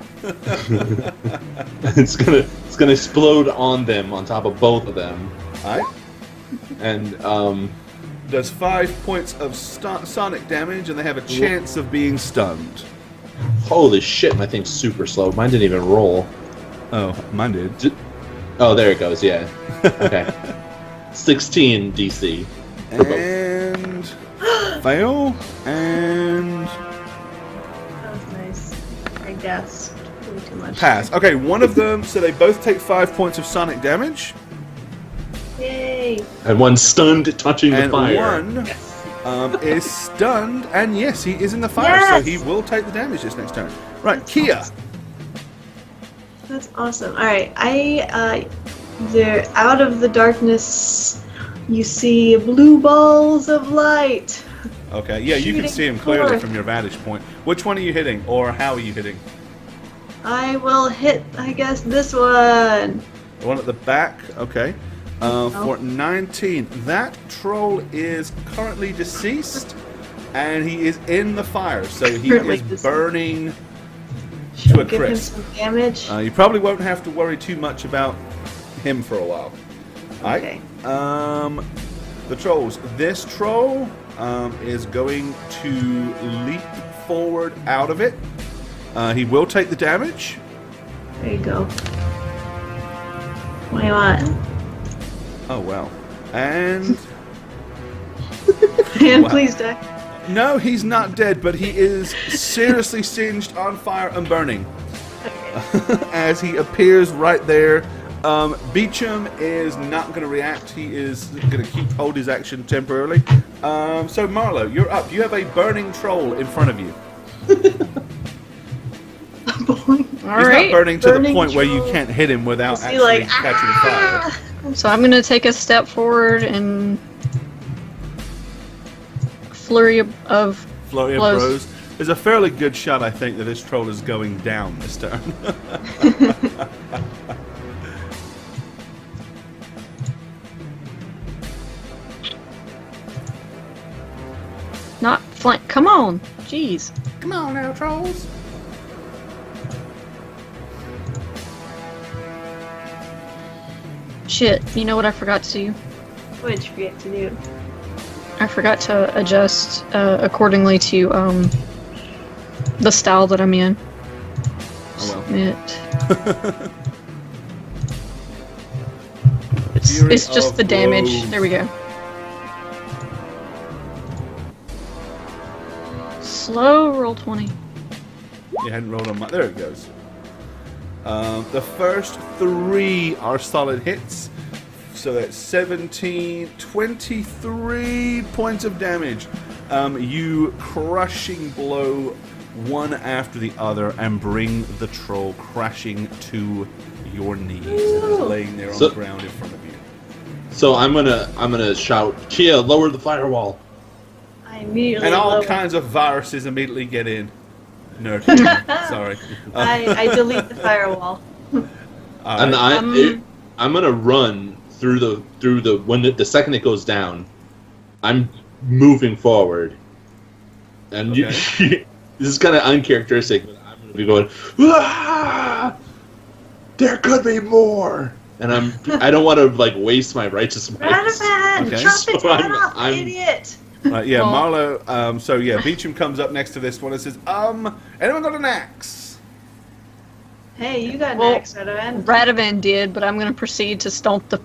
It's gonna explode on them, on top of both of them, Alright. and Does 5 points of sonic damage, and they have a chance of being stunned. holy shit, my thing's super slow. Mine didn't even roll. Oh, mine did. Oh, there it goes. Yeah. Okay. 16 DC. For both. And fail, and That was nice. I guessed way too much. pass. Okay, one of them, so they both take 5 points of sonic damage, Yay! And one stunned, touching the and fire. one is stunned, and yes, he is in the fire, so Yes! he will take the damage this next turn. Right, Kia. That's awesome. Alright, they're out of the darkness. You see blue balls of light. Okay, yeah, you can Shooting see him clearly forth. from your vantage point. Which one are you hitting, or how are you hitting? I will hit, I guess, this one. The one at the back, okay. For 19, that troll is currently deceased, and he is in the fire, so he Currently is deceased. burning. Should To a give him crisp. some damage. You probably won't have to worry too much about him for a while. Alright. Okay. The trolls. This troll is going to leap forward out of it. He will take the damage. There you go. What do you want? Oh, well. And And Wow. please die. no, he's not dead, but he is seriously singed on fire and burning. As he appears right there. Beecham is not going to react. He is going to hold his action temporarily. So Marlo, you're up. You have a burning troll in front of you. Boing. All He's right. not burning to the Burning point where you troll. can't hit him without Is he actually like, catching fire. So I'm gonna take a step forward and flurry of Flurry of blows. blows. There's a fairly good shot, I think, that this troll is going down this turn. not flank. Come on, jeez. Come on now, trolls. Shit. You know what I forgot to do? What did you forget to do? I forgot to adjust accordingly to the style that I'm in. Oh Submit. It's Fury just of the damage. blows. There we go. Slow roll 20. You hadn't rolled on my... There it goes. The first 3 are solid hits. So that's 17, 23 points of damage. You crushing blow one after the other and bring the troll crashing to your knees. It is laying there on So- the ground in front of you. So I'm gonna shout, Chia, lower the firewall. I immediately And all lower. kinds of viruses immediately get in. Nerd. Sorry. I delete the firewall. All And right. I'm gonna run through the when the second it goes down, I'm moving forward, and Okay. this is kind of uncharacteristic. But I'm gonna be going, "Ah! There could be more," and I don't want to like waste my righteous might. Radavan! Okay. Chop its So head off, I'm- idiot! Right, yeah, Well- Marlo. So yeah, Beecham comes up next to this one and says, anyone got an axe?" Hey, you got Well, next, Radavan. Radavan did, but I'm gonna proceed to stomp the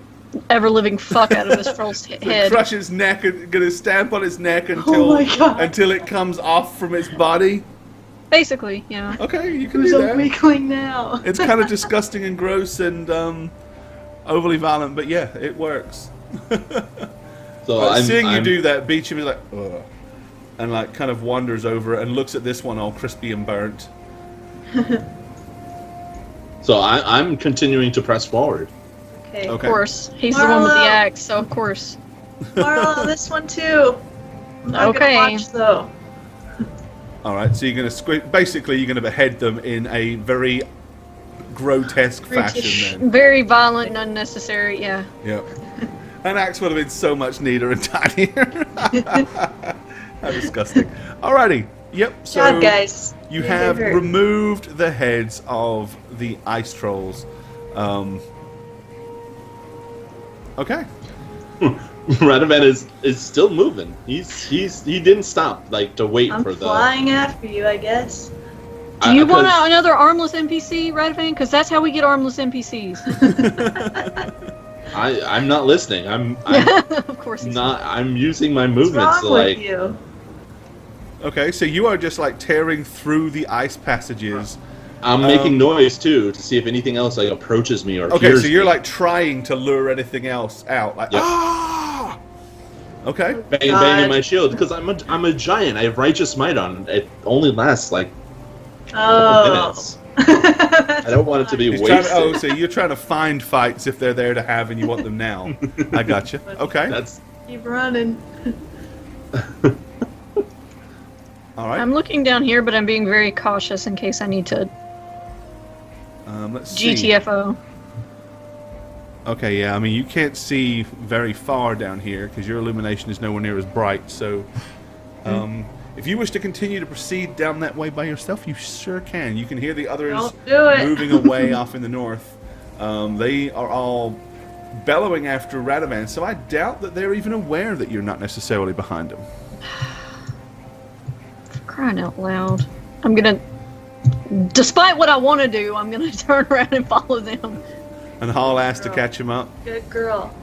ever-living fuck out of this troll's So head. crush his neck and gonna stamp on his neck Oh my God. until it comes off from its body. Basically, yeah. Okay, you can Who's do a that. weakling now? It's kind of disgusting and gross and overly violent, but yeah, it works. So I'm Seeing you I'm- do that, Beecham is like, ugh, and like kind of wanders over it and looks at this one all crispy and burnt. So I'm continuing to press forward. Okay. Of Okay. course. He's the one with the Marlo. axe, so of course. Marlo, this one too. I'm not Okay. gonna watch though. All right, so you're gonna basically you're gonna behead them in a very grotesque Brutish. fashion. Then, Very violent and unnecessary, yeah. yep. An axe would have been so much neater and tinier. How disgusting. Alrighty. Yep. So Job, guys. you You're have very- removed the heads of the ice trolls. Okay. Radovan is still moving. He didn't stop like to wait I'm for the. flying after you, I guess. Do you want 'cause another armless NPC, Radavan? Because that's how we get armless NPCs. I'm not listening. I'm Of course he's not. I'm using my What's movements wrong to with like. you? Okay. So you are just like tearing through the ice passages. I'm making noise too to see if anything else like approaches me or Okay. hears So you're me. like trying to lure anything else out. Like Yep. ah. Okay. banging God. my shield because I'm a giant. I have righteous might on. It only lasts like Oh. minutes. I don't want it to be He's trying wasted. to, so you're trying to find fights if they're there to have, and you want them now. I gotcha. Okay. That's Keep running. All right. I'm looking down here, but I'm being very cautious in case I need to Let's see. GTFO. Okay, yeah. I mean, you can't see very far down here because your illumination is nowhere near as bright. So, if you wish to continue to proceed down that way by yourself, you sure can. You can hear the others Don't do it. moving away off in the north. They are all bellowing after Radovan, so I doubt that they're even aware that you're not necessarily behind them. Crying out loud. I'm gonna, despite what I want to do, I'm gonna turn around and follow them. And haul ass to Girl. catch him up. Good girl.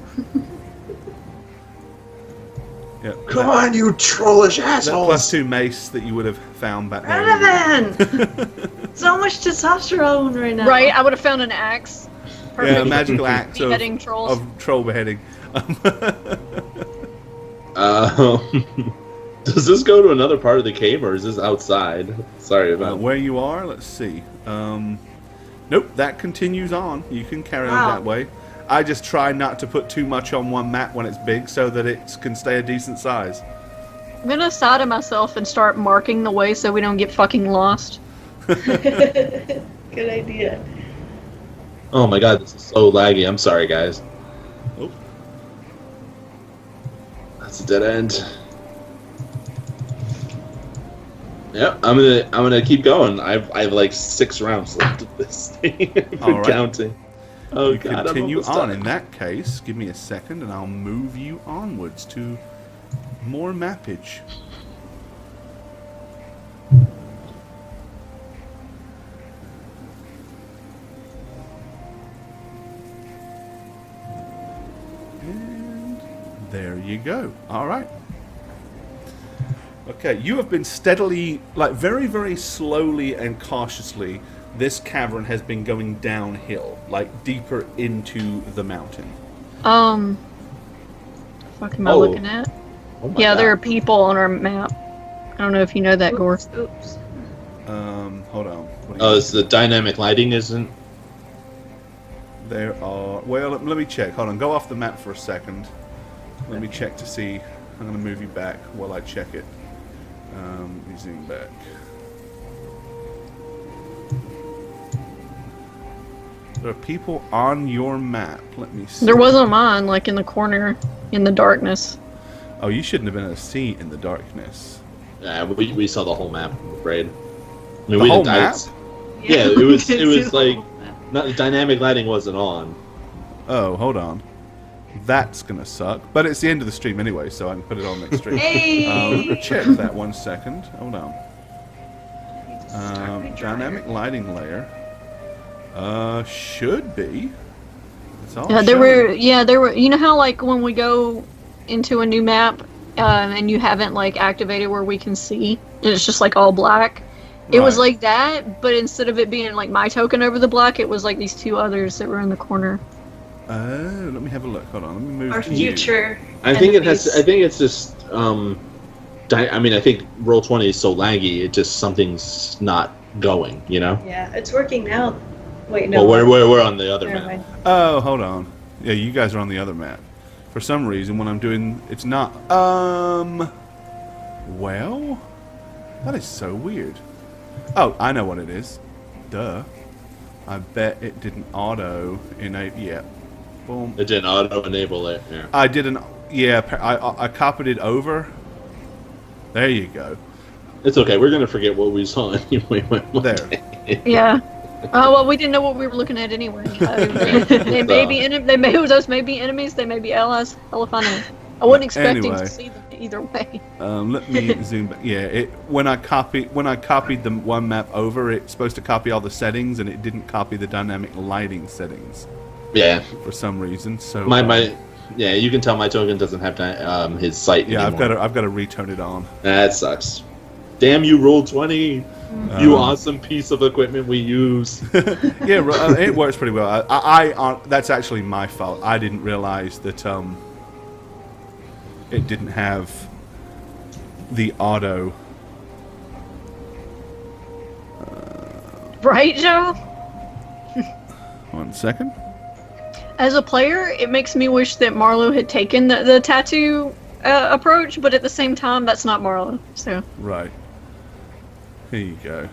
Yeah. come on, you trollish That assholes! +2 mace that you would have found back there. Radavan! So much testosterone right now. Right? I would have found an axe. Yeah, a Perfect. magical axe Beheading trolls. of troll beheading. Does this go to another part of the cave or is this outside? Sorry about. Where you are, let's see. Nope, that continues on. You can carry Wow. on that way. I just try not to put too much on one map when it's big so that it can stay a decent size. I'm gonna side of myself and start marking the way so we don't get fucking lost. Good idea. Oh my god, this is so laggy. I'm sorry, guys. Oh. That's a dead end. Yep, I'm gonna keep going. I have like 6 rounds left of this thing. I've All been right. counting. Oh You god, I'm continue almost on. done. In that case, give me a second and I'll move you onwards to more mappage. And there you go. All right. Okay, you have been steadily, like very, very slowly and cautiously, this cavern has been going downhill, like deeper into the mountain. Fuck am I Oh. looking at? Oh my Yeah, god. there are people on our map. I don't know if you know that, Gore. Oops. Hold on. What do Oh, you- it's the dynamic lighting isn't. There are. Well, let me check. Hold on. Go off the map for a second. Let me check to see. I'm going to move you back while I check it. Let me zoom back. There are people on your map. Let me see. There wasn't mine, like in the corner, in the darkness. Oh, you shouldn't have been able to see in the darkness. Yeah, we saw the whole map. I'm afraid. I mean, The we whole didn't- map? Yeah, it we was can it see was the like whole map. not dynamic lighting wasn't on. Oh, hold on. That's going to suck. But it's the end of the stream anyway, so I can put it on next stream. Hey! Check that 1 second. Hold on. Dynamic lighting layer. Should be. It's all Yeah, there showing. were. Yeah, there were. You know how like when we go into a new map, and you haven't like activated where we can see, and it's just like all black. It was Right. like that, but instead of it being like my token over the black, it was like these 2 others that were in the corner. Oh, let me have a look. Hold on. Let me move Our to you. future. I think it has. enemies. I think it's just. I mean, I think Roll20 is so laggy. It just something's not going. You know. Yeah, it's working now. Wait, no. Well, we're on the other Never map. mind. Oh, hold on. Yeah, you guys are on the other map. For some reason, when I'm doing, it's not. Well, that is so weird. Oh, I know what it is. Duh. I bet it didn't auto enable. Yeah. Boom. It didn't auto enable it. Yeah. I didn't. Yeah, I copied it over. There you go. It's okay. We're gonna forget what we saw anyway. one There. day. Yeah. Oh well, we didn't know what we were looking at anyway. They may be those may be enemies. They may be allies. Hell if I know. I wasn't expecting Anyway. to see them either way. Let me zoom back. Yeah, when I copied the one map over, it's supposed to copy all the settings, and it didn't copy the dynamic lighting settings Yeah. for some reason. So My. Yeah, you can tell my token doesn't have his sight yeah, anymore. I've got to return it on. That sucks. Damn you, Roll20! You awesome piece of equipment we use. Yeah, it works pretty well. I that's actually my fault. I didn't realize that it didn't have the auto. Right, Joe? 1 second. As a player, it makes me wish that Marlo had taken the tattoo approach, but at the same time, that's not Marlo. So Right. Here you go.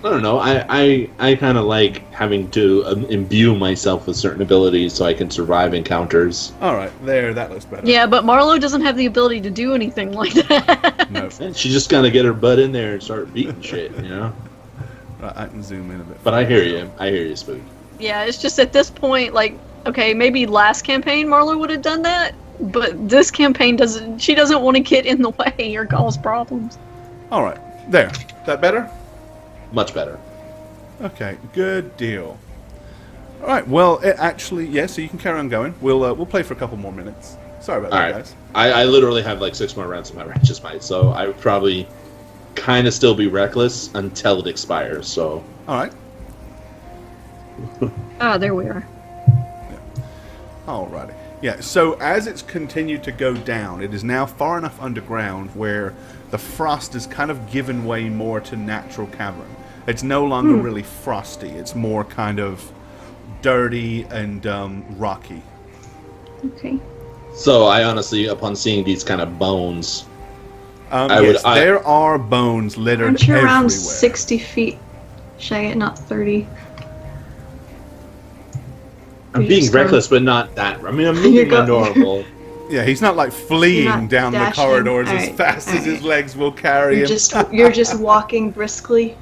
I don't know. I kind of like having to imbue myself with certain abilities so I can survive encounters. All right, there. That looks better. yeah, but Marlo doesn't have the ability to do anything like that. No. And she just gotta get her butt in there and start beating shit, you know. Right, I can zoom in a bit. But I hear you. I hear you, Spook. Yeah, it's just at this point, like, okay, maybe last campaign Marlo would have done that, but this campaign doesn't. She doesn't want to get in the way or cause problems. All right, there. That better? Much better. Okay, good deal. All right, well, it actually, yeah. So you can carry on going. We'll play for a couple more minutes. Sorry about All that, right. guys. I literally have like 6 more rounds of my Righteous Might, so I would probably kind of still be reckless until it expires. So All right. Ah, there we are. Alrighty. Yeah, so as it's continued to go down, it is now far enough underground where the frost has kind of given way more to natural cavern. It's no longer really frosty. It's more kind of dirty and rocky. Okay. So I honestly, upon seeing these kind of bones, There are bones littered Aren't you everywhere. around 60 feet? Should I get not 30? I'm You're being just going- reckless, but not that. I mean, I'm You're moving go- normal. Yeah, he's not like fleeing You're not down the dashing? corridors as Alright, fast as his alright. legs will carry him. You're just walking briskly.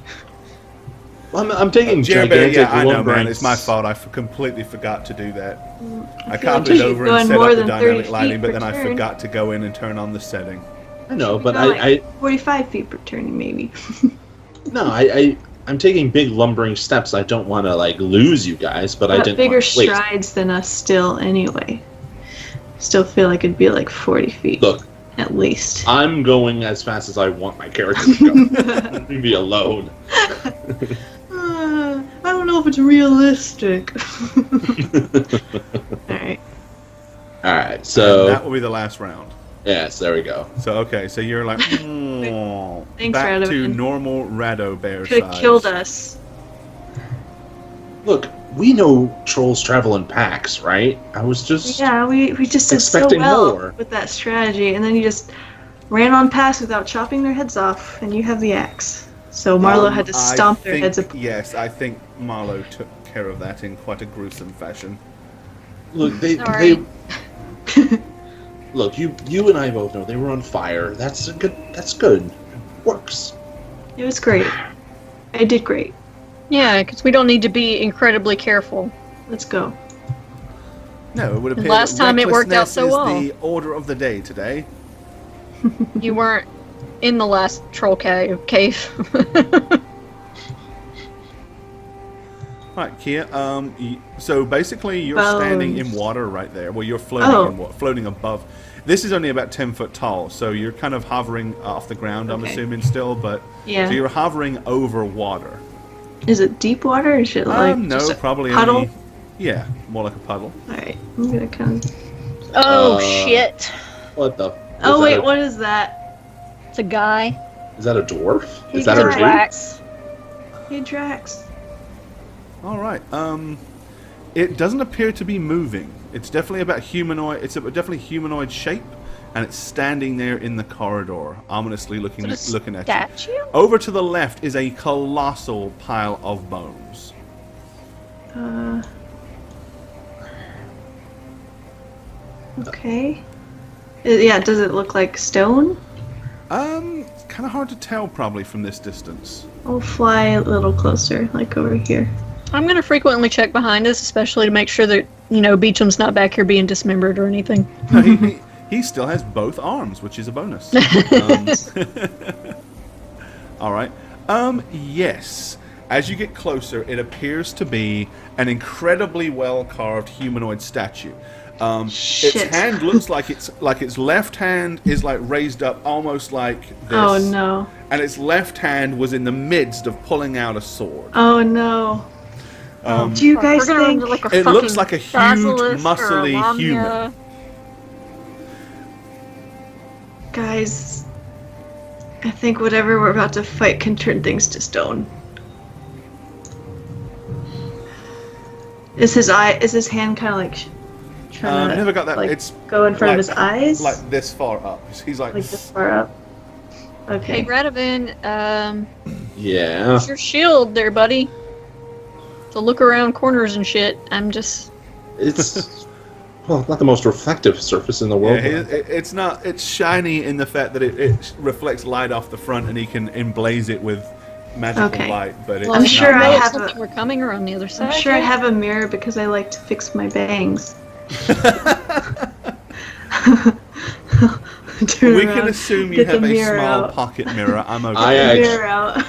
I'm taking Jerry, gigantic yeah, I know, lumbering man. It's my fault. I completely forgot to do that. I feel like copied you're over and going set more up the than 30 dynamic feet lighting, but per then I turn. forgot to go in and turn on the setting. I know, but You're I 45 feet per turn, maybe. I'm taking big lumbering steps. I don't want to like lose you guys, but I Got didn't bigger want to waste. strides than us still, anyway. Still feel like it'd be like 40 feet. Look, At least. I'm going as fast as I want my character to go. Leave me alone. I don't know if it's realistic. Alright. All right, And so that will be the last round. yes, there we go. So okay, so you're like Thanks, back to Radovan. normal Rado bear Could have size. killed us. Look, we know trolls travel in packs, right? I was just Yeah, we just did so expecting well more. with that strategy, and then you just ran on past without chopping their heads off, and you have the axe. So Marlo had to stomp their heads up. Yes, I think Marlo took care of that in quite a gruesome fashion. look. Sorry. Look, you and I both know they were on fire. That's good. That's good. Works. It was great. I did great. Yeah, because we don't need to be incredibly careful. Let's go. No, it would appear Last that time it worked out recklessness so well. is the order of the day today. You weren't in the last troll cave. Right, Kia. So basically, you're standing in water right there. Well, you're floating Oh. in water, floating above. This is only about 10 foot tall, so you're kind of hovering off the ground. I'm Okay. assuming still, but Yeah. so you're hovering over water. Is it deep water or shit like No, just a probably puddle? only. Yeah, more like a puddle. Alright, I'm gonna come. Oh, Uh, shit. What the? Oh is wait, that a- what is that? It's a guy. Is that a dwarf? He Is that a drags. dude? Drax. Hey Drax. All right. It doesn't appear to be moving. It's definitely about humanoid. It's a definitely humanoid shape, and it's standing there in the corridor, ominously looking at you. Statue? Over to the left is a colossal pile of bones. Okay. Yeah, does it look like stone? It's kind of hard to tell probably from this distance. I'll fly a little closer, like over here. I'm going to frequently check behind us, especially to make sure that, Beecham's not back here being dismembered or anything. No, he still has both arms, which is a bonus. All right. Yes. As you get closer, it appears to be an incredibly well carved humanoid statue. Its Shit. hand looks like its left hand is like raised up almost like this. Oh no. And its left hand was in the midst of pulling out a sword. Oh no. Do you guys We're gonna run think? into, like, a It looks fucking like a huge, basilisk or a muscly lamia. human. Guys, I think whatever we're about to fight can turn things to stone. Is his hand kind of like trying to Never got that. like It's go in front of like- his eyes? like this far up. He's like, Like this far up? Okay. Hey, Radovan, Yeah. where's your shield there, buddy? To look around corners and shit. I'm just... It's well, not the most reflective surface in the world. yeah, it's not. It's shiny in the fact that it reflects light off the front, and he can emblaze it with magical Okay. light. But it's I'm not sure I know if have something were coming or on the other side. I'm sure I have a mirror because I like to fix my bangs. Turn We around, can assume you get have the a mirror small out. pocket mirror. I'm okay. I The actually- mirror out.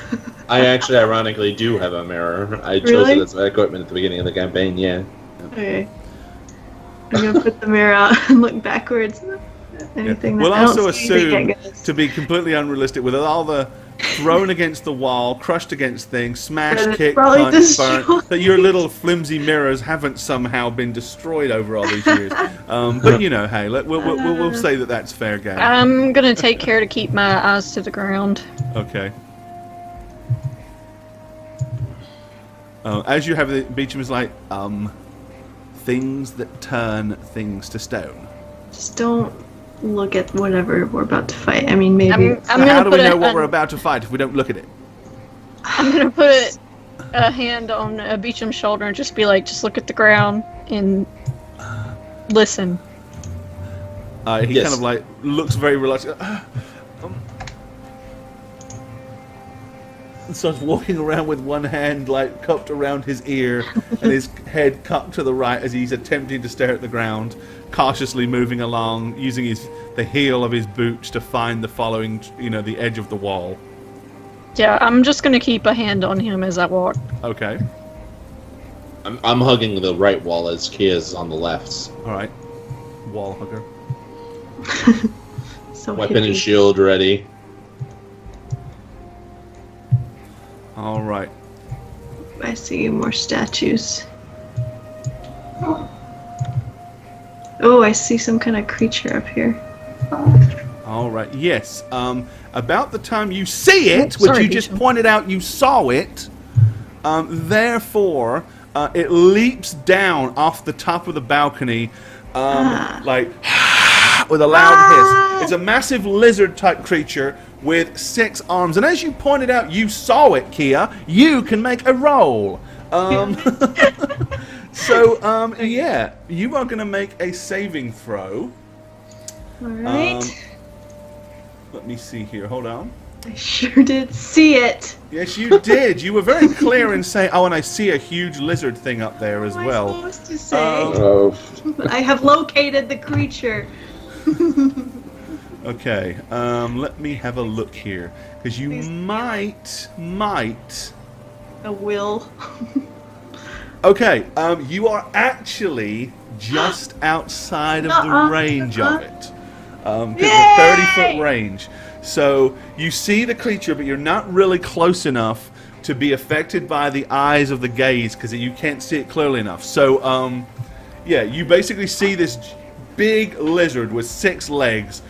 I actually, ironically, do have a mirror. I chose Really? it as my equipment at the beginning of the campaign. Yeah. Okay. I'm gonna put the mirror out and look backwards. Anything that We'll I don't also see anything, I assume, guess. to be completely unrealistic, with all the thrown against the wall, crushed against things, smashed, That it's kicked, probably punched, destroyed. burnt, that your little flimsy mirrors haven't somehow been destroyed over all these years. But hey, we'll say that that's fair game. I'm gonna take care to keep my eyes to the ground. Okay. As you have it, Beecham is like, things that turn things to stone. Just don't look at whatever we're about to fight. I mean, maybe. I'm So gonna how do we put know what we're about to fight if we don't look at it? I'm gonna put a hand on Beecham's shoulder and just be like, just look at the ground and listen. He Yes. kind of like looks very reluctant. And starts walking around with one hand like cupped around his ear and his head cupped to the right as he's attempting to stare at the ground, cautiously moving along, using the heel of his boots to find the following, the edge of the wall. Yeah, I'm just gonna keep a hand on him as I walk. Okay. I'm hugging the right wall as Kia's on the left. All right. Wall hugger. So Weapon and hippie. shield ready. All right. I see more statues. Oh, I see some kind of creature up here. All right. Yes. About the time you see it, Oh, which sorry, you just Beecham. pointed out, you saw it. Therefore, it leaps down off the top of the balcony, like with a loud hiss. It's a massive lizard-type creature with 6 arms, and as you pointed out, you saw it, Kia. You can make a roll. So, yeah, you are going to make a saving throw. Alright. Let me see here. Hold on. I sure did see it. Yes, you did. You were very clear in saying, "Oh, and I see a huge lizard thing up there as What am well." I supposed to say? Oh. I have located the creature. Okay. Let me have a look here, because you might. A will. Okay. You are actually just outside of the range of it. It's a 30-foot range. So you see the creature, but you're not really close enough to be affected by the eyes of the gaze, because you can't see it clearly enough. So, yeah, you basically see this big lizard with 6 legs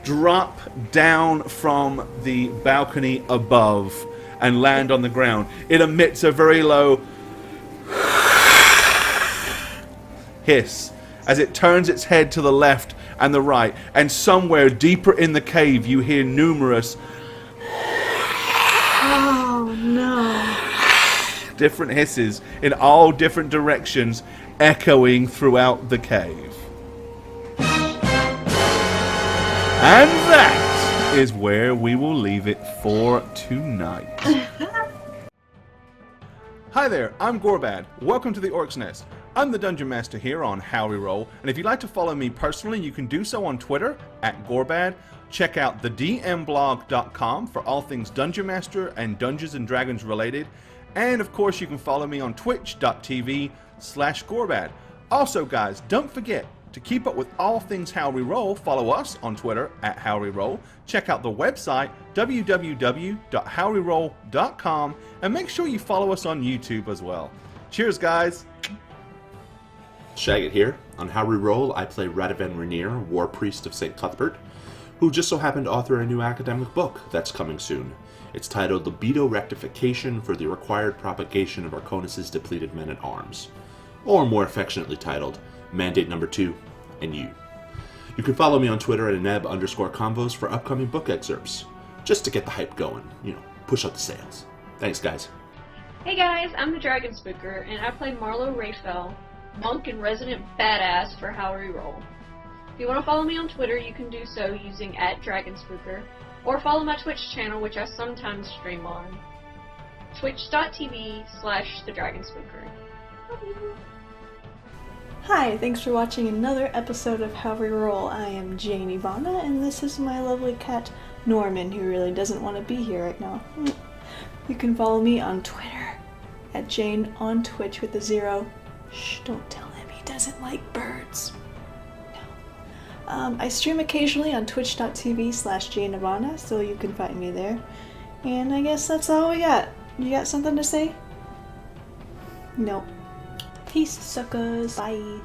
drop down from the balcony above and land on the ground. It emits a very low hiss as it turns its head to the left and the right, and somewhere deeper in the cave you hear numerous Oh no. different hisses in all different directions, echoing throughout the cave. And that is where we will leave it for tonight. Hi there, I'm Gorbad. Welcome to the Orc's Nest. I'm the Dungeon Master here on How We Roll, and if you'd like to follow me personally, you can do so on Twitter @Gorbad. Check out thedmblog.com for all things Dungeon Master and Dungeons & Dragons related. And of course, you can follow me on twitch.tv/Gorbad. Also, guys, don't forget to keep up with all things How We Roll. Follow us on Twitter @HowWeRoll. Check out the website www.howweroll.com, and make sure you follow us on YouTube as well. Cheers, guys. Shagget here. On How We Roll, I play Radovan Rainier, War Priest of St. Cuthbert, who just so happened to author a new academic book that's coming soon. It's titled Libido Rectification for the Required Propagation of Arconis' Depleted Men-at-Arms, or more affectionately titled Mandate Number 2 and You. You can follow me on Twitter @neb_convos for upcoming book excerpts, just to get the hype going, push up the sales. Thanks, guys. Hey guys, I'm the Dragon Spooker, and I play Marlo Rayfell, monk and resident badass for How We Roll. If you want to follow me on Twitter, you can do so using @DragonSpooker, or follow my Twitch channel, which I sometimes stream on, twitch.tv/TheDragonSpooker. Hi, thanks for watching another episode of How We Roll. I am Jane Ivana, and this is my lovely cat, Norman, who really doesn't want to be here right now. You can follow me on Twitter, @Jane on Twitch with a 0. Shh, don't tell him, he doesn't like birds. No. I stream occasionally on twitch.tv/Jane Ivana, so you can find me there. And I guess that's all we got. You got something to say? Nope. Peace, suckers. Bye.